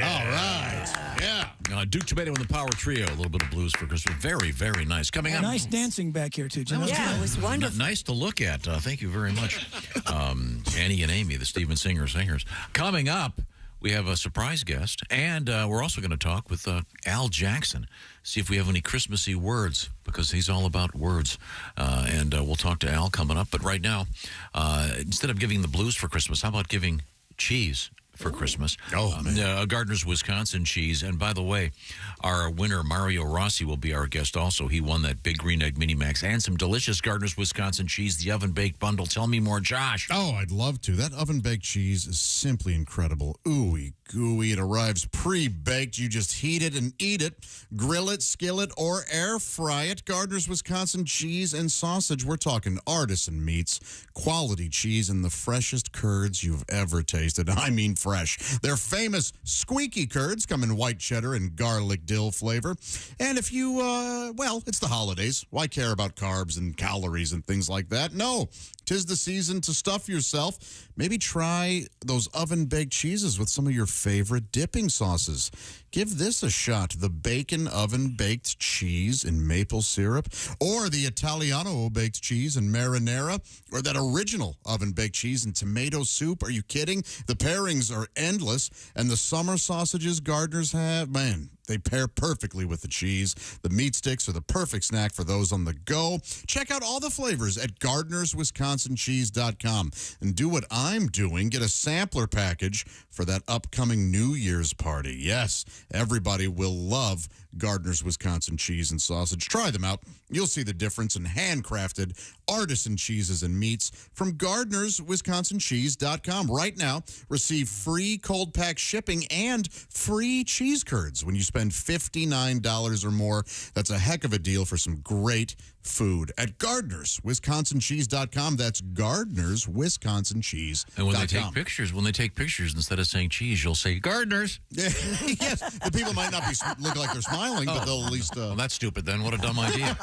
All right. Yeah. Duke Tumatoe and the Power Trio, a little bit of blues for Christmas. Very, very nice. Coming up. Nice dancing back here, too, Jim. Yeah, it was wonderful. Nice to look at. Thank you very much. Annie and Amy, the Steven Singer singers. Coming up, we have a surprise guest, and we're also going to talk with Al Jackson, see if we have any Christmassy words, because he's all about words. And we'll talk to Al coming up. But right now, instead of giving the blues for Christmas, how about giving cheese for Christmas? Gardner's Wisconsin cheese. And by the way, our winner, Mario Rossi, will be our guest also. He won that Big Green Egg Mini Max and some delicious Gardner's Wisconsin cheese, the oven-baked bundle. Tell me more, Josh. Oh, I'd love to. That oven-baked cheese is simply incredible. Ooey gooey. It arrives pre-baked. You just heat it and eat it. Grill it, skillet, or air fry it. Gardner's Wisconsin cheese and sausage. We're talking artisan meats, quality cheese, and the freshest curds you've ever tasted. I mean fresh. Their famous squeaky curds come in white cheddar and garlic dill flavor. And if you, well, it's the holidays. Why care about carbs and calories and things like that? No. 'Tis the season to stuff yourself. Maybe try those oven-baked cheeses with some of your favorite dipping sauces. Give this a shot. The bacon oven-baked cheese in maple syrup, or the Italiano baked cheese in marinara, or that original oven-baked cheese in tomato soup. Are you kidding? The pairings are endless, and the summer sausages Gardner's have, man, they pair perfectly with the cheese. The meat sticks are the perfect snack for those on the go. Check out all the flavors at Gardner'sWisconsinCheese.com and do what I'm doing. Get a sampler package for that upcoming New Year's party. Yes, everybody will love Gardner's Wisconsin cheese and sausage. Try them out. You'll see the difference in handcrafted artisan cheeses and meats from Gardner'sWisconsinCheese.com. Right now, receive free cold pack shipping and free cheese curds when you spend $59 or more. That's a heck of a deal for some great food at Gardner'sWisconsinCheese.com. That's Gardner'sWisconsinCheese.com. And when they take pictures, instead of saying cheese, you'll say Gardner's. Yes, the people might not be look like they're smiling, but they'll at least. Well, that's stupid. Then what a dumb idea.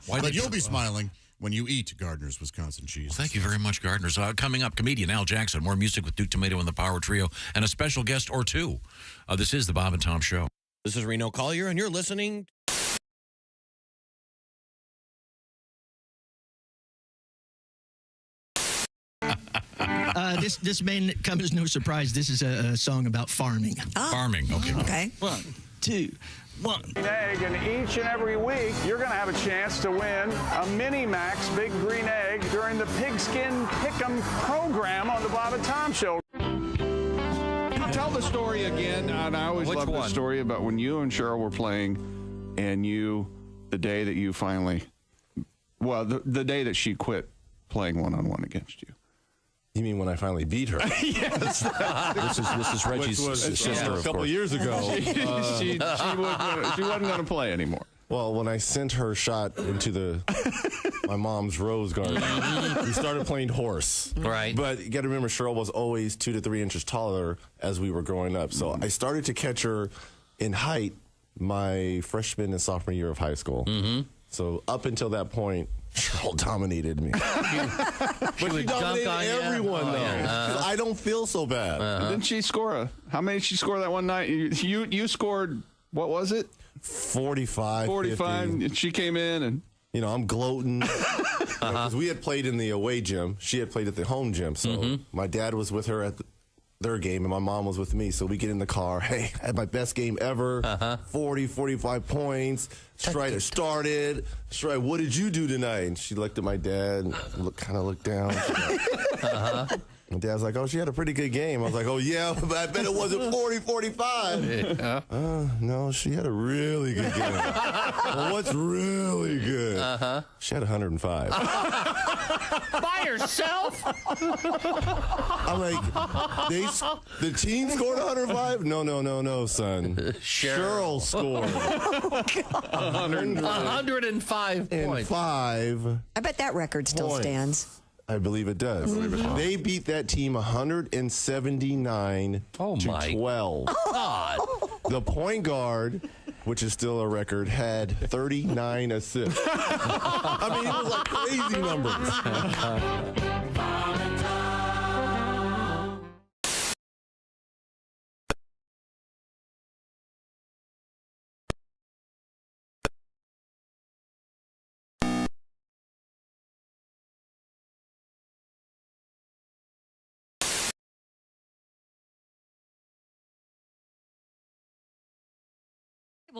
But you'll be smiling when you eat Gardner's Wisconsin cheese. Well, thank you very much, Gardner's. Coming up, comedian Al Jackson. More music with Duke Tumatoe and the Power Trio, and a special guest or two. This is the Bob and Tom Show. This is Reno Collier, and you're listening. This may come as no surprise. This is a song about farming. Farming, okay. 1, 2, 1. Egg, and each and every week, you're going to have a chance to win a Mini Max Big Green Egg during the Pigskin Pick'em program on the Bob and Tom Show. Tell the story again. And I always love the story about when you and Cheryl were playing, and the day that you finally, the day that she quit playing one-on-one against you. You mean when I finally beat her? Yes. This is Reggie's sister, a couple years ago. She wasn't going to play anymore. Well, when I sent her shot into my mom's rose garden, we started playing horse. Right. But you got to remember, Cheryl was always 2 to 3 inches taller as we were growing up. So I started to catch her in height my freshman and sophomore year of high school. Mm-hmm. So up until that point, Cheryl dominated me. But she dominated everyone, though. I don't feel so bad. Didn't she score how many did she score that one night? You scored, what was it? 45. 45. She came in and... You know, I'm gloating. Because we had played in the away gym. She had played at the home gym. So my dad was with her at their game, and my mom was with me. So we get in the car. Hey, I had my best game ever. 40, 45 points. Strider started. Strider, what did you do tonight? And she looked at my dad and kind of looked down. My dad's like, oh, she had a pretty good game. I was like, oh, yeah, but I bet it wasn't 40-45. Yeah. No, she had a really good game. Well, what's really good? She had 105. By herself? I'm like, the team scored 105? No, son. Cheryl scored 105 points. I bet that record still Points. stands. I believe it does. They beat that team 179 to 12. God. The point guard, which is still a record, had 39 assists. I mean, it was like crazy numbers.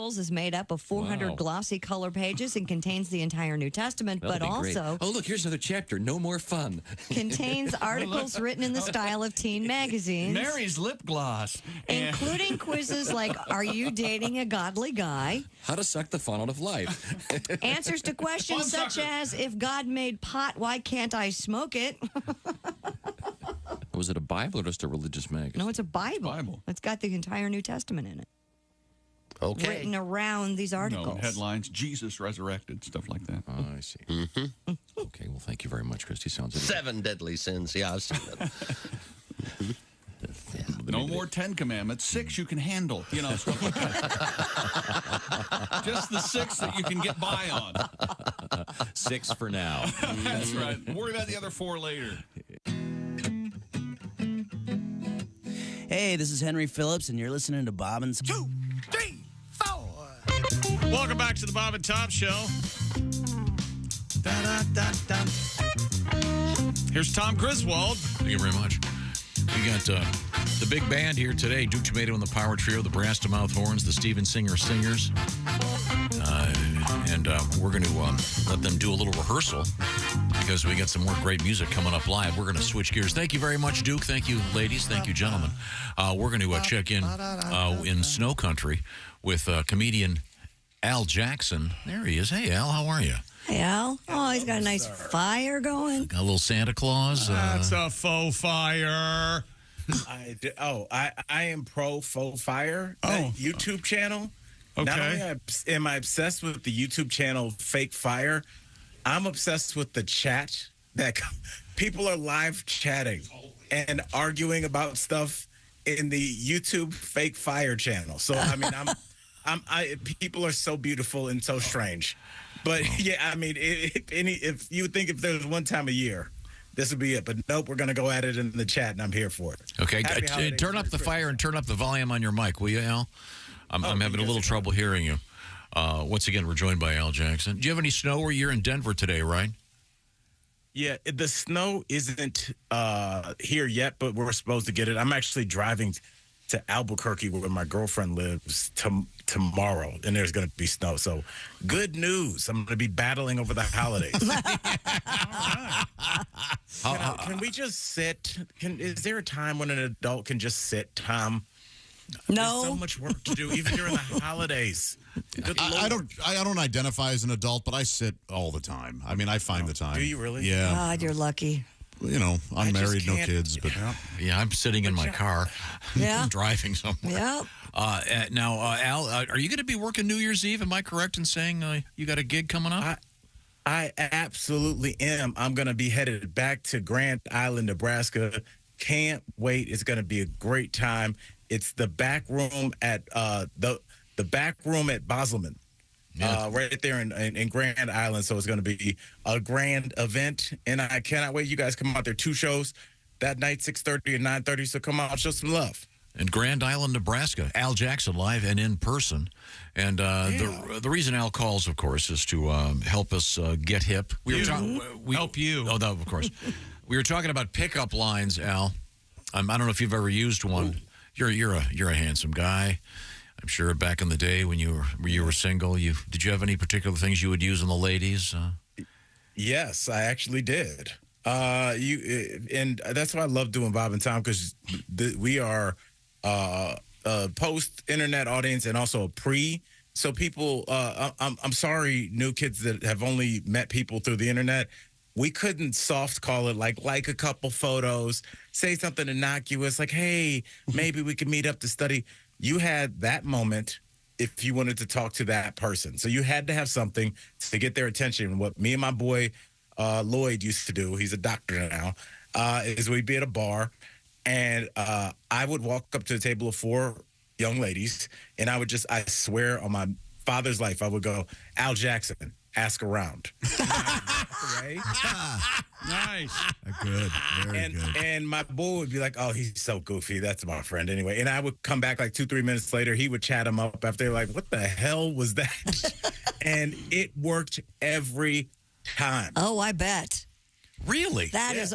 Is made up of 400 glossy color pages and contains the entire New Testament, but also oh, look, here's another chapter. No more fun. contains articles written in the style of teen magazines. Mary's lip gloss. Including quizzes like, are you dating a godly guy? How to suck the fun out of life. Answers to questions such as, if God made pot, why can't I smoke it? Was it a Bible or just a religious magazine? No, it's a Bible. It's got the entire New Testament in it. Okay. Written around these articles. No, headlines, Jesus resurrected, stuff like that. Oh, I see. Okay, well, thank you very much, Christy. Sounds good. 7 deadly sins. Yeah, I've seen that. No more 10 commandments. 6 you can handle. You know, stuff like that. Just the 6 that you can get by on. 6 for now. That's right. Worry about the other 4 later. Hey, this is Henry Phillips, and you're listening to Bob and 2, 3, 4. Welcome back to the Bob and Tom Show. Here's Tom Griswold. Thank you very much. We got the big band here today, Duke Tumatoe and the Power Trio, the Brass to Mouth Horns, the Steven Singer Singers. And we're going to let them do a little rehearsal because we got some more great music coming up live. We're going to switch gears. Thank you very much, Duke. Thank you, ladies. Thank you, gentlemen. We're going to check in Snow Country with comedian Al Jackson. There he is. Hey, Al, how are you? Hey, Al. Oh, he's got a nice fire going. Got a little Santa Claus. That's a faux fire. I am pro faux fire. YouTube channel. Okay. Not only am I obsessed with the YouTube channel Fake Fire, I'm obsessed with the chat that people are live chatting and arguing about stuff in the YouTube Fake Fire channel. So I mean, people are so beautiful and so strange. But yeah, I mean, if you would think if there's one time a year, this would be it. But nope, we're going to go at it in the chat, and I'm here for it. Okay, turn up the fire and turn up the volume on your mic, will you, Al? I'm having a little trouble hearing you. Once again, we're joined by Al Jackson. Do you have any snow where you're in Denver today, right? Yeah, the snow isn't here yet, but we're supposed to get it. I'm actually driving to Albuquerque where my girlfriend lives tomorrow, and there's going to be snow. So good news. I'm going to be battling over the holidays. Can we just sit? Is there a time when an adult can just sit, Tom? No. There's so much work to do, even during the holidays. I don't identify as an adult, but I sit all the time. I mean, I find the time. Do you really? Yeah. God, you're lucky. You know, I'm married, no kids, but yeah, I'm sitting in my car. Yeah. I'm driving somewhere. Yeah. Now, Al, are you going to be working New Year's Eve? Am I correct in saying you got a gig coming up? I absolutely am. I'm going to be headed back to Grand Island, Nebraska. Can't wait. It's going to be a great time. It's the back room at the back room at Boselman, right there in Grand Island. So it's going to be a grand event, and I cannot wait. You guys come out there. 2 shows that night, 6:30 and 9:30. So come out, show some love. In Grand Island, Nebraska, Al Jackson live and in person. And the reason Al calls, of course, is to help us get hip. Help you. Oh, no, of course. We were talking about pickup lines, Al. I don't know if you've ever used one. You're a handsome guy. I'm sure back in the day when you were single, did you have any particular things you would use in the ladies? Yes, I actually did. And that's why I love doing Bob and Tom, because we are a post-internet audience and also a pre. So people, I'm sorry, new kids that have only met people through the internet. We couldn't soft call it like a couple photos, say something innocuous like, hey, maybe we could meet up to study. You had that moment if you wanted to talk to that person. So you had to have something to get their attention. What me and my boy Lloyd used to do, he's a doctor now, is we'd be at a bar, and I would walk up to a table of 4 young ladies, and I swear on my father's life, I would go, Al Jackson, ask around. Nice. Good. Very good. And my boy would be like, oh, he's so goofy. That's my friend anyway. And I would come back like 2-3 minutes later. He would chat him up after, like, what the hell was that? And it worked every time. Oh, I bet. Really? That is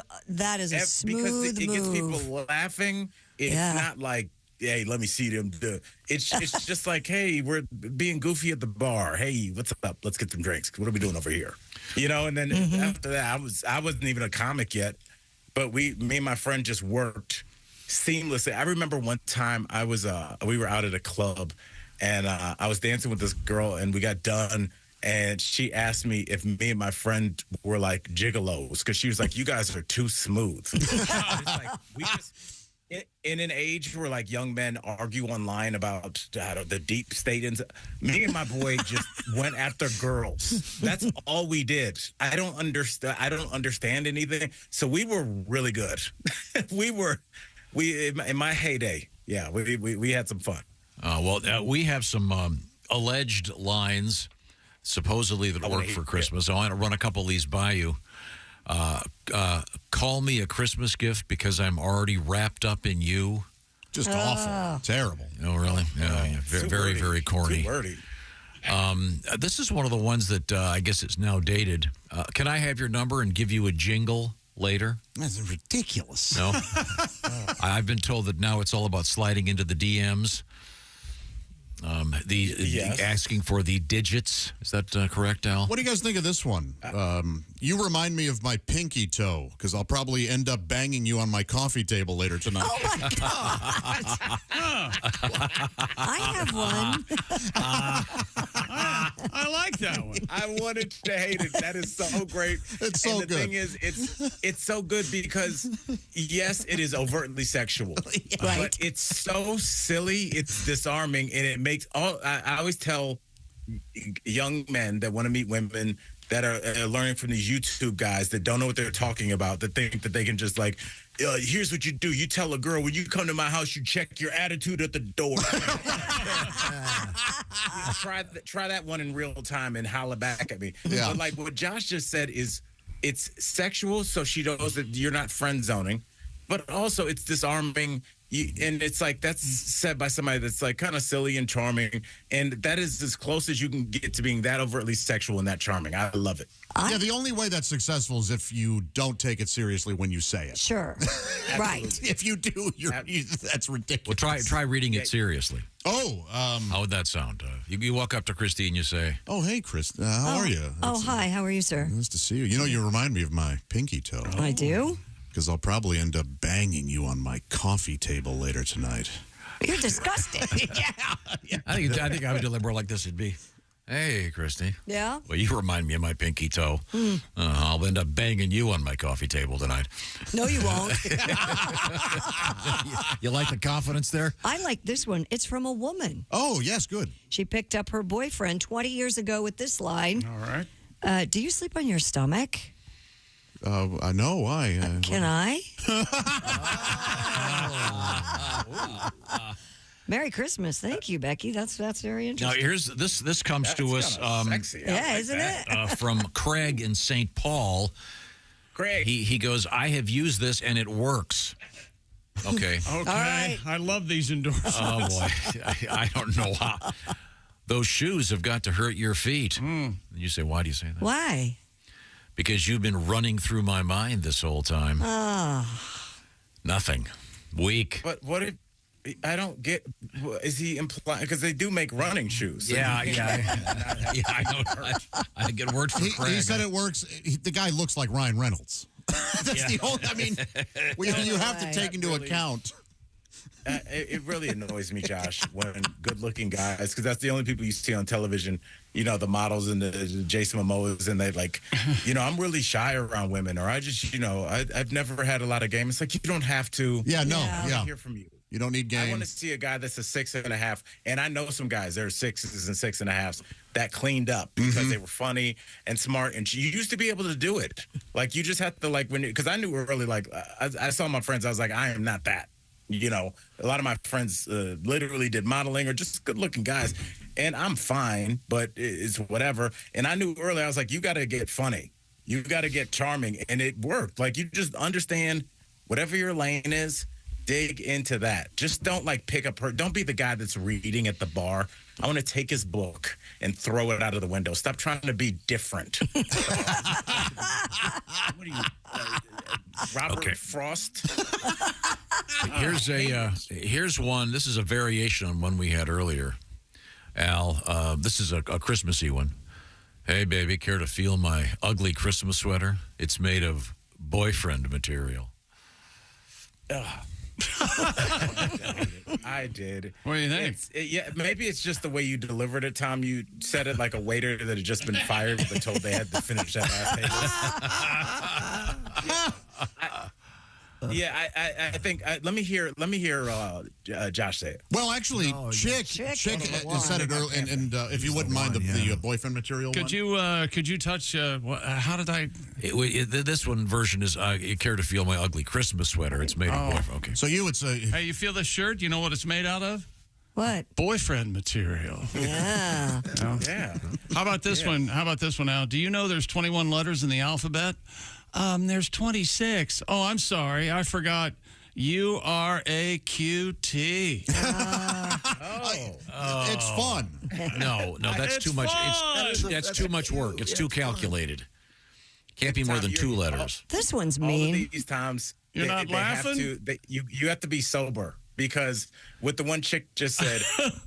a smooth because it gets move. people laughing. It's not like, hey, let me see them do. It's just like, hey, we're being goofy at the bar. Hey, what's up? Let's get some drinks. What are we doing over here? You know, and then after that, I wasn't even a comic yet, but me and my friend just worked seamlessly. I remember one time we were out at a club, and I was dancing with this girl, and we got done, and she asked me if me and my friend were like gigolos, because she was like, you guys are too smooth. It's like, we just... In an age where like young men argue online about the deep state, and me and my boy just went after girls. That's all we did. I don't understand anything. So we were really good. we in my heyday. Yeah, we had some fun. We have some alleged lines supposedly that work for Christmas. I want to run a couple of these by you. Call me a Christmas gift because I'm already wrapped up in you. Just awful. Terrible. Oh, really? Yeah. Very, very corny. Too wordy. This is one of the ones that I guess it's now dated. Can I have your number and give you a jingle later? That's ridiculous. No? I've been told that now it's all about sliding into the DMs. Asking for the digits. Is that correct, Al? What do you guys think of this one? You remind me of my pinky toe, because I'll probably end up banging you on my coffee table later tonight. Oh, my God. I have one. I like that one. I wanted to hate it. That is so great. It's so and the good. thing is, it's so good because, yes, it is overtly sexual. Right. But it's so silly. It's disarming, and it makes I always tell young men that want to meet women that are learning from these YouTube guys that don't know what they're talking about, that think that they can just like, here's what you do. You tell a girl, when you come to my house, you check your attitude at the door. Try that one in real time and holla back at me. Yeah. But like what Josh just said is, it's sexual, so she knows that you're not friend zoning, but also it's disarming. And it's like, that's said by somebody that's like kind of silly and charming, and that is as close as you can get to being that overtly sexual and that charming. I love it. Yeah, the only way that's successful is if you don't take it seriously when you say it. Sure. Right. If you do, that's ridiculous. Well, try reading it seriously. Oh, how would that sound? You walk up to Christy and you say, "Oh, hey, Chris, how are you?" Hi, how are you, sir? Nice to see you. You know, you remind me of my pinky toe. I do? Because I'll probably end up banging you on my coffee table later tonight. You're disgusting. yeah. I think I would do it more like this. It'd be, hey, Christy. Yeah? Well, you remind me of my pinky toe. I'll end up banging you on my coffee table tonight. No, you won't. You like the confidence there? I like this one. It's from a woman. Oh, yes, good. She picked up her boyfriend 20 years ago with this line. All right. Do you sleep on your stomach? I know why. Can I? Merry Christmas. Thank you, Becky. That's very interesting. Now, here's this comes to us. Sexy. Yeah, isn't it? From Craig in St. Paul. Craig. He goes, I have used this and it works. Okay. Okay. All right. I love these endorsements. Oh, boy. I don't know how. Those shoes have got to hurt your feet. You say, why do you say that? Why? Because you've been running through my mind this whole time. Nothing. Weak. But what if I don't get? Is he implying? Because they do make running shoes. So Yeah, I know. I get word from Craig. He said it works. The guy looks like Ryan Reynolds. That's the only. I mean, you have to take into account. It really annoys me, Josh, when good-looking guys, because that's the only people you see on television, you know, the models and the Jason Momoas, and they like, you know, I'm really shy around women, or I just, you know, I've never had a lot of game. It's like, you don't have to. Yeah, no, I want to hear from you. You don't need game. I want to see a guy that's a 6.5, and I know some guys, they're 6s and 6.5s that cleaned up because they were funny and smart, and you used to be able to do it. Like, you just had to, like, because I knew early, like, I saw my friends, I was like, I am not that. You know, a lot of my friends literally did modeling or just good-looking guys, and I'm fine, but it's whatever. And I knew early, I was like, you got to get funny. You got to get charming, and it worked. Like, you just understand whatever your lane is, dig into that. Just don't, like, pick up her. Don't be the guy that's reading at the bar. I want to take his book and throw it out of the window. Stop trying to be different. What are you, Robert Frost? Here's one. This is a variation on one we had earlier. Al, this is a Christmassy one. Hey, baby, care to feel my ugly Christmas sweater? It's made of boyfriend material. I did. What do you think? Maybe it's just the way you delivered it, Tom. You said it like a waiter that had just been fired but told they had to finish that last table. I think. Let me hear Josh say it. Well, actually, Chick said it earlier, and if you wouldn't mind the boyfriend material. Could you touch? How did I? This one version is you care to feel my ugly Christmas sweater? It's made of boyfriend. Okay. So you would say, hey, you feel this shirt? You know what it's made out of? What? Boyfriend material. Yeah. Yeah. How about this one? How about this one, Al? Do you know there's 21 letters in the alphabet? There's 26. Oh, I'm sorry. I forgot. URAQT. It's fun. No, that's too much. That's too much work. It's too calculated. Can't be more than 2 letters. This one's All mean. of these times, You're not laughing? You have to be sober, because what the one chick just said,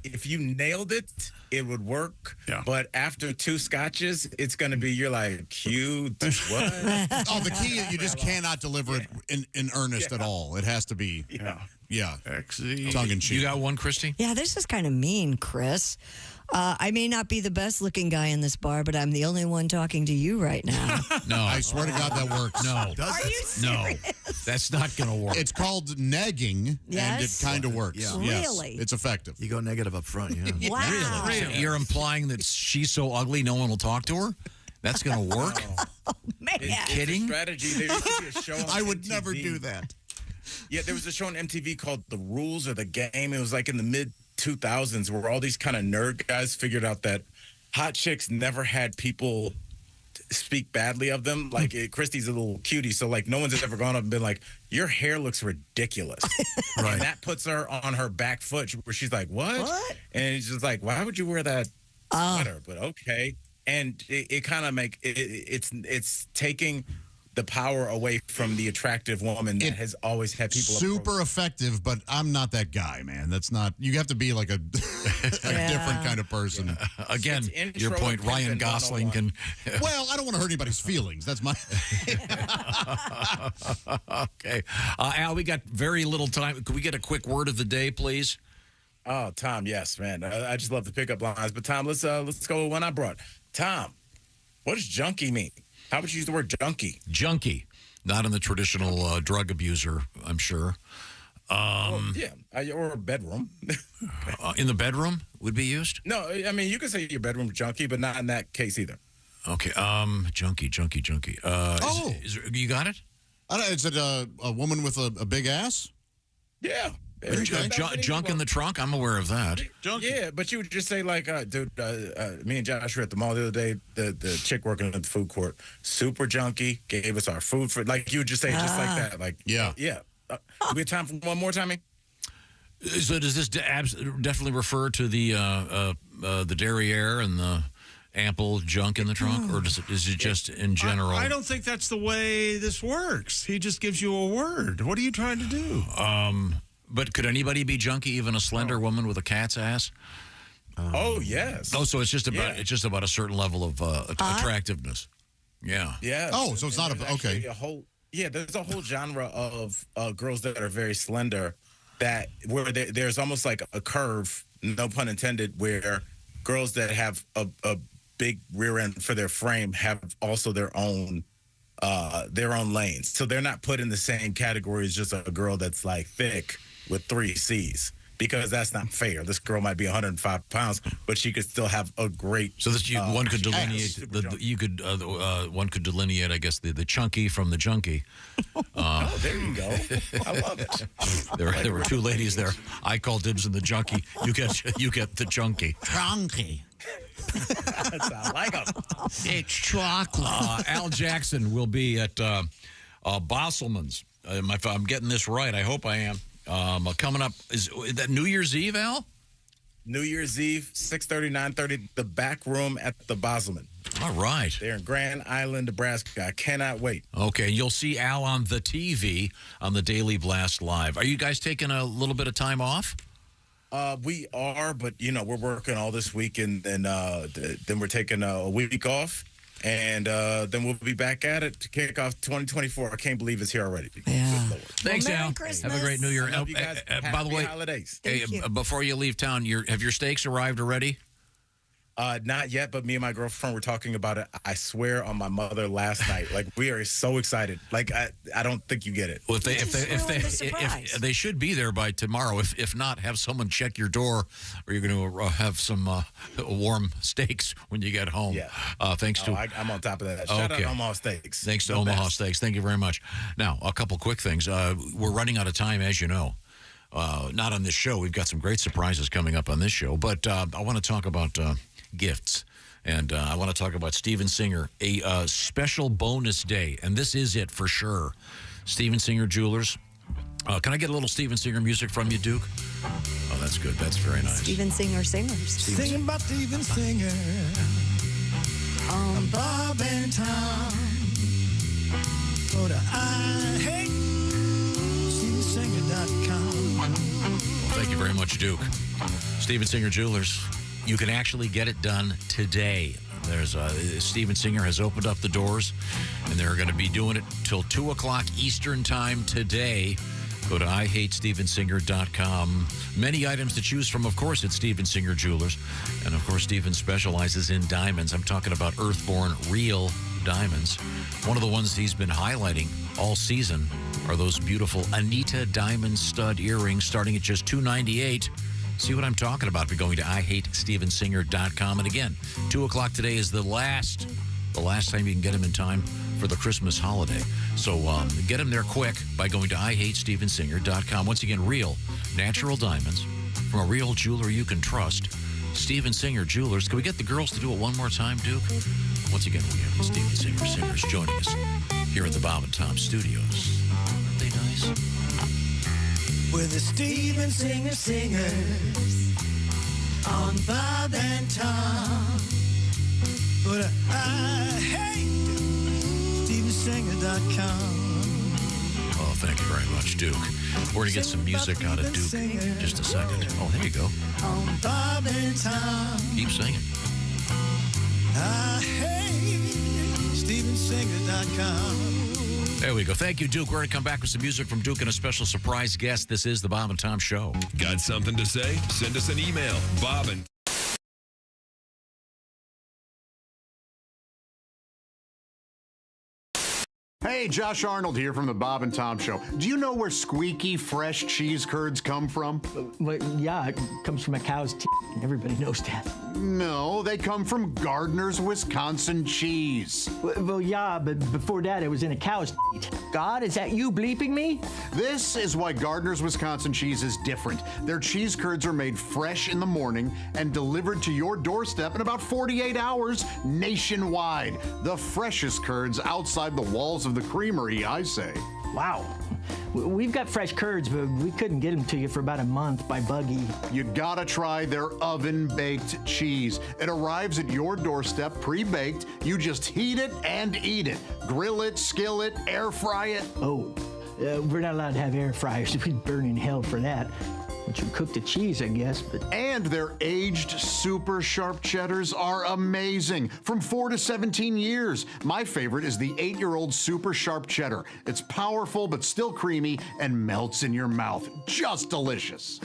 if you nailed it, it would work. Yeah. But after 2 scotches, it's going to be, you're like, cute, what? The key is you just cannot deliver it in earnest at all. It has to be, tongue in cheek. You got one, Christy? Yeah, this is kind of mean, Chris. I may not be the best looking guy in this bar, but I'm the only one talking to you right now. No. I swear to God that works. No. Are you serious? No. That's not going to work. It's called negging, and Yes? it kind of works. Yeah. Yes, Really? it's effective. You go negative up front, yeah. Wow. Really? You're implying that she's so ugly no one will talk to her? That's going to work? Man. Kidding? Strategy. There used to be a show on I would MTV. never do that. Yeah, there was a show on MTV called The Rules or The Game. It was like in the mid-2000s where all these kind of nerd guys figured out that hot chicks never had people speak badly of them. Like, Christy's a little cutie, so, like, no one's ever gone up and been like, your hair looks ridiculous. Right. And that puts her on her back foot where she's like, what? And it's just like, why would you wear that sweater? But okay. And it kind of it's taking the power away from the attractive woman that has always had people super effective, but I'm not that guy, man. That's not. You have to be like a different kind of person. Again, your point, Ryan Gosling can. Well, I don't want to hurt anybody's feelings. That's my. Okay, Al, we got very little time. Could we get a quick word of the day, please? Oh, Tom, yes, man. I just love the pickup lines. But Tom, let's go with one I brought. Tom, what does junkie mean? How would you use the word junkie? Junkie, not in the traditional drug abuser, I'm sure. Or a bedroom. In the bedroom would be used? No, I mean, you can say your bedroom junkie, but not in that case either. Okay, junkie. You got it? Is it a woman with a big ass? Yeah. Junk in the trunk? I'm aware of that. Yeah, but you would just say, like, dude, me and Josh were at the mall the other day, the chick working at the food court, super junkie, gave us our food for, like, you would just say it just like that. Like, yeah. Do we have time for one more, Tommy? So does this definitely refer to the derriere and the ample junk in the trunk, or is it just in general? I don't think that's the way this works. He just gives you a word. What are you trying to do? But could anybody be junkie, even a slender woman with a cat's ass? Oh, yes. Oh, so it's just about a certain level of attractiveness. Yeah. Yeah. Oh, so it's not okay. Yeah, there's a whole genre of girls that are very slender, that where there's almost like a curve, no pun intended, where girls that have a big rear end for their frame have also their own lanes. So they're not put in the same category as just a girl that's like thick with 3 C's, because that's not fair. This girl might be 105 pounds, but she could still have a great. So this one could delineate one could delineate, I guess, the chunky from the junkie. Oh, there you go. I love it. There were 2 ladies there. I call dibs on the junkie. You get the junkie. Junkie. I like them. It's chocolate. Al Jackson will be at Bosselman's. If I'm getting this right, I hope I am. Coming up, is that New Year's Eve, Al? New Year's Eve, 6:30, 9:30, the back room at the Bosselman. All right. They're in Grand Island, Nebraska. I cannot wait. Okay, you'll see Al on the TV on the Daily Blast Live. Are you guys taking a little bit of time off? We are, but, we're working all this week, and then we're taking a week off, and then we'll be back at it to kick off 2024. I can't believe it's here already. Yeah. Thanks, Merry Al. Christmas. Have a great New Year. I love you guys. By the way, holidays. Before you leave town, have your steaks arrived already? Not yet, but me and my girlfriend were talking about it. I swear on my mother last night. Like, we are so excited. Like, I don't think you get it. Well, if they should be there by tomorrow. If not, have someone check your door, or you're going to have some warm steaks when you get home. Yeah. Thanks to I'm on top of that. Shout out Omaha Steaks. Thanks to Omaha Steaks. Thank you very much. Now, a couple quick things. We're running out of time, as you know. Not on this show. We've got some great surprises coming up on this show, but I want to talk about gifts, and I want to talk about Steven Singer, a special bonus day, and this is it for sure. Steven Singer Jewelers. Can I get a little Steven Singer music from you, Duke? Oh, that's good. That's very nice. Steven Singer singers. Singing about Steven Singer on Bob and Tom. Go to IHateStevenSinger.com. Well, thank you very much, Duke. Steven Singer Jewelers. You can actually get it done today. There's Steven Singer has opened up the doors, and they're going to be doing it till 2 o'clock Eastern time today. Go to IHateStevenSinger.com. Many items to choose from, of course, at Steven Singer Jewelers. And, of course, Steven specializes in diamonds. I'm talking about Earthborn real diamonds. One of the ones he's been highlighting all season are those beautiful Anita diamond stud earrings starting at just $298. See what I'm talking about by going to IHateStevenSinger.com. And again, 2 o'clock today is the last time you can get them in time for the Christmas holiday. So get them there quick by going to IHateStevenSinger.com. Once again, real natural diamonds from a real jeweler you can trust. Steven Singer Jewelers. Can we get the girls to do it one more time, Duke? Once again, we have the Steven Singer Singers joining us here in the Bob and Tom studios. Aren't they nice? With the Steven Singer Singers on Bob and Tom. But I hate StevenSinger.com. Oh, thank you very much, Duke. We're going to get some music out of Duke in just a second. Oh, there you go. On Bob and Tom. Keep singing. I hate StevenSinger.com. There we go. Thank you, Duke. We're going to come back with some music from Duke and a special surprise guest. This is the Bob and Tom Show. Got something to say? Send us an email. Bob and Hey, Josh Arnold here from the Bob and Tom Show. Do you know where squeaky, fresh cheese curds come from? Well, yeah, it comes from a cow's teeth. Everybody knows that. No, they come from Gardner's Wisconsin cheese. Well, yeah, but before that, it was in a cow's teeth. God, is that you bleeping me? This is why Gardner's Wisconsin cheese is different. Their cheese curds are made fresh in the morning and delivered to your doorstep in about 48 hours nationwide. The freshest curds outside the walls of the creamery, I say. Wow. We've got fresh curds, but we couldn't get them to you for about a month by buggy. You gotta try their oven-baked cheese. It arrives at your doorstep pre-baked. You just heat it and eat it. Grill it, skill it, air fry it. Oh, we're not allowed to have air fryers. We'd burn in hell for that. Once you cook the cheese, I guess. But And their aged super sharp cheddars are amazing. From 4 to 17 years. My favorite is the 8-year-old super sharp cheddar. It's powerful but still creamy and melts in your mouth. Just delicious.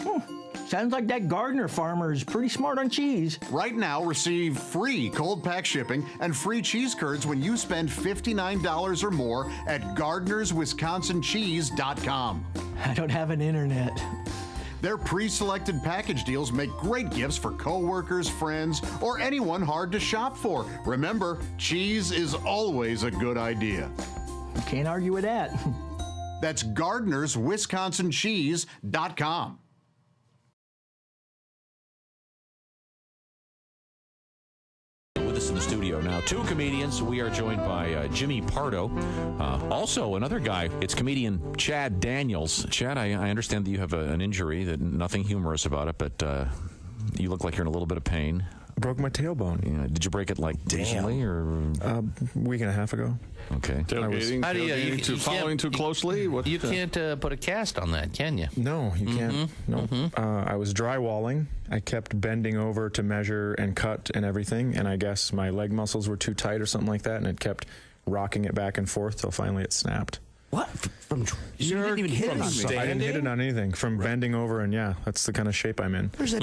Sounds like that Gardner farmer is pretty smart on cheese. Right now, receive free cold pack shipping and free cheese curds when you spend $59 or more at GardnersWisconsinCheese.com. I don't have an internet. Their pre-selected package deals make great gifts for coworkers, friends, or anyone hard to shop for. Remember, cheese is always a good idea. You can't argue with that. That's GardnersWisconsinCheese.com. With us in the studio now, two comedians. We are joined by Jimmy Pardo. Also, another guy. It's comedian Chad Daniels. Chad, I understand that you have an injury, that nothing humorous about it, but you look like you're in a little bit of pain. Broke my tailbone. Yeah. Did you break it like recently or a week and a half ago? Okay. Tailgating, How do you following too closely? You can't put a cast on that, can you? No, you can't. No. I was drywalling. I kept bending over to measure and cut and everything, and I guess my leg muscles were too tight or something like that, and it kept rocking it back and forth till finally it snapped. What? You didn't even hit it on me. I didn't hit it on anything. From bending over, and yeah, that's the kind of shape I'm in. Where's that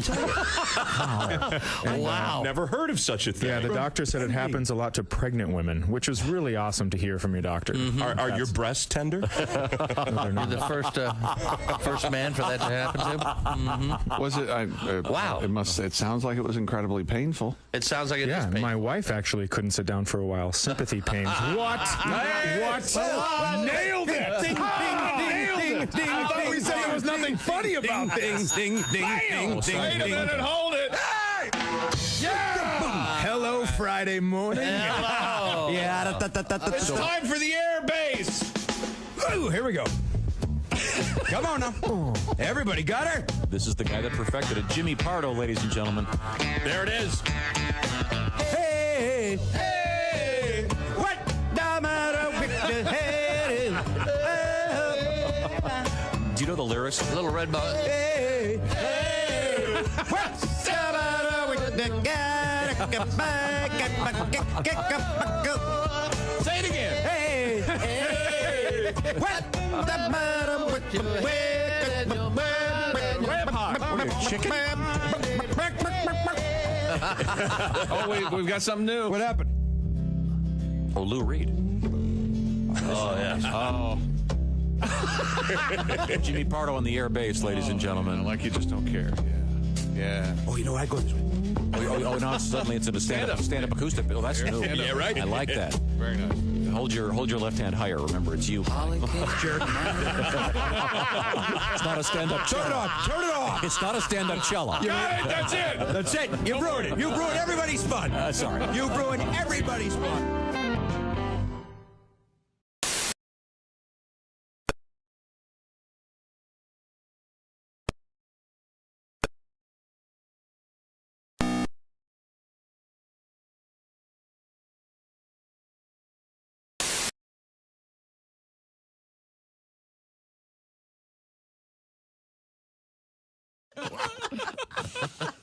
toe? Wow. Never heard of such a thing. Yeah, the doctor said it happens a lot to pregnant women, which was really awesome to hear from your doctor. Are your breasts tender? No, they're You're not. the first man for that to happen to. Was it? Wow. It sounds like it was incredibly painful. It sounds like it is Yeah, painful. my wife actually couldn't sit down for a while. Sympathy pains. What? What? Nailed it! Ding, ding, I thought we said there was nothing funny about this. Ding, ding, ding, ding, Wait a ding. minute, hold it. Yeah! Hello, Friday morning. Hello. Yeah. It's time for the air base. Ooh, here we go. Come on now. Everybody got her? this is the guy that perfected it, Jimmy Pardo, ladies and gentlemen. There it is. Hey, hey, what the matter with the head? Do you know the lyrics? Little red ball. Hey, hey, what's the matter with the guy? Say it again. Hey, hey, what's the matter with the Chicken? Oh, we've got something new. What happened? Oh, Lou Reed. Oh, yes. Oh, Jimmy Pardo on the air base, ladies and gentlemen. like you just don't care. Yeah. Oh, you know, I go this way. Oh, now suddenly it's in a stand-up acoustic. Oh, that's new. Yeah, right. I like that. Very nice. Hold your left hand higher. Remember, it's you. Jerk. It's not a stand-up cello. Turn it off. Turn it off. It's not a stand-up cello. Got it. That's it. That's it. You ruined it. You ruined everybody's fun. Sorry. You ruined everybody's fun.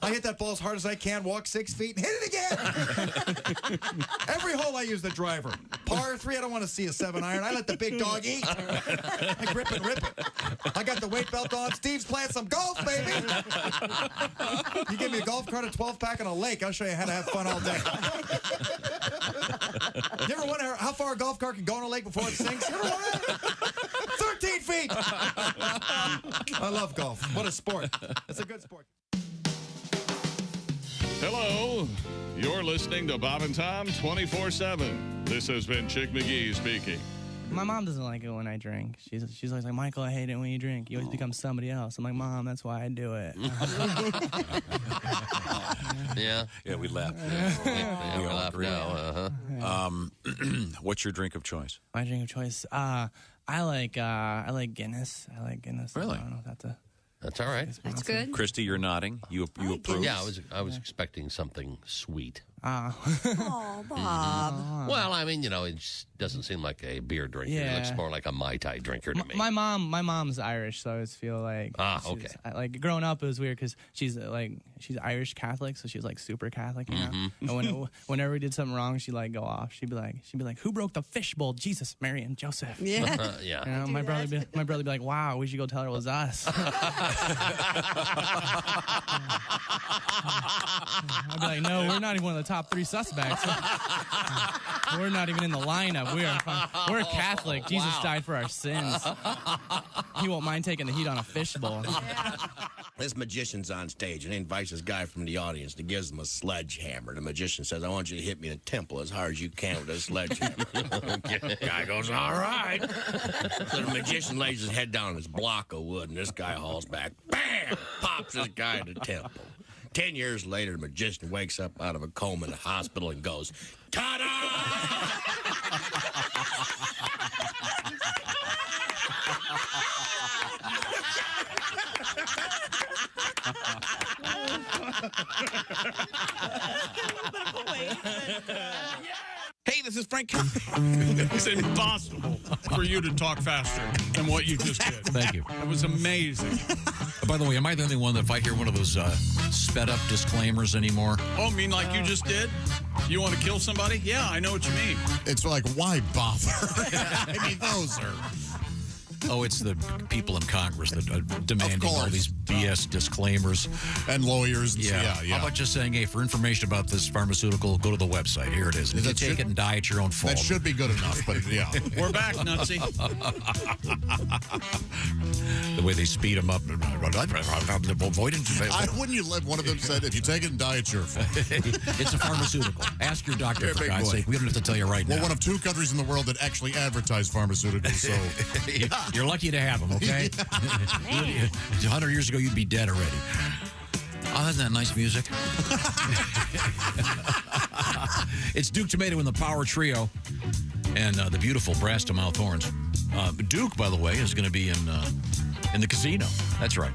I hit that ball as hard as I can, walk 6 feet, and hit it again. Every hole I use the driver. Par 3, I don't want to see a 7-iron. I let the big dog eat. I grip and rip it. I got the weight belt on. Steve's playing some golf, baby. You give me a golf cart, a 12-pack, and a lake. I'll show you how to have fun all day. You ever wonder how far a golf cart can go in a lake before it sinks? You ever wonder? 13 feet. I love golf. What a sport. It's a good sport. Hello. You're listening to Bob and Tom 24/7. This has been Chick McGee speaking. My mom doesn't like it when I drink. She's always like, Michael, I hate it when you drink. You always become somebody else. I'm like, Mom, that's why I do it. Yeah. Yeah, we laugh. Yeah, we laugh now. What's your drink of choice? My drink of choice. I like Guinness. I like Guinness. Really? I don't know if that's a. That's all right. That's good. Christy, you're nodding. You approve? Yeah, I was expecting something sweet. Oh, Bob. Well, I mean, it just doesn't seem like a beer drinker. He Yeah. looks more like a Mai Tai drinker to me. My mom's Irish, so I always feel like okay. Like growing up, it was weird because she's Irish Catholic, so she's like super Catholic, you know. And whenever we did something wrong, she'd like go off. She'd be like, "Who broke the fishbowl? Jesus, Mary, and Joseph." Yeah, yeah. You know, my brother be like, "Wow, we should go tell her it was us." I'd be like, "No, we're not even one of the top 3 suspects. We're not even in the lineup. We're Catholic. Jesus died for our sins. He won't mind taking the heat on a fishbowl." This magician's on stage and he invites this guy from the audience and gives him a sledgehammer. The magician says, "I want you to hit me in the temple as hard as you can with a sledgehammer." Guy goes, "All right." So the magician lays his head down on his block of wood and this guy hauls back. Bam! Pops this guy in the temple. 10 years later, the magician wakes up out of a coma in the hospital and goes, "Ta-da!" Hey, this is Frank. It's impossible for you to talk faster than what you just did. Thank you. It was amazing. By the way, am I the only one that if I hear one of those sped up disclaimers anymore? Oh, mean like you just did? You want to kill somebody? Yeah, I know what you mean. It's like, why bother? I mean, those are... Oh, it's the people in Congress that are demanding all these BS disclaimers. And lawyers. And yeah. How about just saying, hey, for information about this pharmaceutical, go to the website. Here it is. And if you take it and die at your own fault. That should be good enough, but yeah. We're back, Nutsy. The way they speed them up. Wouldn't you let one of them said, if you take it and die, it's your fault. It's a pharmaceutical. Ask your doctor, for God's sake. We don't have to tell you right now. We're one of 2 countries in the world that actually advertise pharmaceuticals, so... You're lucky to have them, okay? 100 years ago, you'd be dead already. Oh, isn't that nice music? It's Duke Tumatoe and the Power Trio and the beautiful brass to mouth horns. Duke, by the way, is going to be in the casino. That's right.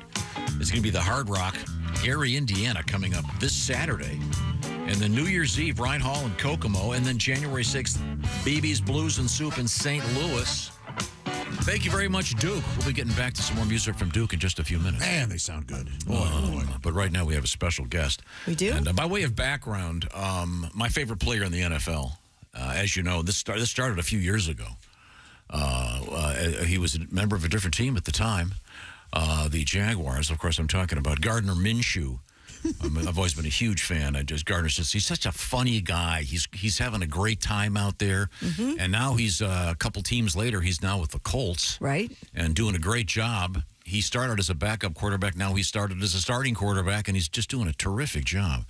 It's going to be the Hard Rock, Gary, Indiana, coming up this Saturday. And then New Year's Eve, Ryan Hall in Kokomo. And then January 6th, BB's Blues and Soup in St. Louis. Thank you very much, Duke. We'll be getting back to some more music from Duke in just a few minutes. Man, they sound good. Boy. But right now we have a special guest. We do? And by way of background, my favorite player in the NFL, as you know, this started a few years ago. He was a member of a different team at the time, the Jaguars. Of course, I'm talking about Gardner Minshew. I've always been a huge fan. He's such a funny guy. He's having a great time out there. Mm-hmm. And now he's a couple teams later, he's now with the Colts. Right. And doing a great job. He started as a backup quarterback. Now he started as a starting quarterback, and he's just doing a terrific job.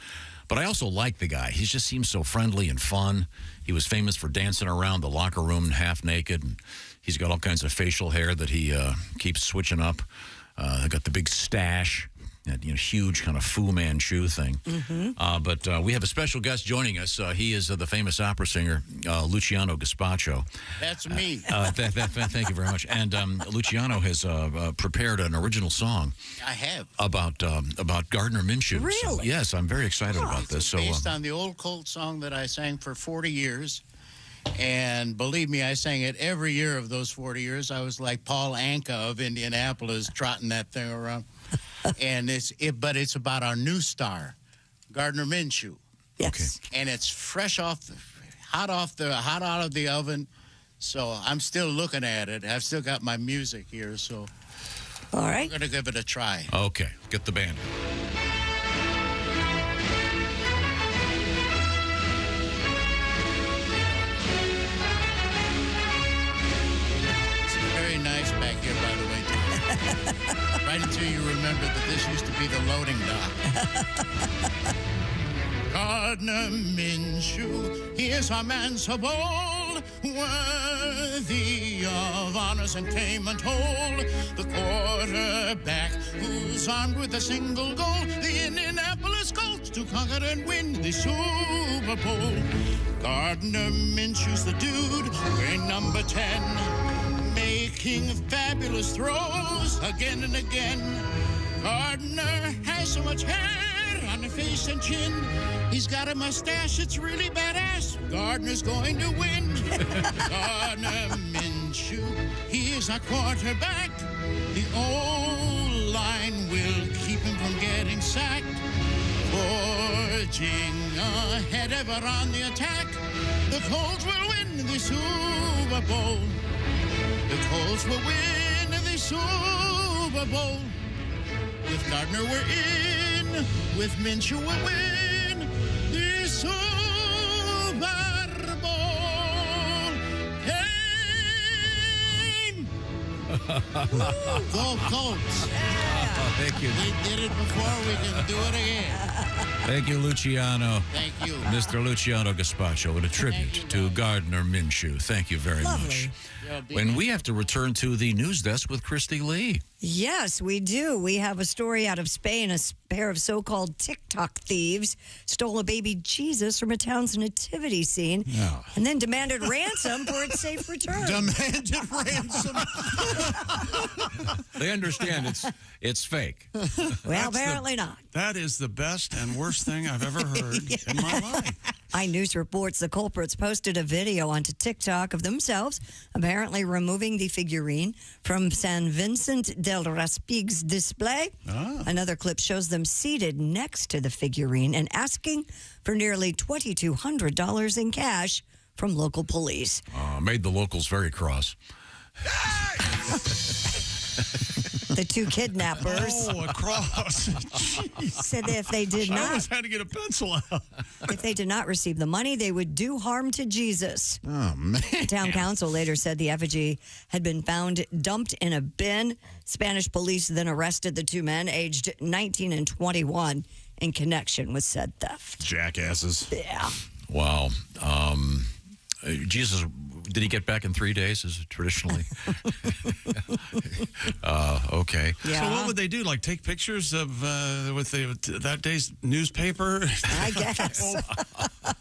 But I also like the guy. He just seems so friendly and fun. He was famous for dancing around the locker room half naked. And he's got all kinds of facial hair that he keeps switching up. Got the big stash. That, huge kind of Fu Manchu thing. Mm-hmm. But we have a special guest joining us. He is the famous opera singer, Luciano Gaspacho. That's me. Thank you very much. And Luciano has prepared an original song. I have. About Gardner Minshew. Really? So, yes, I'm very excited about this. So, based on the old Colt song that I sang for 40 years. And believe me, I sang it every year of those 40 years. I was like Paul Anka of Indianapolis trotting that thing around. And but it's about our new star, Gardner Minshew. Yes. Okay. And it's fresh hot out of the oven. So I'm still looking at it. I've still got my music here. So all right, we're gonna give it a try. Okay, get the band. It's very nice back here, by the way. Right until you remember that this used to be the loading dock. Gardner Minshew, he is a man so bold, worthy of honors and fame untold. The quarterback who's armed with a single goal, the Indianapolis Colts to conquer and win the Super Bowl. Gardner Minshew's the dude wearing number 10. Making fabulous throws again and again. Gardner has so much hair on a face and chin. He's got a mustache, it's really badass. Gardner's going to win. Gardner Minshew, he is our quarterback. The O-line will keep him from getting sacked. Forging ahead ever on the attack. The Colts will win the Super Bowl. The Colts will win the Super Bowl. With Gardner we're in. With Minshew we'll win the Super Bowl. Game. Go Colts. Thank you. We did it before, we can do it again. Thank you, Luciano. Thank you. Mr. Luciano Gaspacho, and a tribute to Gardner Minshew. Thank you very much. When we have to return to the news desk with Christy Lee. Yes, we do. We have a story out of Spain. A pair of so-called TikTok thieves stole a baby Jesus from a town's nativity scene and then demanded ransom for its safe return. Demanded ransom. They understand it's fake. Well, apparently not. That is the best and worst thing I've ever heard in my life. iNews reports the culprits posted a video onto TikTok of themselves apparently removing the figurine from San Vincent del Raspig's display. Another clip shows them seated next to the figurine and asking for nearly $2,200 in cash from local police. Made the locals very cross. The two kidnappers across. said that if they did I not, almost had to get a pencil out. if they did not receive the money, they would do harm to Jesus. Oh, man. The town council later said the effigy had been found dumped in a bin. Spanish police then arrested the two men, aged 19 and 21, in connection with said theft. Jackasses. Yeah. Wow. Jesus, did he get back in 3 days? Is it traditionally? Okay. Yeah. So what would they do? Like take pictures of with that day's newspaper? I guess.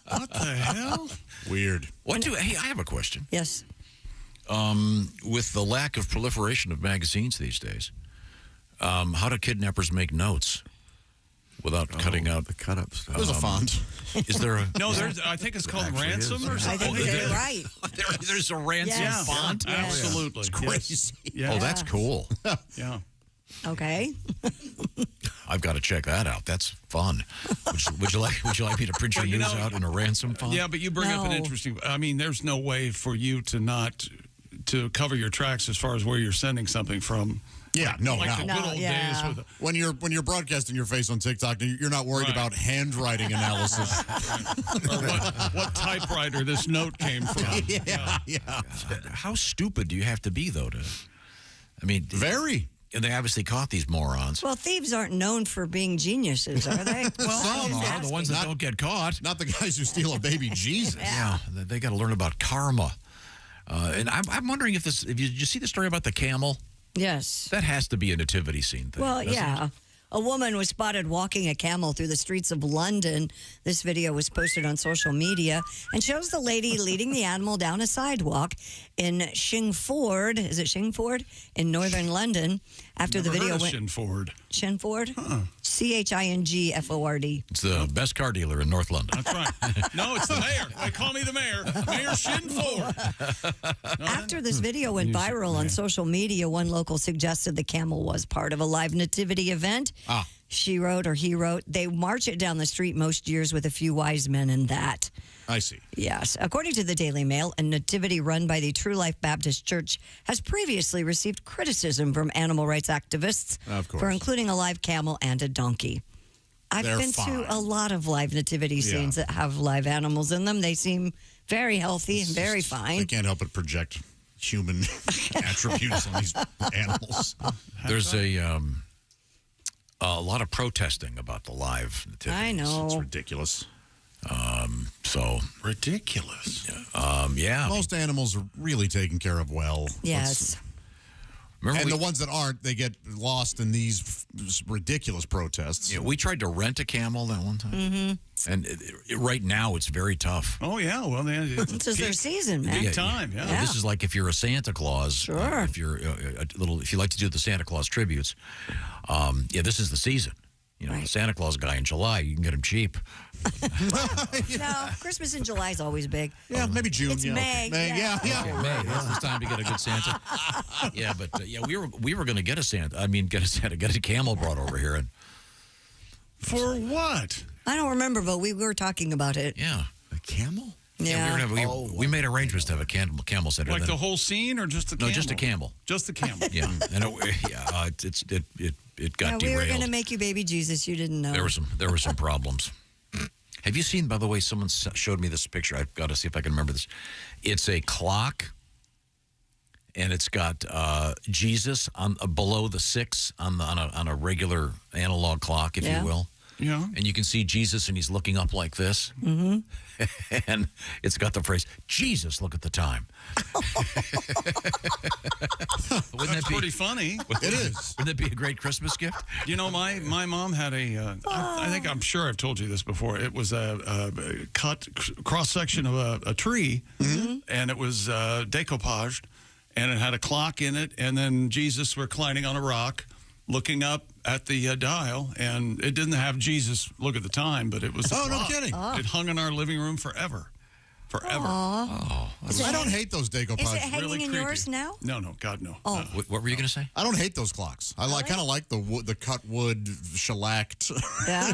What the hell? Weird. Hey, I have a question. Yes. With the lack of proliferation of magazines these days, how do kidnappers make notes without cutting out the cut-up stuff? There's a font. Is there a... No, I think it's called ransom or I something. think you're right. There's a ransom font? Yes. Absolutely. It's crazy. Yes. Oh, that's cool. Yeah. Okay. I've got to check that out. That's fun. Would you like me to print your Well, you news know, out in a ransom font? Yeah, but you bring up an No. interesting... I mean, there's no way for you to cover your tracks as far as where you're sending something from. Yeah, no, like the no. good old days with When you're broadcasting your face on TikTok, you're not worried about handwriting analysis. or what typewriter this note came from. Yeah. How stupid do you have to be, though, to... I mean... Very. And they obviously caught these morons. Well, thieves aren't known for being geniuses, are they? Some are the ones that don't get caught. Not the guys who steal a baby Jesus. Yeah, they got to learn about karma. And I'm wondering if did you see the story about the camel? Yes. That has to be a nativity scene thing. Well, doesn't yeah. it? A woman was spotted walking a camel through the streets of London. This video was posted on social media and shows the lady leading the animal down a sidewalk in Shingford. Is it Shingford? In northern London. After the video went. Shingford. Shingford? Chingford. It's the best car dealer in North London. That's right. No, it's the mayor. They call me the mayor. Mayor Shingford. After this video went viral on social media, one local suggested the camel was part of a live nativity event. She wrote, or he wrote, they march it down the street most years with a few wise men and that. I see. Yes. According to the Daily Mail, a nativity run by the True Life Baptist Church has previously received criticism from animal rights activists for including a live camel and a donkey. I've been to a lot of live nativity scenes that have live animals in them. They seem very healthy and very fine. They can't help but project human attributes on these animals. There's a lot of protesting about the live nativities. I know. It's ridiculous. So ridiculous. Yeah. Most animals are really taken care of well. Yes. And the ones that aren't, they get lost in these ridiculous protests. Yeah, we tried to rent a camel that one time. Mm-hmm. And right now, it's very tough. Oh, yeah. Well, this is their season, man. Big time, yeah. This is like if you're a Santa Claus. Sure. If you're if you like to do the Santa Claus tributes, this is the season. the Santa Claus guy in July, you can get him cheap. No, Christmas in July is always big. Yeah, maybe June. It's May. May. Yeah. Okay, May. It's time to get a good Santa. Yeah, but we were going to get a Santa. I mean, get a camel brought over here. And for what? I don't remember, but we were talking about it. Yeah, a camel. Yeah. We made arrangements to have a camel Santa. Like the whole scene, or just a camel? No, just a camel. Just a camel. Yeah, and it got derailed. We were going to make you baby Jesus. You didn't know. There were some problems. Have you seen, by the way, someone showed me this picture. I've got to see if I can remember this. It's a clock, and it's got Jesus on below the 6 on a regular analog clock, if you will. Yeah. And you can see Jesus, and he's looking up like this. Mm-hmm. And it's got the phrase, Jesus, look at the time. Wouldn't That's pretty funny. It is. Wouldn't that be a great Christmas gift? You know, my mom had I'm sure I've told you this before. It was a cut cross-section of a tree, and it was decoupaged, and it had a clock in it, and then Jesus reclining on a rock, looking up at the dial, and it didn't have Jesus look at the time, but it was. Oh, no kidding! It hung in our living room forever. Oh, I don't hate those decoupage. Is it hanging really in creepy. yours now? No, God, no. Oh. What were you going to say? I don't hate those clocks. I kind of like the cut wood shellacked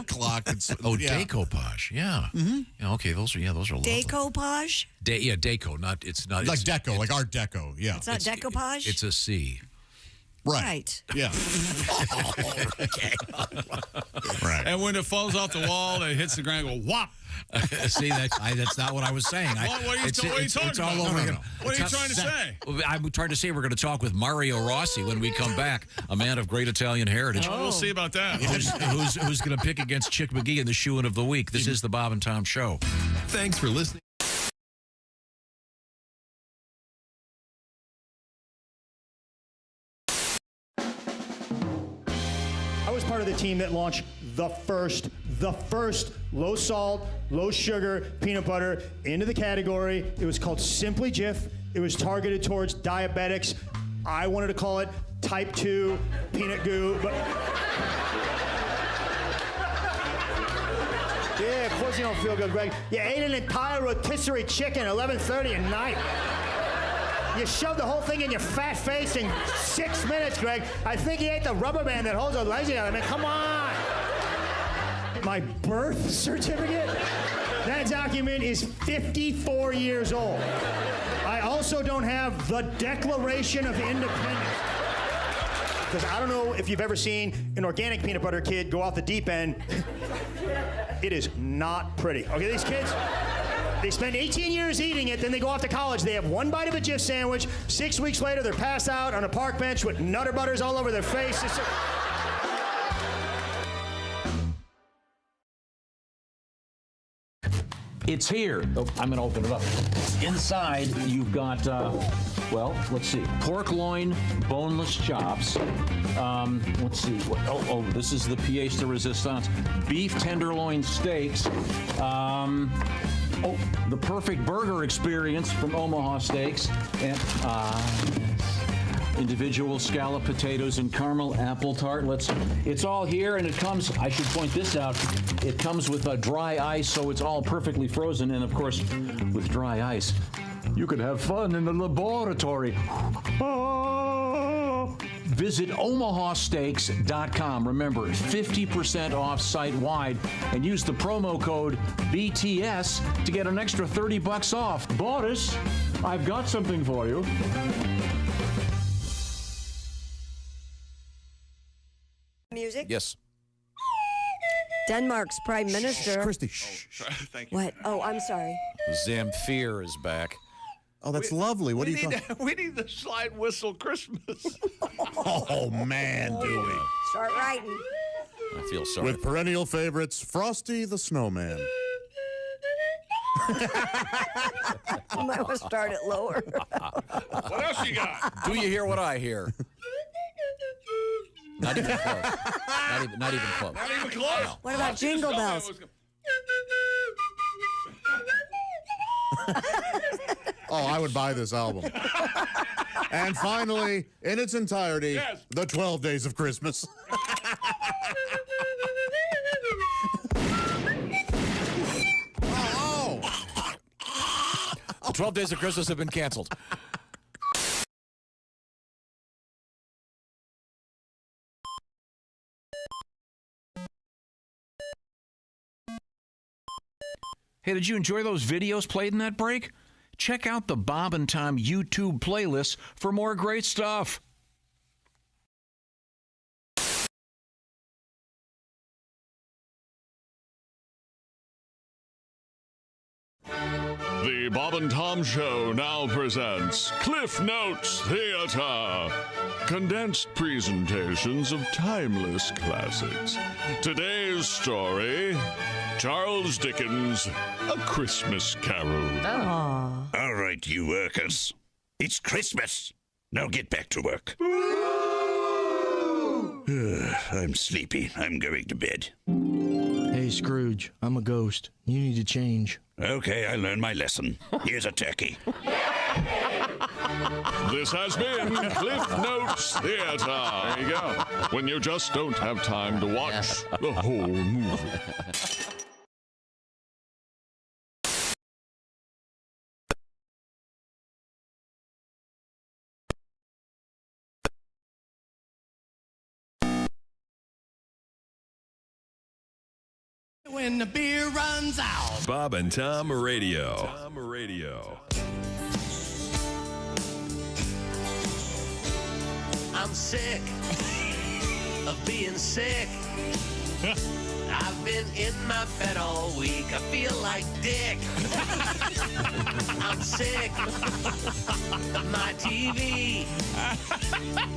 clock. Decoupage. Yeah. Mm-hmm. Yeah. Okay. Those are lovely. Decoupage? Deco. It's not like deco, like Art Deco. Yeah. It's not decoupage? It's a C. Right. Yeah. Right. And when it falls off the wall, it hits the ground and go whop. See, that's not what I was saying. What are you talking it's all about? over. No. What are you trying to say? I'm trying to say we're going to talk with Mario Rossi when we come back, a man of great Italian heritage. We'll see about that. Who's going to pick against Chick McGee in the shoe-in of the week. This is the Bob and Tom Show. Thanks for listening. I was part of the team that launched the first low salt, low sugar peanut butter into the category. It was called Simply Jif. It was targeted towards diabetics. I wanted to call it Type 2 Peanut Goo, but yeah, of course you don't feel good, Greg. You ate an entire rotisserie chicken at 11:30 at night. You shoved the whole thing in your fat face in 6 minutes, Greg. I think you ate the rubber band that holds the legs together. I mean, come on. My birth certificate? That document is 54 years old. I also don't have the Declaration of Independence. Because I don't know if you've ever seen an organic peanut butter kid go off the deep end. It is not pretty. Okay, these kids, they spend 18 years eating it, then they go off to college. They have one bite of a Jif sandwich. 6 weeks later, they're passed out on a park bench with Nutter Butters all over their face. It's here. Oh, I'm going to open it up. Inside, you've got, well, let's see. Pork loin, boneless chops. Let's see. This is the pièce de résistance. Beef tenderloin steaks. The perfect burger experience from Omaha Steaks. And, individual scallop potatoes and caramel apple tart. It's all here, and it comes, I should point this out, it comes with a dry ice, so it's all perfectly frozen, and of course, with dry ice, you could have fun in the laboratory. Visit omahasteaks.com. Remember, 50% off site-wide, and use the promo code BTS to get an extra $30 off. Boris, I've got something for you. Music? Yes. Denmark's Prime Minister. Christy, Thank you. What? Oh, I'm sorry. Zamfir is back. Oh, that's lovely. What are you talking? We need the slide whistle Christmas. Oh, man, do we? Start writing. I feel sorry. With perennial favorites, Frosty the Snowman. You might want to start it lower. What else you got? Do you hear what I hear? Not even close. Not even close. Not even close. What about Jingle Bells? Oh, I would buy this album. And finally, in its entirety, the 12 Days of Christmas. 12 Days of Christmas have been canceled. Hey, did you enjoy those videos played in that break? Check out the Bob and Tom YouTube playlist for more great stuff. The Bob and Tom Show now presents Cliff Notes Theater. Condensed presentations of timeless classics. Today's story, Charles Dickens' A Christmas Carol. All right, you workers. It's Christmas. Now get back to work. I'm sleepy. I'm going to bed. Hey, Scrooge, I'm a ghost. You need to change. Okay, I learned my lesson. Here's a turkey. This has been Cliff Notes Theater. There you go. When you just don't have time to watch the whole movie. When the beer runs out. Bob and Tom Radio. I'm sick of being sick. I've been in my bed all week. I feel like dick. I'm sick of my TV.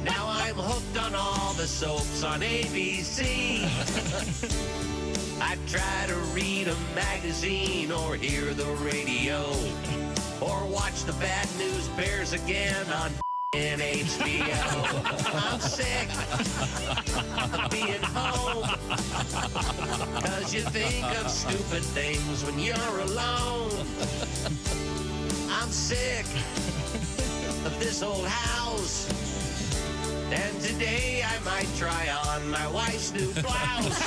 Now I'm hooked on all the soaps on ABC. I try to read a magazine or hear the radio or watch the Bad News Bears again on HBO. I'm sick of being home, 'cause you think of stupid things when you're alone. I'm sick of this old house, and today I might try on my wife's new blouse.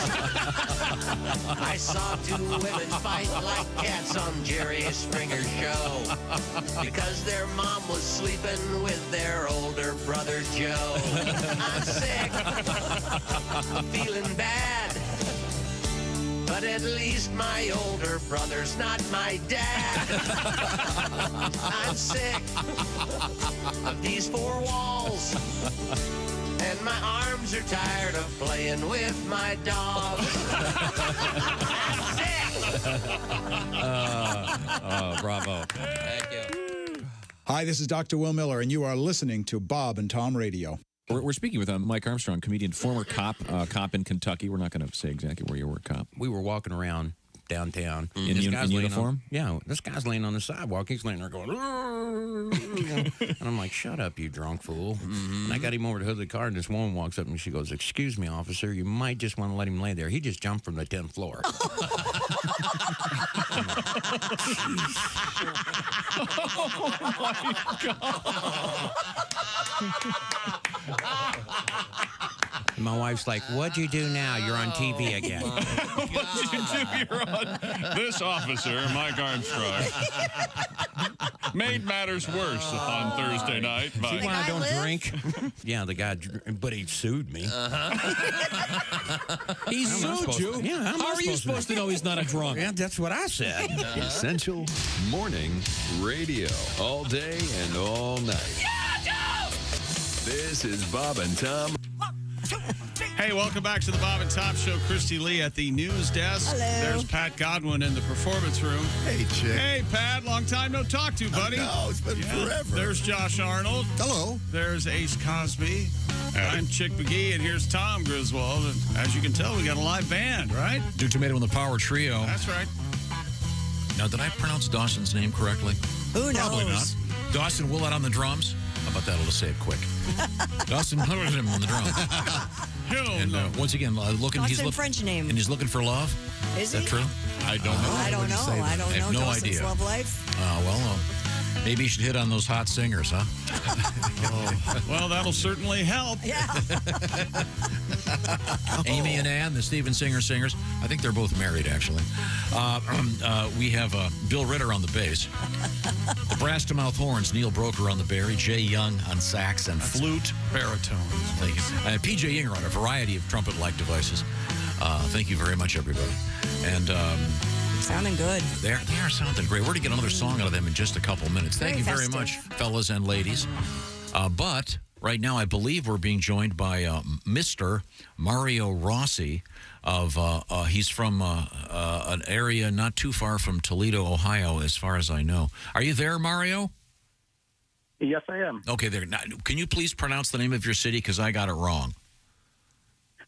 I saw two women fight like cats on Jerry Springer's show because their mom was sleeping with their older brother Joe. I'm sick of feeling bad, but at least my older brother's not my dad. I'm sick of these four walls, and my arms are tired of playing with my dog. I'm sick. Bravo. Thank you. Hi, this is Dr. Will Miller, and you are listening to Bob and Tom Radio. We're speaking with Mike Armstrong, comedian, former cop in Kentucky. We're not going to say exactly where you were, cop. We were walking around downtown. In uniform? This guy's laying on the sidewalk. He's laying there going, and I'm like, shut up, you drunk fool. And I got him over to the hood of the car, and this woman walks up, and she goes, excuse me, officer, you might just want to let him lay there. He just jumped from the 10th floor. My wife's like, what'd you do now? You're on TV again. What did you do? You're on. This officer, Mike Armstrong, made matters worse on Thursday night. See why I don't drink? Yeah, the guy, but he sued me. He sued you? Yeah. How are you supposed to know he's not a drunk? Yeah, that's what I said. Essential morning radio. All day and all night. This is Bob and Tom. Hey, welcome back to the Bob and Tom Show. Christy Lee at the news desk. Hello. There's Pat Godwin in the performance room. Hey, chick. Hey, Pat. Long time no talk to, buddy. No, it's been forever. There's Josh Arnold. Hello. There's Ace Cosby. I'm Chick McGee, and here's Tom Griswold. And as you can tell, we got a live band, right? Do Tomato and the Power Trio. That's right. Now, did I pronounce Dawson's name correctly? Who knows? Probably not. Dawson Willett on the drums. How about that? I'll just say it quick. Dawson Willett on the drums. And once again, looking. Dawson French name. And he's looking for love. Is that he? true? I don't know. I don't know. I have no Dawson's idea. love life. Maybe you should hit on those hot singers, huh? Well, that'll certainly help. Yeah. Amy and Ann, the Steven Singer singers. I think they're both married, actually. We have Bill Ritter on the bass. The brass to mouth horns, Neil Broker on the bari, Jay Young on sax and flute. Baritone. Thank you. PJ Inger on a variety of trumpet-like devices. Thank you very much, everybody. And sounding good. They are sounding great. We're going to get another song out of them in just a couple minutes. Thank you very much, fellas and ladies. But right now, I believe we're being joined by Mr. Mario Rossi. He's from an area not too far from Toledo, Ohio, as far as I know. Are you there, Mario? Yes, I am. Okay, there. Now, can you please pronounce the name of your city? Because I got it wrong.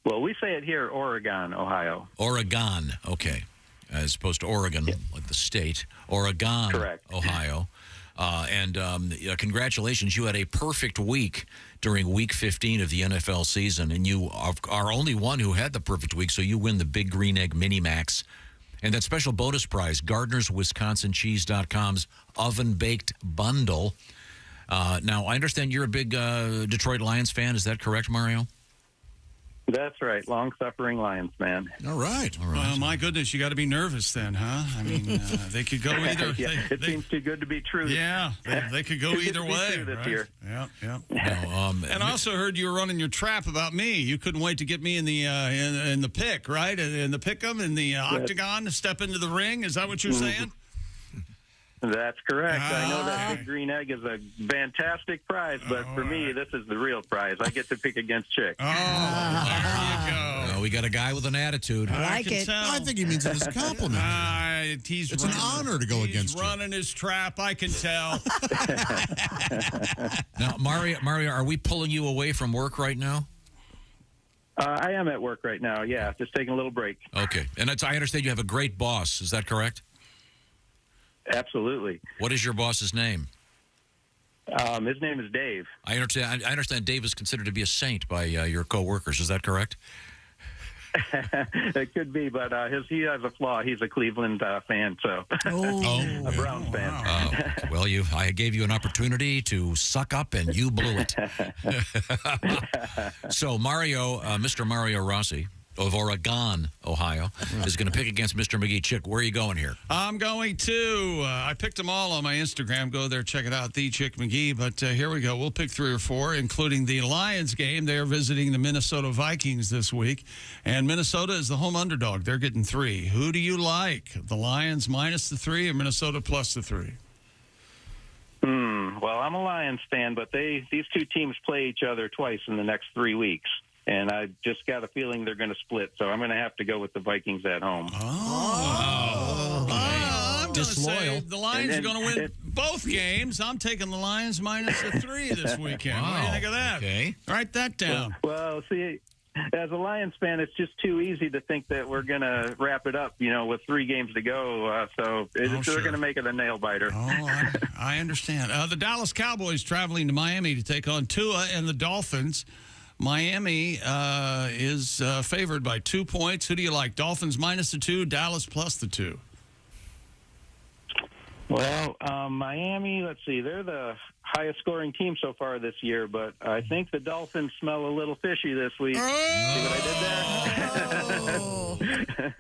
Well, we say it here, Oregon, Ohio. Oregon, okay. As opposed to Oregon, like the state. Oregon, correct. Ohio. Congratulations. You had a perfect week during Week 15 of the NFL season, and you are only one who had the perfect week, so you win the Big Green Egg Mini Max. And that special bonus prize, GardnersWisconsinCheese.com's oven-baked bundle. Now, I understand you're a big Detroit Lions fan. Is that correct, Mario? That's right. Long-suffering Lions fan. All right. My goodness, you got to be nervous then, huh? I mean, they could go either. It seems too good to be true. Yeah, they could go either way. This year. Yeah. And I also heard you were running your trap about me. You couldn't wait to get me in the in the pick, right? In the pick'em, in the octagon, to step into the ring. Is that what you're saying? That's correct. I know that Big Green Egg is a fantastic prize, but for me, this is the real prize. I get to pick against Chick. There you go. Well, we got a guy with an attitude. I like it. I think he means it as a compliment. It's an honor to go against you. He's running his trap, I can tell. Now, Mario, are we pulling you away from work right now? I am at work right now, yeah. Just taking a little break. Okay. And I understand you have a great boss. Is that correct? Absolutely. What is your boss's name? His name is Dave. I understand Dave is considered to be a saint by your co-workers. Is that correct? It could be, but he has a flaw. He's a Cleveland fan, so a Browns fan. Well, I gave you an opportunity to suck up, and you blew it. So Mr. Mario Rossi of Oregon, Ohio, is going to pick against Mr. McGee. Chick, where are you going here? I'm going to. I picked them all on my Instagram. Go there, check it out, The Chick McGee. But here we go. We'll pick 3 or 4, including the Lions game. They are visiting the Minnesota Vikings this week. And Minnesota is the home underdog. They're getting 3. Who do you like? The Lions minus the 3 or Minnesota plus the 3? Well, I'm a Lions fan, but these two teams play each other twice in the next 3 weeks. And I just got a feeling they're going to split, so I'm going to have to go with the Vikings at home. I'm disloyal. The Lions are going to win both games. I'm taking the Lions minus the 3 this weekend. What do you think of that? Okay. Write that down. Well, see, as a Lions fan, it's just too easy to think that we're going to wrap it up, with 3 games to go. So they're going to make it a nail-biter. I understand. The Dallas Cowboys traveling to Miami to take on Tua and the Dolphins. Miami is favored by 2 points. Who do you like? Dolphins minus the 2, Dallas plus the 2? Well, Miami, let's see. They're the highest scoring team so far this year, but I think the Dolphins smell a little fishy this week. See what I did there?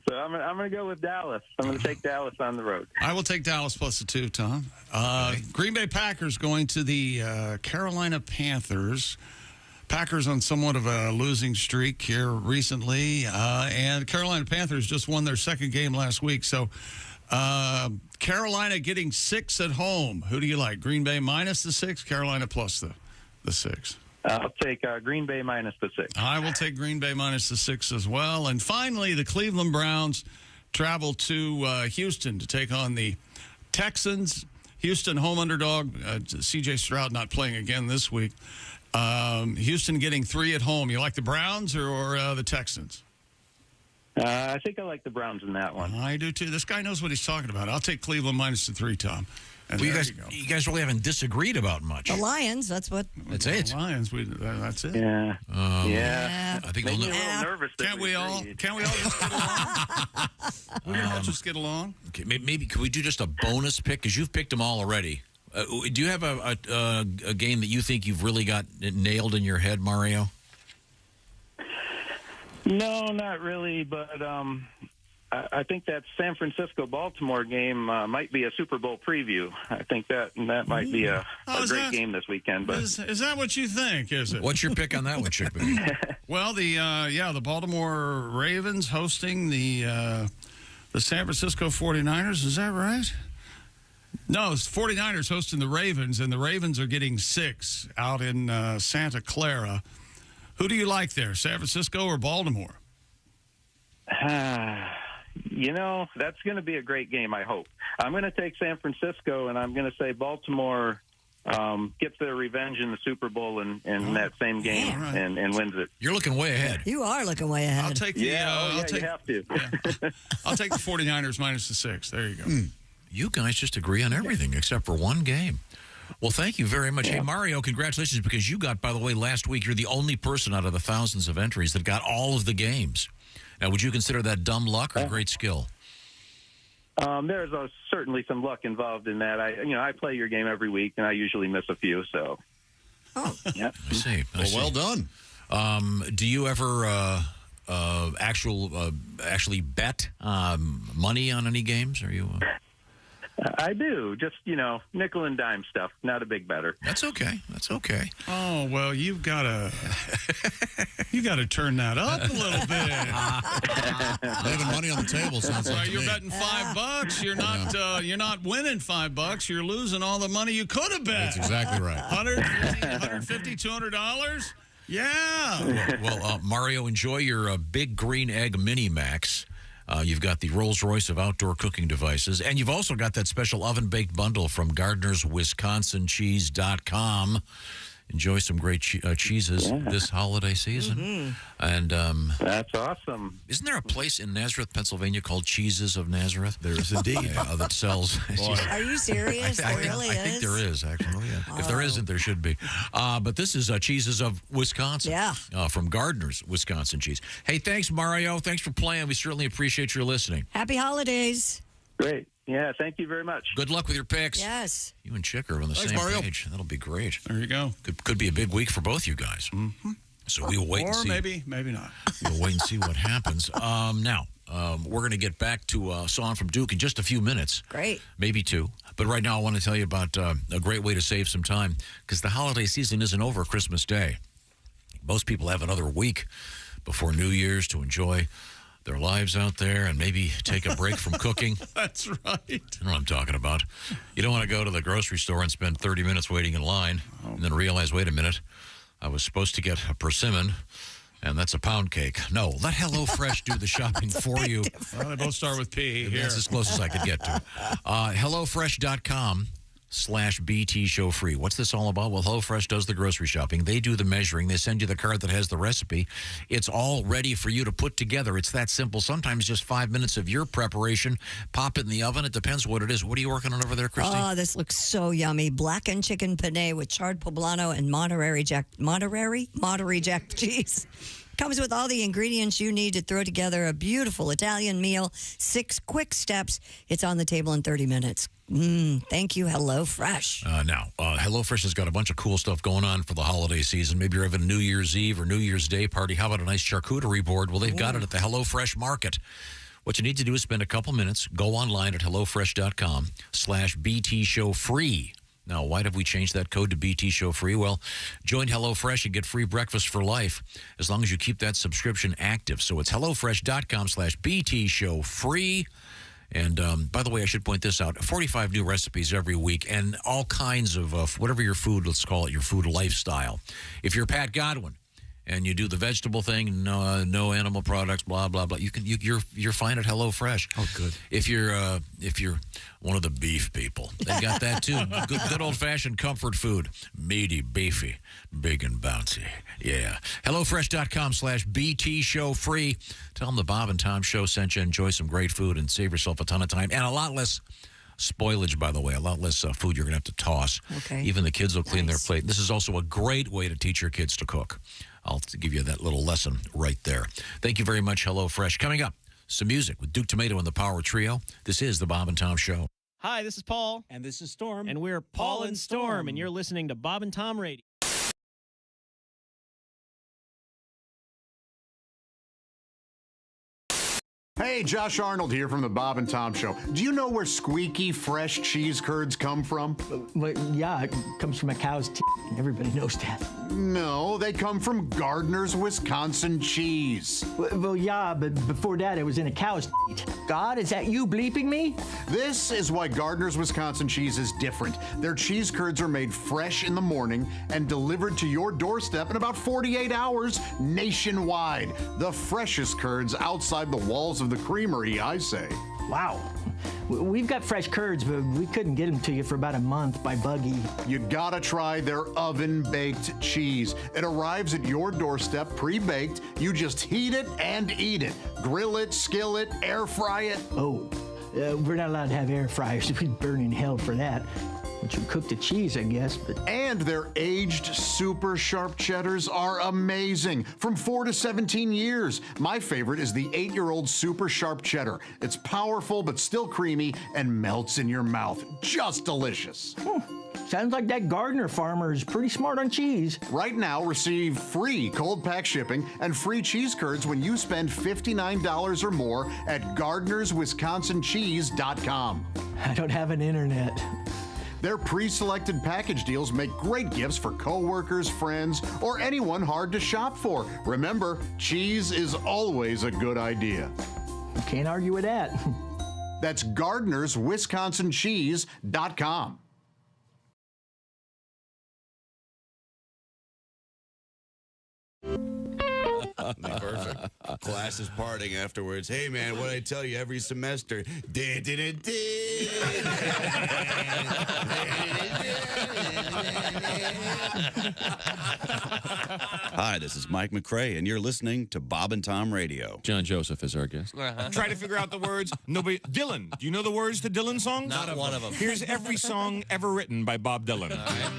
So I'm going to go with Dallas. I'm going to take Dallas on the road. I will take Dallas plus the 2, Tom. Green Bay Packers going to the Carolina Panthers. Packers on somewhat of a losing streak here recently, and Carolina Panthers just won their second game last week. So Carolina getting 6 at home. Who do you like? Green Bay minus the 6, Carolina plus the 6? I'll take Green Bay minus the 6. I will take Green Bay minus the 6 as well. And finally, the Cleveland Browns travel to Houston to take on the Texans. Houston home underdog. C.J. Stroud not playing again this week. Houston getting 3 at home. You like the Browns or the Texans? I think I like the Browns in that one. I do too. This guy knows what he's talking about. I'll take Cleveland minus the 3, Tom. And Well, there you guys really haven't disagreed about much. The Lions, that's what. That's it. The Lions, that's it. Yeah. Yeah. I think Made the me only, a little nervous. that Can't we all just get along? We can all just get along. okay, maybe could we do just a bonus pick? Because you've picked them all already. Do you have a game that you think you've really got nailed in your head, Mario? No, not really, but I think that San Francisco-Baltimore game might be a Super Bowl preview. I think that might be a great game this weekend. But Is that what you think, is it? What's your pick on that one, Chick? Well, the Baltimore Ravens hosting the San Francisco 49ers. Is that right? No, it's 49ers hosting the Ravens, and the Ravens are getting 6 out in Santa Clara. Who do you like there, San Francisco or Baltimore? You know, that's going to be a great game, I hope. I'm going to take San Francisco, and I'm going to say Baltimore gets their revenge in the Super Bowl in that same game and wins it. You're looking way ahead. You are looking way ahead. I'll take the, you have to. I'll take the 49ers minus the 6. There you go. You guys just agree on everything except for one game. Well, thank you very much. Hey, Mario, congratulations, because you got, by the way, last week, you're the only person out of the thousands of entries that got all of the games. Now, would you consider that dumb luck or great skill? There's certainly some luck involved in that. I play your game every week, and I usually miss a few. So, yeah. I see. Well done. Do you ever actually bet money on any games? Are you? I do. Just, nickel and dime stuff. Not a big better. That's okay. That's okay. Oh, well, you've got to turn that up a little bit. Leaving money on the table sounds like you're betting $5. You're not winning $5. You're losing all the money you could have bet. That's exactly right. $150, $200. Yeah. Well, Mario, enjoy your Big Green Egg Mini Max. You've got the Rolls-Royce of outdoor cooking devices, and you've also got that special oven-baked bundle from GardnersWisconsinCheese.com. Enjoy some great cheeses this holiday season. And that's awesome. Isn't there a place in Nazareth, Pennsylvania called Cheeses of Nazareth? There is indeed. That sells. Are you serious? I really is? think there is, actually. Yeah. If there isn't, there should be. But this is Cheeses of Wisconsin. Yeah. From Gardeners, Wisconsin Cheese. Hey, thanks, Mario. Thanks for playing. We certainly appreciate your listening. Happy holidays. Great. Yeah, thank you very much. Good luck with your picks. Yes. You and Chick are on the same page. That'll be great. There you go. Could be a big week for both you guys. Mm-hmm. So we will wait and see. Or maybe not. We'll wait and see what happens. Now, we're going to get back to a song from Duke in just a few minutes. Great. Maybe 2. But right now I want to tell you about a great way to save some time, because the holiday season isn't over Christmas Day. Most people have another week before New Year's to enjoy their lives out there and maybe take a break from cooking. That's right. You know what I'm talking about. You don't want to go to the grocery store and spend 30 minutes waiting in line and then realize, wait a minute, I was supposed to get a persimmon, and that's a pound cake. No, let HelloFresh do the shopping for you. Well, they both start with P here. That's as close as I could get to. HelloFresh.com/BT Show Free. What's this all about? Well, HelloFresh does the grocery shopping. They do the measuring. They send you the card that has the recipe. It's all ready for you to put together. It's that simple. Sometimes just 5 minutes of your preparation. Pop it in the oven. It depends what it is. What are you working on over there, Christy? Oh, this looks so yummy. Blackened chicken penne with charred poblano and Monterey Jack cheese. Comes with all the ingredients you need to throw together a beautiful Italian meal. 6 quick steps. It's on the table in 30 minutes. Thank you, HelloFresh. Now, HelloFresh has got a bunch of cool stuff going on for the holiday season. Maybe you're having a New Year's Eve or New Year's Day party. How about a nice charcuterie board? Well, they've got it at the HelloFresh Market. What you need to do is spend a couple minutes, go online at HelloFresh.com/BT Show Free. Now, why have we changed that code to BT Show Free? Well, join HelloFresh and get free breakfast for life as long as you keep that subscription active. So it's HelloFresh.com/BT Show Free. And by the way, I should point this out, 45 new recipes every week and all kinds of whatever your food, let's call it your food lifestyle. If you're Pat Godwin and you do the vegetable thing, no animal products, blah blah blah. You're fine at HelloFresh. Oh, good. If you're one of the beef people, they got that too. Good old fashioned comfort food, meaty, beefy, big and bouncy. Yeah. HelloFresh.com/BT Show free. Tell them the Bob and Tom Show sent you. Enjoy some great food and save yourself a ton of time and a lot less spoilage, by the way, a lot less food you're going to have to toss. Okay. Even the kids will clean their plate. This is also a great way to teach your kids to cook. I'll give you that little lesson right there. Thank you very much, HelloFresh. Coming up, some music with Duke Tumatoe and the Power Trio. This is the Bob and Tom Show. Hi, this is Paul. And this is Storm. And we're Paul and Storm, and you're listening to Bob and Tom Radio. Hey, Josh Arnold here from the Bob and Tom Show. Do you know where squeaky, fresh cheese curds come from? Well, yeah, it comes from a cow's teeth. Everybody knows that. No, they come from Gardner's Wisconsin cheese. Well, yeah, but before that, it was in a cow's teeth. God, is that you bleeping me? This is why Gardner's Wisconsin cheese is different. Their cheese curds are made fresh in the morning and delivered to your doorstep in about 48 hours nationwide. The freshest curds outside the walls of the creamery, I say. Wow. We've got fresh curds, but we couldn't get them to you for about a month by buggy. You gotta try their oven-baked cheese. It arrives at your doorstep pre-baked. You just heat it and eat it. Grill it, skill it, air fry it. Oh, we're not allowed to have air fryers. We'd burn in hell for that. Once you cook the cheese, I guess, but... And their aged super sharp cheddars are amazing. From 4 to 17 years. My favorite is the 8-year-old super sharp cheddar. It's powerful but still creamy and melts in your mouth. Just delicious. Sounds like that Gardner farmer is pretty smart on cheese. Right now, receive free cold pack shipping and free cheese curds when you spend $59 or more at GardnersWisconsinCheese.com. I don't have an internet. Their pre-selected package deals make great gifts for coworkers, friends, or anyone hard to shop for. Remember, cheese is always a good idea. You can't argue with that. That's GardnersWisconsinCheese.com. Perfect. Class is partying afterwards. Hey, man, what I tell you every semester? Hi, this is Mike McRae, and you're listening to Bob and Tom Radio. John Joseph is our guest. Try to figure out the words. Nobody. Dylan. Do you know the words to Dylan songs? Not one of them. Here's every song ever written by Bob Dylan. All right.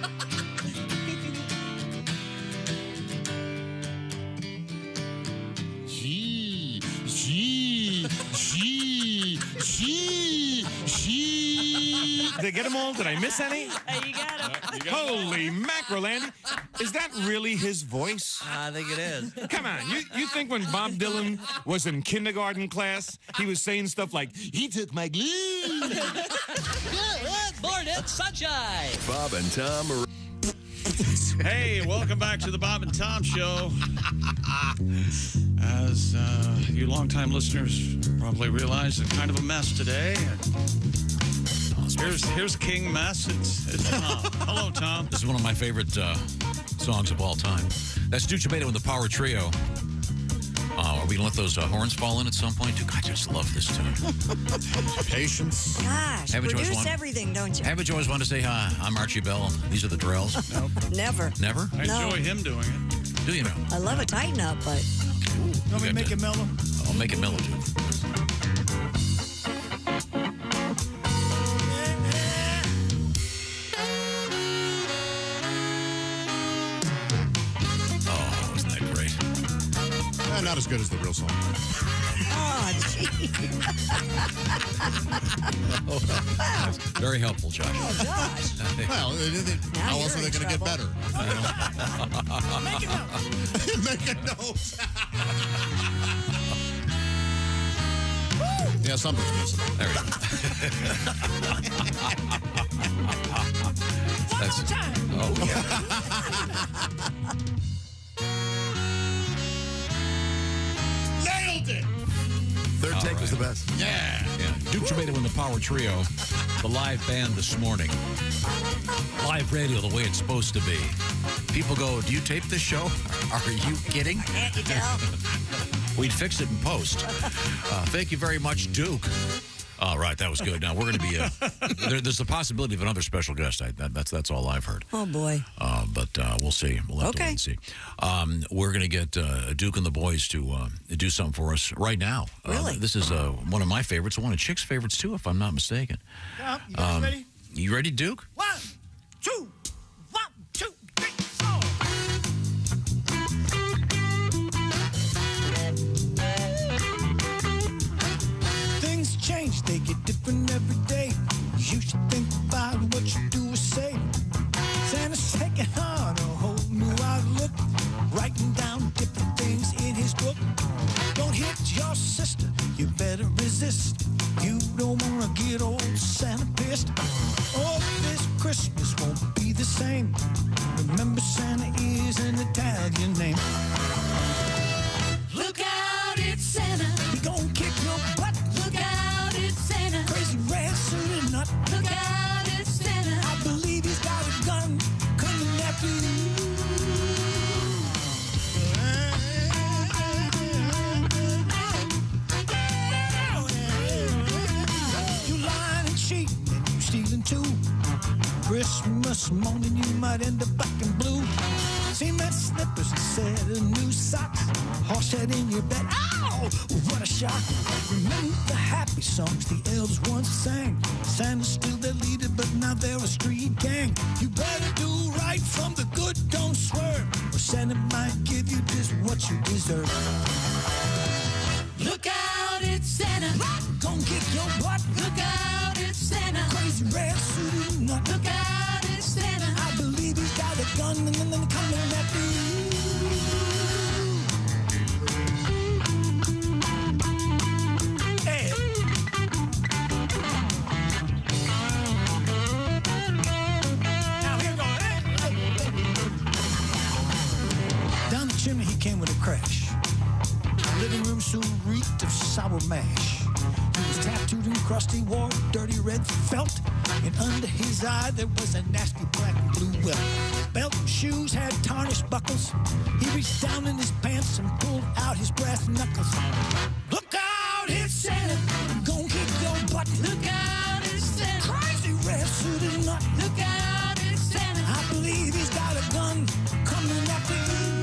Did I get them all? Did I miss any? Hey, you got him. Holy mackerel, Andy. Is that really his voice? I think it is. Come on. You think when Bob Dylan was in kindergarten class, he was saying stuff like, he took my glue? Good morning, sunshine. Bob and Tom are... Hey, welcome back to the Bob and Tom Show. As you longtime listeners probably realize, it's kind of a mess today. Here's King Mess. It's Tom. Hello, Tom. This is one of my favorite songs of all time. That's Duke Tumatoe and the Power Trio. Are we going to let those horns fall in at some point? Dude, I just love this tune. Patience. Gosh, produce everything, don't you? Haven't you always wanted to say, hi, I'm Archie Bell. These are the Drells? Nope. Never. Never? I enjoy him doing it. Do you know? I love a tighten up, but... Want me to make it mellow? I'll make it mellow, dude. Not as good as the real song. Oh, gee. Very helpful, Josh. Oh, Josh. Well, how else are they going to get better? Make it up. Make it notes. Yeah, something's missing. There we go. That's, oh, yeah. Nailed it! Third take was the best. Yeah. Duke Tumatoe and the Power Trio. the live band this morning. Live radio the way it's supposed to be. People go, do you tape this show? Are you kidding? Can't you tell? We'd fix it in post. Thank you very much, Duke. All right, that was good. Now, we're going to be... there's the possibility of another special guest. That's all I've heard. Oh, boy. But we'll see. We'll have to wait and see. We're going to get Duke and the boys to do something for us right now. Really? This is one of my favorites, one of Chick's favorites, too, if I'm not mistaken. Yeah, you guys ready? You ready, Duke? 1, 2, 1, 2, 3, 4. Things change, they get different every day. You should think about what you do or say. Santa's taking on a whole new outlook, writing down different things in his book. Don't hit your sister, you better resist. You don't want to get old Santa pissed. Oh, this Christmas won't be the same. Remember, Santa is an Italian name. Look out, it's Santa. He gon' kick your butt. Look out, it's Santa. Crazy red suited nut. Look out, it's Santa. I believe he's got a gun coming after you. You lying and cheating and you stealing too. Christmas morning you might end up back in blue. Cement slippers, a set of new socks. Horse head in your bed. Ow! What a shock. Remember the happy songs the elves once sang. Santa's still their leader, but now they're a street gang. You better do right from the good, don't swerve, or Santa might give you just what you deserve. Look out, it's Santa. Gon' kick your butt. Look out, it's Santa. Crazy red suited nut. Look out, it's Santa. I believe he's got a gun and then coming after you. Hey. Now here goes. Down the chimney he came with a crash. Living room soon reeked of sour mash. He was tattooed and crusty, wore dirty red felt, and under his eye there was a nasty black and blue welt. Belt and shoes had tarnished buckles. He reached down in his pants and pulled out his brass knuckles. Look out, it's Santa. Gon' kick your butt. Look out, it's Santa. Crazy red suited nut. Look out, it's Santa. I believe he's got a gun coming after you.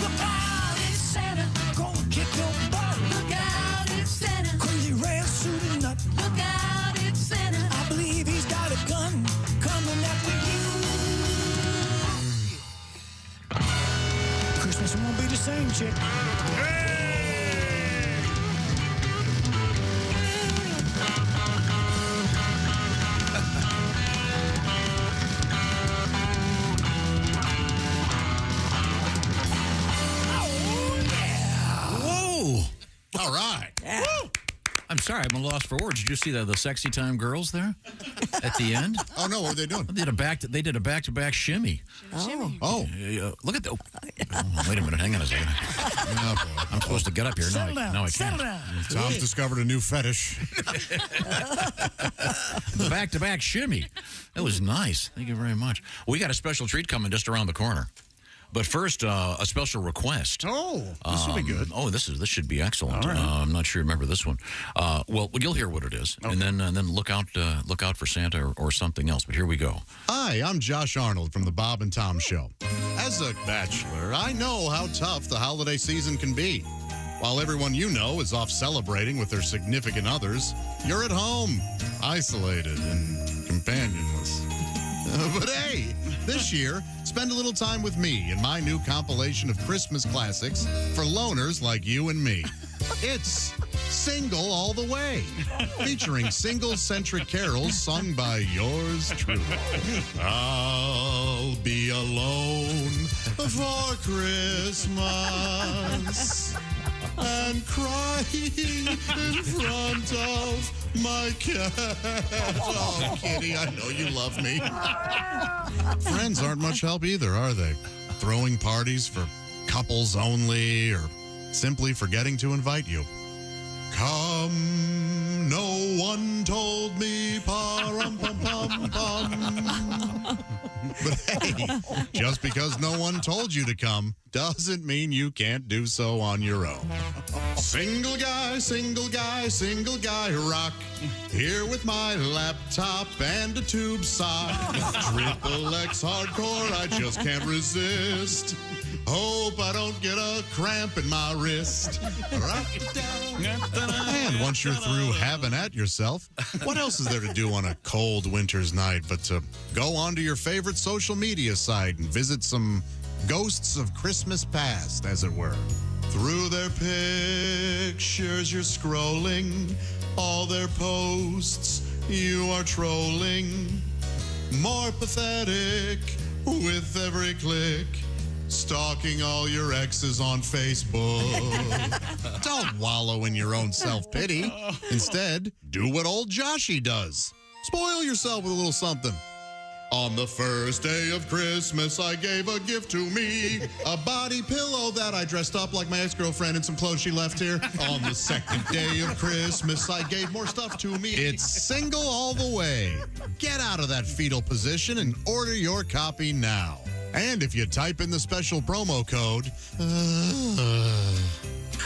Look out, it's Santa. Gon' kick your butt. Look out, it's Santa. Crazy red suited nut. Look out, it's Santa. I believe he's got a gun coming after you. Christmas won't be the same, chick. Whoa! All right. Yeah. I'm sorry, I'm lost for words. Did you see the sexy time girls there at the end? Oh no, what are they doing? They did a back-to-back shimmy. Oh. Look at the. Oh, wait a minute, hang on a second. I'm supposed to get up here. Now I can't. Tom's discovered a new fetish. The back-to-back shimmy. That was nice. Thank you very much. We got a special treat coming just around the corner. But first, a special request. Oh, this will be good. Oh, this should be excellent. All right. I'm not sure you remember this one. Well, you'll hear what it is, okay. and then look out for Santa or something else. But here we go. Hi, I'm Josh Arnold from the Bob and Tom Show. As a bachelor, I know how tough the holiday season can be. While everyone you know is off celebrating with their significant others, you're at home, isolated and companionless. But hey, this year, spend a little time with me in my new compilation of Christmas classics for loners like you and me. It's Single All the Way, featuring single-centric carols sung by yours truly. I'll be alone for Christmas and crying in front of my cat. Oh, Kitty, I know you love me. Friends aren't much help either, are they? Throwing parties for couples only or simply forgetting to invite you. Come, no one told me, pa-rum-pum-pum-pum. But hey, just because no one told you to come doesn't mean you can't do so on your own. Single guy, single guy, single guy rock. Here with my laptop and a tube sock. Triple X hardcore, I just can't resist. Hope I don't get a cramp in my wrist. And once you're through having at yourself, what else is there to do on a cold winter's night but to go onto your favorite social media site and visit some ghosts of Christmas past, as it were? Through their pictures you're scrolling, all their posts you are trolling. More pathetic with every click. Stalking all your exes on Facebook. Don't wallow in your own self-pity. Instead, do what old Joshy does. Spoil yourself with a little something. On the first day of Christmas, I gave a gift to me. A body pillow that I dressed up like my ex-girlfriend in some clothes she left here. On the second day of Christmas, I gave more stuff to me. It's single all the way. Get out of that fetal position and order your copy now. And if you type in the special promo code,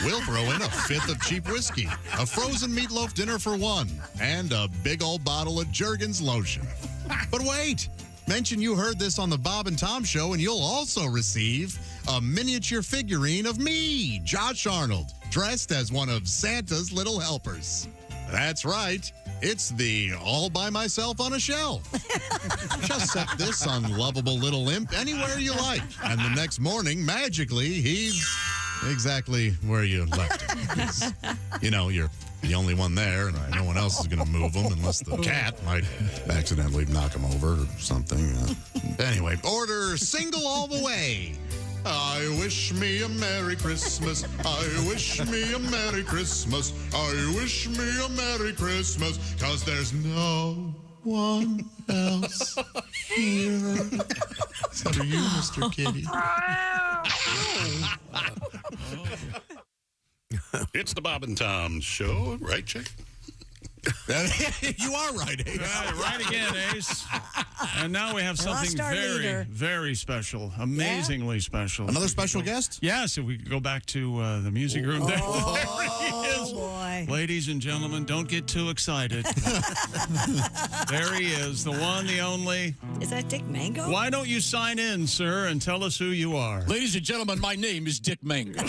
we'll throw in a fifth of cheap whiskey, a frozen meatloaf dinner for one, and a big old bottle of Jergens lotion. But wait, mention you heard this on the Bob and Tom Show, and you'll also receive a miniature figurine of me, Josh Arnold, dressed as one of Santa's little helpers. That's right. It's the all by myself on a shelf. Just set this unlovable little imp anywhere you like. And the next morning, magically, he's exactly where you left him. 'Cause, you know, you're the only one there, and no one else is going to move him unless the cat might accidentally knock him over or something. Anyway, order single all the way. I wish me a Merry Christmas. I wish me a Merry Christmas. I wish me a Merry Christmas, 'cause there's no one else here. Except for you, Mr. Kitty. It's the Bob and Tom Show, right, Chick? You are right, Ace. Right again, Ace. And now we have something very, very special, amazingly special. Another special guest? Yes, if we could go back to the music room. There he is. Boy. Ladies and gentlemen, don't get too excited. There he is, the one, the only. Is that Dick Mango? Why don't you sign in, sir, and tell us who you are? Ladies and gentlemen, my name is Dick Mango.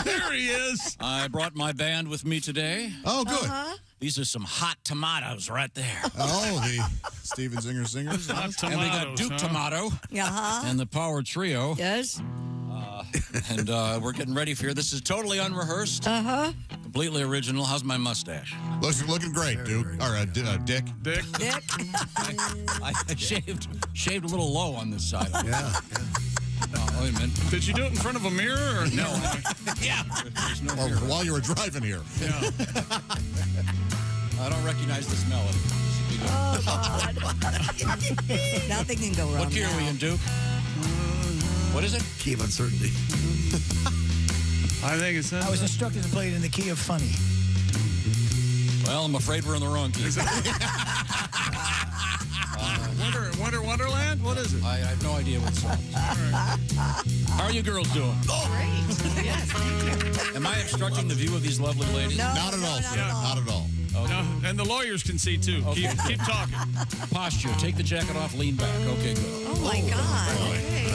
There he is. I brought my band with me today. Oh, good. These are some hot tomatoes right there. Oh, the Steven Singer Singers. Hot And we got Duke Tumatoe and the Power Trio. Yes. And we're getting ready for here. This is totally unrehearsed. Completely original. How's my mustache? Looking great, Duke. Or Dick. Dick. I shaved a little low on this side. Yeah. Wait a minute. Did you do it in front of a mirror? Or No. Yeah. There's no Or mirror. while you were driving here. Yeah. I don't recognize this melody. Oh, God. Nothing can go wrong. What key are we in, Duke? What is it? Key of uncertainty. I think it's I was instructed to play it in the key of funny. Well, I'm afraid we're in the wrong key. Wonderland? What is it? I have no idea what song. How are you girls doing? Great. Yes, thank you. Am I obstructing the view of these lovely ladies? No, Not at all, sir. Not at all. Okay. No, and the lawyers can see, too. Okay. Keep talking. Posture. Take the jacket off, lean back. Okay, good. Oh, my God. Okay.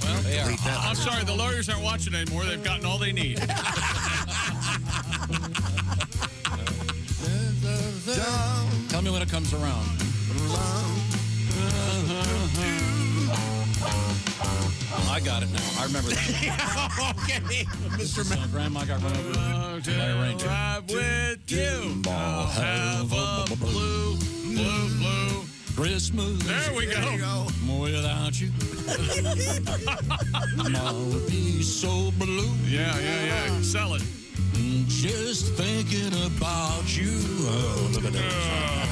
Well, they are. I'm sorry, the lawyers aren't watching anymore. They've gotten all they need. Tell me when it comes around. I got it now. I remember that. Okay. Mr. Grandma got run over by a reindeer. Drive with you. I'll have a blue Christmas. There we go. Without you, I'll be so blue. Yeah. Sell it. Just thinking about you. Oh, look at that.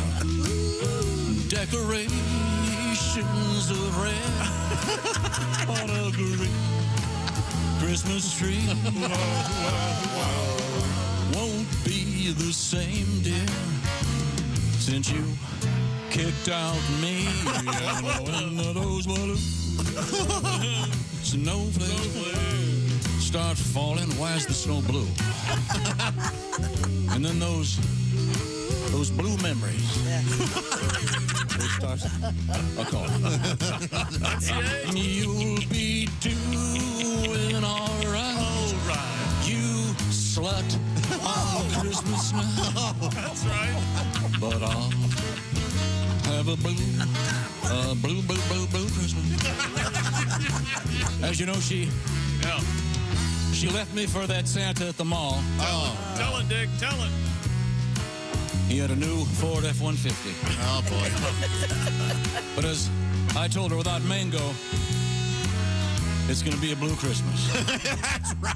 Decorations of red on a great Christmas tree. Won't be the same, dear, Since you kicked out me and those little snowflakes start falling. Why is the snow blue? And then those blue memories. Those stars are called. You'll be doing all right. You slut on Christmas night. That's right. But I'll have a blue Christmas. As you know, she left me for that Santa at the mall. Tell it, Dick. Tell it. He had a new Ford F-150. Oh, boy. But as I told her, without Mango, it's going to be a blue Christmas. That's right.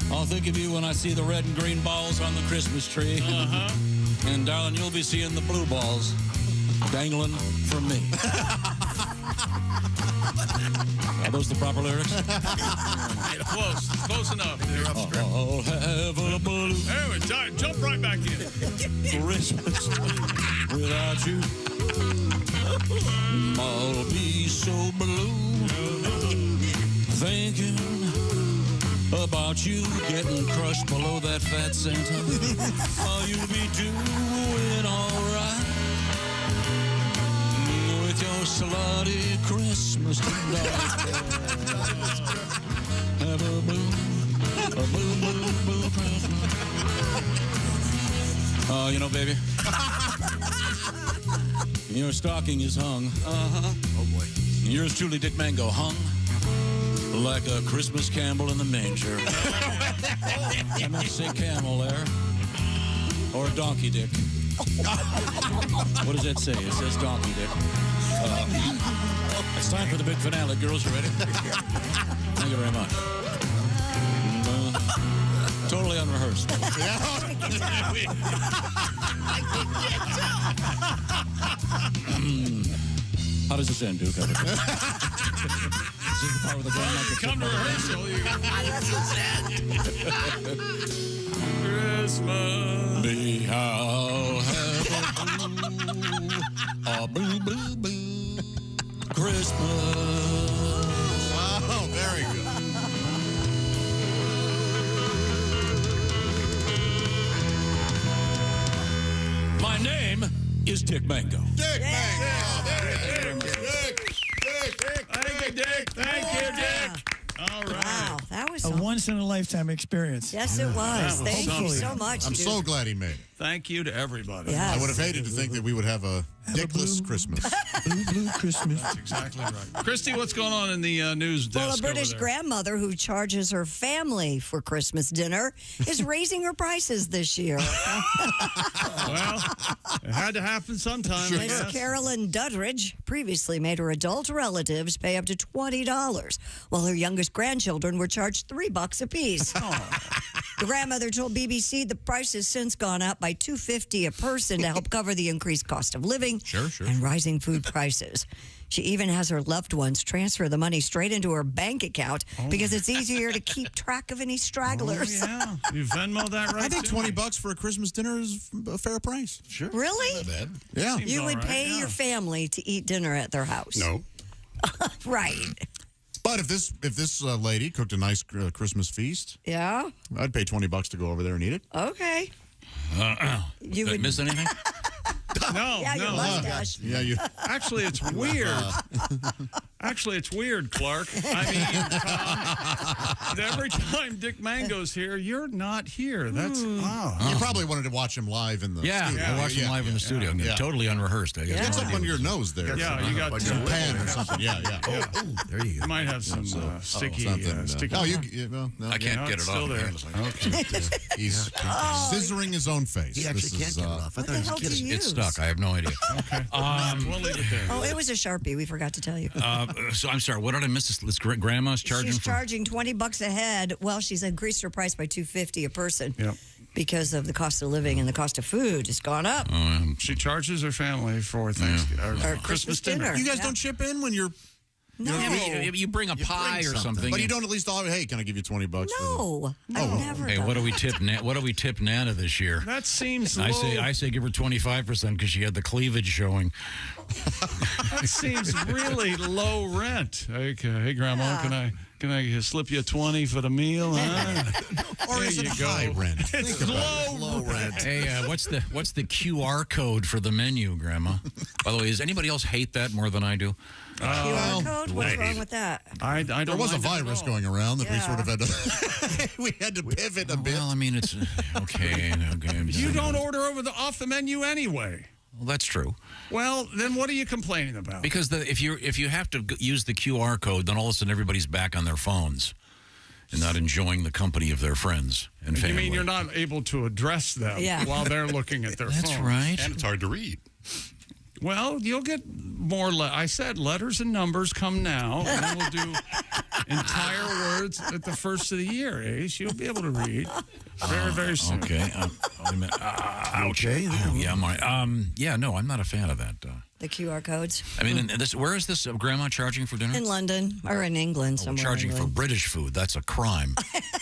I'll think of you when I see the red and green balls on the Christmas tree. Uh-huh. And, darling, you'll be seeing the blue balls dangling from me. Are those the proper lyrics? Close. Close enough. I'll have a blue Anyway, jump right back in. Christmas without you. I'll be so blue thinking about you getting crushed below that fat Santa. Oh, you'll be doing all right with your slutty Christmas tonight. Have a blue Christmas. Oh, you know, baby, your stocking is hung. Uh-huh. Oh, boy. Yours truly, Dick Mango, hung like a Christmas Campbell in the manger. I meant to say camel there. Or donkey dick. What does that say? It says donkey dick. It's time for the big finale. Girls, you ready? Thank you very much. Totally unrehearsed. How does this end, Duke? This is the part of the game. Come to rehearsal. Christmas. I'll have a blue Christmas. Oh, very good. My name is Dick Mango. Dick Mango. Thank you, Dick. Thank you, Dick. All right. Wow, that was A once-in-a-lifetime experience. Yes, it was. Thank you so much. I'm dude. so glad he made it. Thank you to everybody. Yes. I would have hated to think that we would have a dickless Christmas. Blue Christmas. That's exactly right. Christy, what's going on in the news desk? Well, a British over there? grandmother who charges her family for Christmas dinner is raising her prices this year. Well, it had to happen sometime. I Miss guess. Carolyn Duddridge previously made her adult relatives pay up to $20, while her youngest grandchildren were charged $3 apiece. The grandmother told BBC the price has since gone up by $2.50 a person to help cover the increased cost of living and rising food prices. She even has her loved ones transfer the money straight into her bank account because it's easier to keep track of any stragglers. Oh, yeah. You Venmo that right? I think $20 for a Christmas dinner is a fair price. Sure. Really? Not bad. Yeah. You would pay your family to eat dinner at their house. No. Right. But if this lady cooked a nice Christmas feast, Yeah. I'd pay $20 to go over there and eat it. Okay. You Did I would miss anything? No, Yeah, your no. mustache. Yeah, you. Actually, it's weird. Actually, it's weird, Clark. I mean, every time Dick Mango's here, you're not here. That's You probably wanted to watch him live in the studio. I watched him live in the studio. Totally unrehearsed. I guess. Get something under your nose there. Yeah, you got some pan or something. Yeah. There you go. You might have some sticky. Sticky. Oh, well, no. I can't get it still off. there. Okay. He's scissoring his own face. He actually can't get it off. I thought he was kidding. It's stuck. I have no idea. Okay. We'll leave it there. Oh, it was a Sharpie. We forgot to tell you. So I'm sorry. What did I miss? This grandma's charging She's for. charging $20 a head. Well, she's increased her price by $2.50 a person. Yep. Because of the cost of living and the cost of food has gone up. She charges her family for Thanksgiving Or Christmas dinner. You guys don't chip in when you're No. I mean, you bring a pie or something. But you don't at least offer, hey, can I give you $20 for No. the... I've never Hey, done what do we tip? What do we tip Nana this year? That seems low. I say give her 25% because she had the cleavage showing. That seems really low rent. Hey, Grandma, can I slip you a 20 for the meal? Huh? Or is it high rent? It's low rent. Hey, what's the QR code for the menu, Grandma? By the way, does anybody else hate that more than I do? QR code? What's wrong with that? I don't. There was a virus going around that we sort of had to pivot a bit. Well, I mean, it's okay. You don't order off the menu anyway. Well, that's true. Well, then what are you complaining about? Because if you have to use the QR code, then all of a sudden everybody's back on their phones and not enjoying the company of their friends and family. You mean you're not able to address them while they're looking at their That's phone? right. And it's hard to read. Well, you'll get more. I said letters and numbers come now, and then we'll do entire words at the first of the year, Ace. You'll be able to read very, very soon. Okay. Wait a minute. Okay. Oh, yeah, I'm all right. Yeah, no, I'm not a fan of that. The QR codes? I mean, where is this Grandma charging for dinner? In London or in England somewhere. Charging for British food. That's a crime.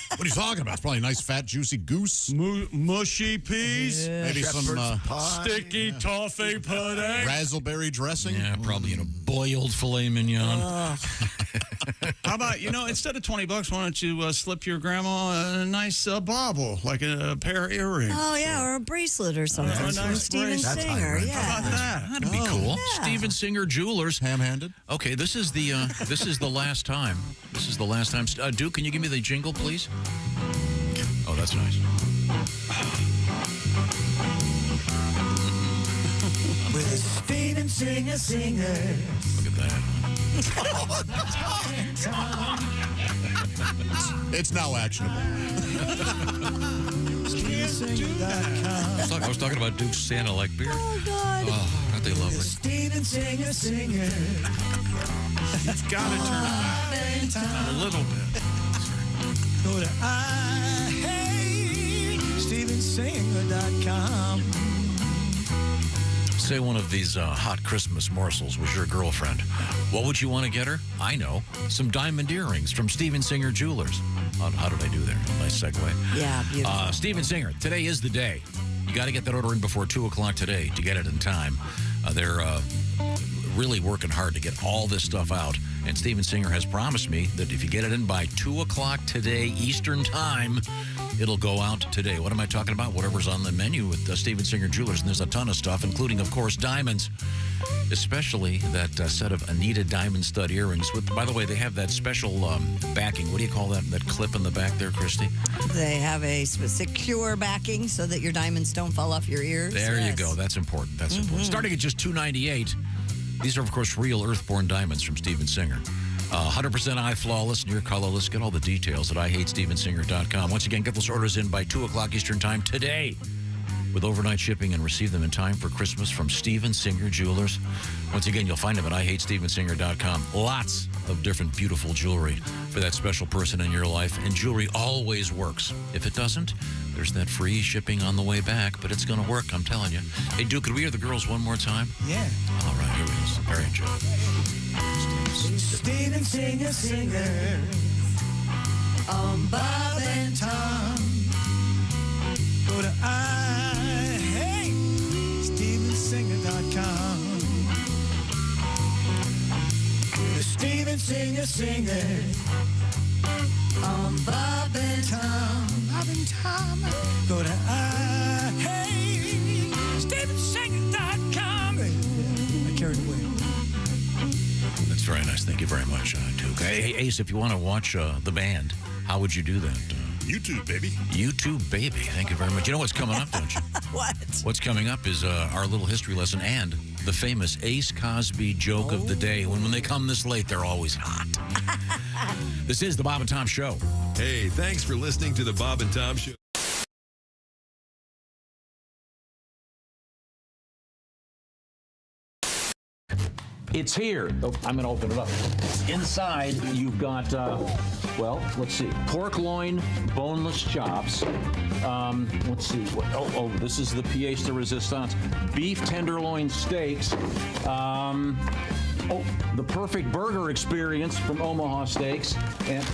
What are you talking about? It's probably a nice, fat, juicy goose. Mushy peas. Yeah, maybe some sticky toffee pudding. Raspberry dressing. Yeah, probably in a boiled filet mignon. How about, instead of $20, why don't you slip your grandma a nice bauble, like a pair of earrings? Oh, yeah, or a bracelet or something. A From nice Steven bracelet. Singer, yeah. How about that? That'd be cool. Yeah. Steven Singer Jewelers. Ham-handed. Okay, this is the last time. This is the last time. Duke, can you give me the jingle, please? Oh, that's nice. With a Steven Singer. Look at that. It's now actionable. I was talking about Duke's Santa-like beard. Oh, God. Oh, aren't they lovely? Steven Singer. You've got to turn it back a little bit. Go to StevenSinger.com. Say one of these hot Christmas morsels was your girlfriend. What would you want to get her? I know. Some diamond earrings from Steven Singer Jewelers. How did I do there? Nice segue. Yeah, beautiful. Steven Singer, today is the day. You got to get that order in before 2 o'clock today to get it in time. They're really working hard to get all this stuff out. And Steven Singer has promised me that if you get it in by 2 o'clock today, Eastern Time, it'll go out today. What am I talking about? Whatever's on the menu with Steven Singer Jewelers. And there's a ton of stuff, including, of course, diamonds. Especially that set of Anita diamond stud earrings. By the way, they have that special backing. What do you call that clip in the back there, Christy? They have a secure backing so that your diamonds don't fall off your ears. There you go. That's important. That's important. Starting at just $298. These are, of course, real earthborn diamonds from Steven Singer. 100% eye flawless, near colorless. Get all the details at IHateStevenSinger.com. Once again, get those orders in by 2 o'clock Eastern Time today with overnight shipping and receive them in time for Christmas from Steven Singer Jewelers. Once again, you'll find them at IHateStevenSinger.com. Lots of different beautiful jewelry for that special person in your life. And jewelry always works. If it doesn't, there's that free shipping on the way back, but it's going to work, I'm telling you. Hey, Duke, could we hear the girls one more time? Yeah. All right, here it is. Very enjoyable. Steven Singer. On Bob and Tom. Go to StevenSinger.com. Steven Singer. On Bob and Tom. Go to StevenSinger.com. I carried away. That's very nice. Thank you very much, Duke. Hey, Ace, if you want to watch the band, how would you do that? YouTube, baby. YouTube, baby. Thank you very much. You know what's coming up, don't you? What? What's coming up is our little history lesson and the famous Ace Cosby joke of the day. When they come this late, they're always hot. This is the Bob and Tom Show. Hey, thanks for listening to the Bob and Tom Show. It's here. Oh, I'm going to open it up. Inside, you've got, well, let's see, pork loin, boneless chops. Let's see. This is the pièce de résistance. Beef tenderloin steaks. the perfect burger experience from Omaha Steaks. And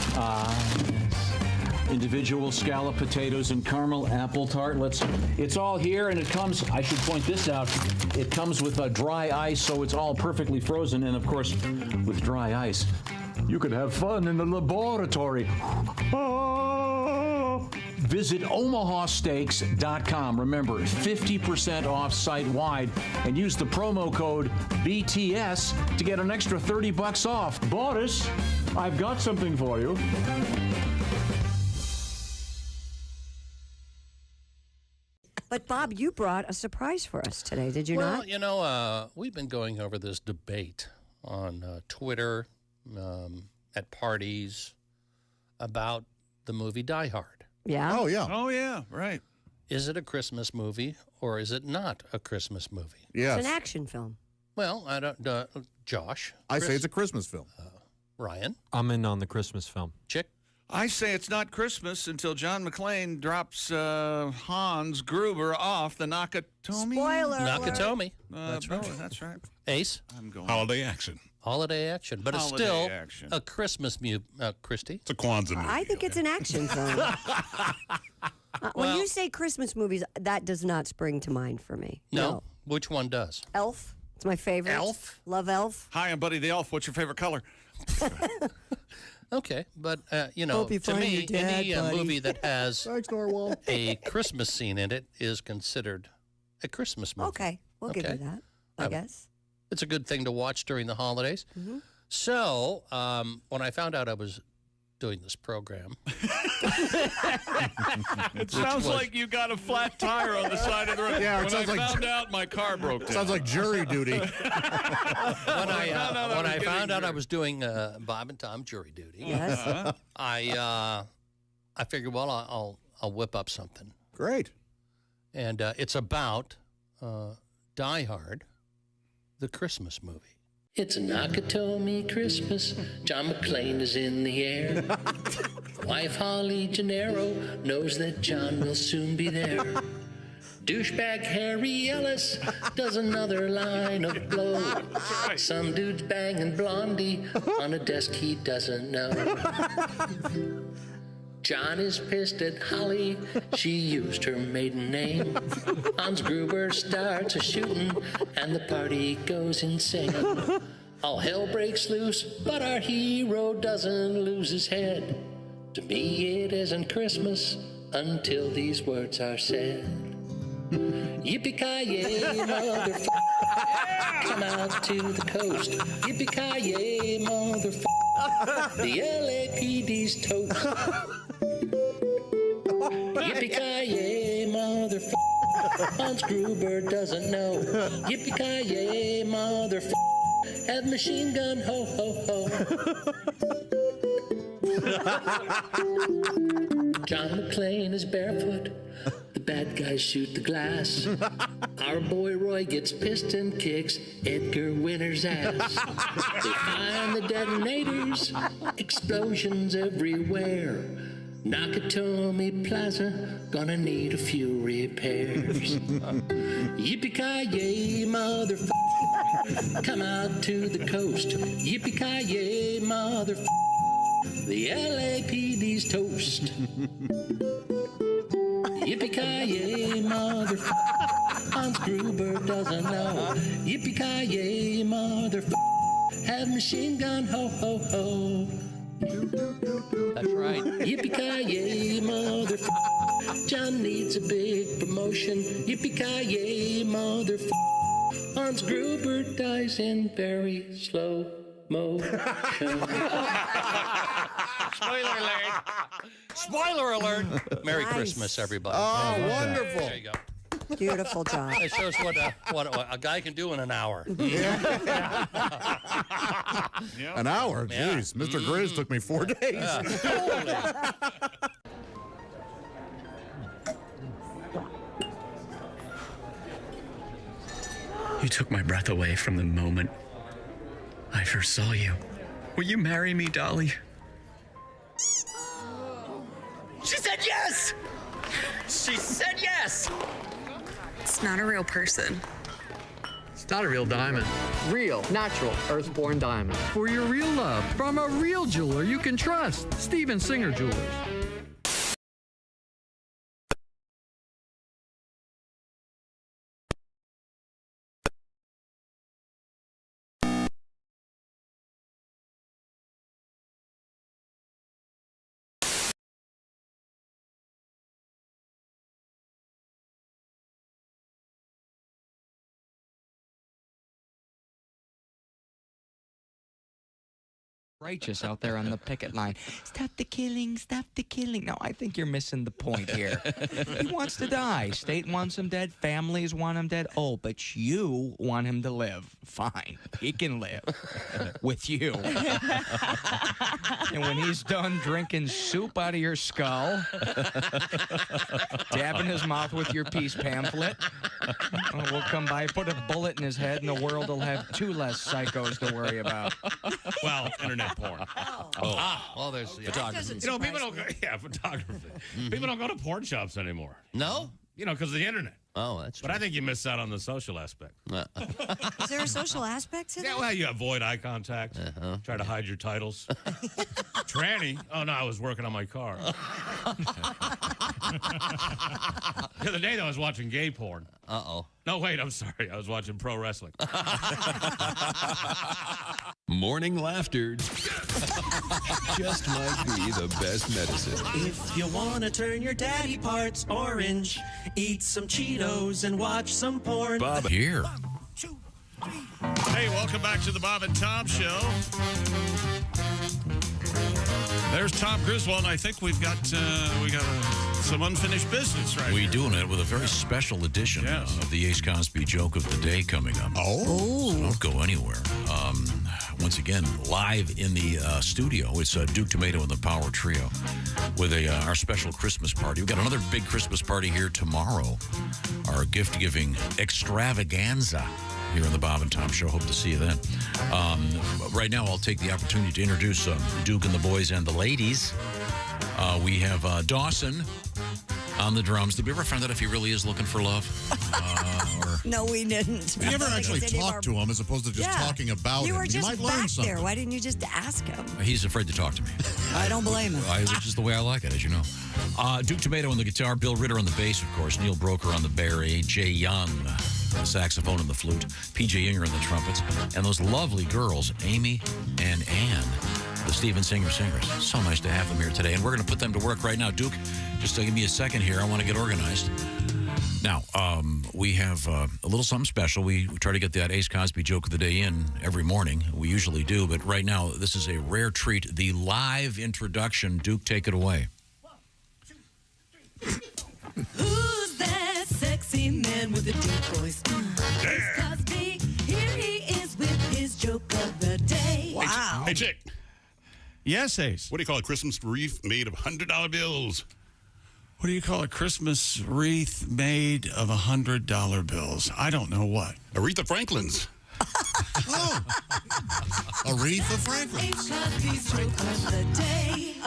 individual scallop potatoes and caramel apple tart. It's all here, and it comes, I should point this out, it comes with a dry ice, so it's all perfectly frozen. And of course, with dry ice, you could have fun in the laboratory. Visit omahasteaks.com. Remember, 50% off site-wide, and use the promo code BTS to get an extra $30 off. Boris, I've got something for you. But, Bob, you brought a surprise for us today, did you not? Well, you know, we've been going over this debate on Twitter, at parties, about the movie Die Hard. Yeah? Oh, yeah. Oh, yeah, right. Is it a Christmas movie or is it not a Christmas movie? Yes. It's an action film. Well, I don't, Josh. I say it's a Christmas film. Ryan. I'm in on the Christmas film. Chick. I say it's not Christmas until John McClane drops Hans Gruber off the Nakatomi. Spoiler Nakatomi. That's right. That's right. Ace. I'm going. Holiday action. Holiday action. But Holiday it's still action. a Christmas movie, Christy. It's a Kwanzaa movie. I think it's an action film. When you say Christmas movies, that does not spring to mind for me. No. Which one does? Elf. It's my favorite. Elf? Love Elf. Hi, I'm Buddy the Elf. What's your favorite color? Okay, but, you know, Hope you to find me, your dad, any buddy. movie that has Thanks, Norwal. a Christmas scene in it is considered a Christmas movie. Okay, we'll give you that, I guess. It's a good thing to watch during the holidays. Mm-hmm. So, when I found out I was doing this program. It sounds like you got a flat tire on the side of the road. Yeah, it when sounds I like found out, my car broke down. Sounds like jury duty. When I found out I was doing Bob and Tom jury duty, Yes. I figured, well, I'll whip up something. Great. And it's about Die Hard, the Christmas movie. It's a Nakatomi Christmas. John McClane is in the air. Wife Holly Gennaro knows that John will soon be there. Douchebag Harry Ellis does another line of blow. Some dude's banging Blondie on a desk he doesn't know. John is pissed at Holly, she used her maiden name. Hans Gruber starts a shooting, and the party goes insane. All hell breaks loose, but our hero doesn't lose his head. To me it isn't Christmas until these words are said. Yippee-ki-yay, motherfucker, come out to the coast. Yippee-ki-yay, motherfucker, the LAPD's toast. Yippee-ki-yay, motherfucker, Hans Gruber doesn't know. Yippee-ki-yay, motherfucker, have machine gun, ho, ho, ho. John McClane is barefoot. The bad guys shoot the glass. Our boy Roy gets pissed and kicks Edgar Winter's ass. They find the detonators, explosions everywhere. Nakatomi Plaza, gonna need a few repairs. Yippee-ki-yay, motherfucker, come out to the coast. Yippee-ki-yay, motherfucker, the LAPD's toast. Yippee-ki-yay, motherfucker, Hans Gruber doesn't know. Yippee-ki-yay, motherfucker, have machine gun, ho, ho, ho. That's right. Yippee-ki-yay, motherfucker, John needs a big promotion. Yippee-ki-yay, motherfucker, Hans Gruber dies in very slow motion. Spoiler alert. Spoiler alert. Merry Christmas, everybody. Oh, wonderful. There you go. Beautiful job. It shows what a guy can do in an hour. An hour? Yeah. Jeez, Mr. Grizz took me 4 days. You took my breath away from the moment I first saw you. Will you marry me, Dolly? She said yes! She said yes! It's not a real person. Not a real diamond. Real, natural, earthborn diamond. For your real love, from a real jeweler you can trust. Steven Singer Jewelers. Righteous out there on the picket line. Stop the killing, stop the killing. No, I think you're missing the point here. He wants to die. State wants him dead. Families want him dead. Oh, but you want him to live. Fine. He can live with you. And when he's done drinking soup out of your skull, dabbing his mouth with your peace pamphlet, we'll come by, put a bullet in his head, and the world will have 2 less psychos to worry about. Well, internet porn. Well, there's photography. You know, people don't go, photography. People don't go to porn shops anymore. No? You know, because of the internet. Oh, that's true. But I think you miss out on the social aspect. Is there a social aspect to that? Yeah, well, you avoid eye contact. Try to hide your titles. Tranny. Oh, no, I was working on my car. The other day, though, I was watching gay porn. Uh-oh. No, wait, I'm sorry. I was watching pro wrestling. Morning laughter just might be the best medicine. If you want to turn your daddy parts orange, eat some Cheetos and watch some porn. Bob here. Hey, welcome back to the Bob and Tom Show. There's Tom Griswold, and I think we got some unfinished business right We're here. doing it with a very special edition of the Ace Cosby joke of the day coming up. Oh. So don't go anywhere. Once again, live in the studio, it's Duke Tumatoe and the Power Trio with our special Christmas party. We've got another big Christmas party here tomorrow, our gift-giving extravaganza here on the Bob and Tom Show. Hope to see you then. Right now, I'll take the opportunity to introduce Duke and the boys and the ladies. We have Dawson on the drums. Did we ever find out if he really is looking for love? No, we didn't. You never actually talked to him as opposed to just talking about you him. were just you might learn back something. there. Why didn't you just ask him? He's afraid to talk to me. I don't blame him. Which is the way I like it, as you know. Duke Tumatoe on the guitar, Bill Ritter on the bass, of course, Neil Broker on the bari, Jay Young on the saxophone and the flute, P.J. Inger on the trumpets, and those lovely girls, Amy and Ann, the Steven Singer Singers. So nice to have them here today, and we're going to put them to work right now. Duke, just give me a second here. I want to get organized. Now, we have a little something special. We try to get that Ace Cosby joke of the day in every morning. We usually do, but right now, this is a rare treat. The live introduction. Duke, take it away. Who's that sexy man with the deep voice? Ace Cosby, here he is with his joke of the day. Wow. Hey, Chick. Yes, Ace. What do you call a Christmas wreath made of $100 bills? What do you call a Christmas wreath made of $100 bills? I don't know what. Aretha Franklin's. Oh. A wreath of Franklin. Ace Cosby's joke of the day.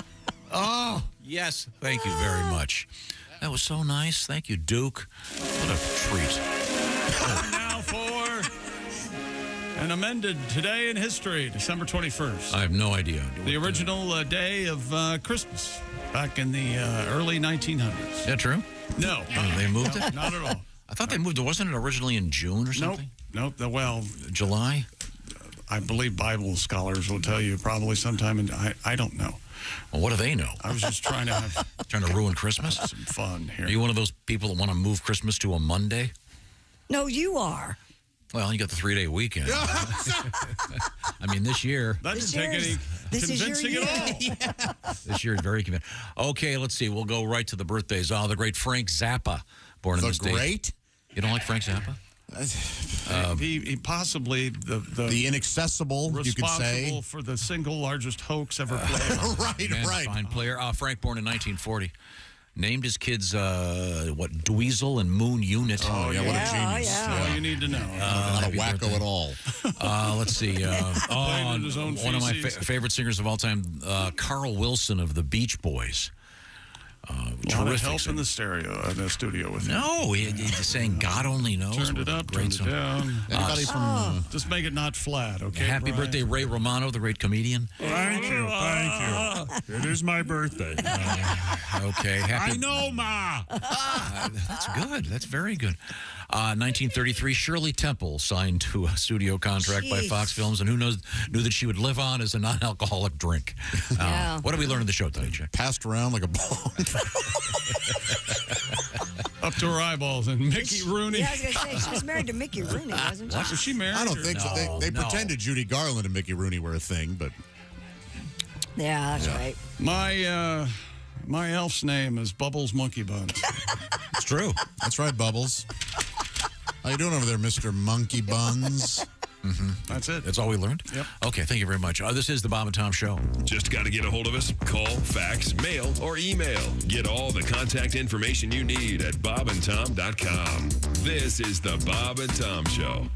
Oh, yes. Thank you very much. That was so nice. Thank you, Duke. What a treat. And now for an amended today in history, December 21st. I have no idea. The original day of Christmas back in the early 1900s. Is that true? No. They moved No, it? not at all. I thought they moved it. Wasn't it originally in June or something? Nope. Well, July? I believe Bible scholars will tell you probably sometime in, I don't know. Well, what do they know? I was just trying to have Trying to ruin Christmas? some fun here. Are you one of those people that want to move Christmas to a Monday? No, you are. Well, you got the 3-day weekend. I mean, this year. That didn't take any convincing at all. This year is very convincing. Okay, let's see. We'll go right to the birthdays. The great Frank Zappa, born in this day. The great? You don't like Frank Zappa? He possibly the inaccessible, you could say, responsible for the single largest hoax ever played. right. Fine player. Frank, born in 1940. Named his kids, Dweezil and Moon Unit. Oh, yeah, what a genius. Yeah. All you need to know. Not a wacko at all. Let's see. Played in his own one of my feces. favorite singers of all time, Carl Wilson of the Beach Boys. Terrific help in the stereo, in the studio with him. No, he's saying God only knows. Turned it up, turned it down. Anybody from just make it not flat, okay? Happy Brian? birthday, Ray Romano, the great comedian. Thank you. It is my birthday. Okay, happy. I know, Ma. That's good. That's very good. 1933, Shirley Temple signed to a studio contract by Fox Films, and who knew that she would live on as a non-alcoholic drink. Yeah. What did we learn in the show today, Jack? passed around like a ball? Up to her eyeballs. And Mickey Rooney. Yeah, I was going to say, she was married to Mickey Rooney, wasn't she? Was she married? I don't think so. They No. pretended Judy Garland and Mickey Rooney were a thing, but Yeah, that's right. My elf's name is Bubbles Monkey Buns. it's true. That's right, Bubbles. How you doing over there, Mr. Monkey Buns? That's it. That's all we learned? Yep. Okay, thank you very much. This is the Bob and Tom Show. Just got to get a hold of us. Call, fax, mail, or email. Get all the contact information you need at bobandtom.com. This is the Bob and Tom Show.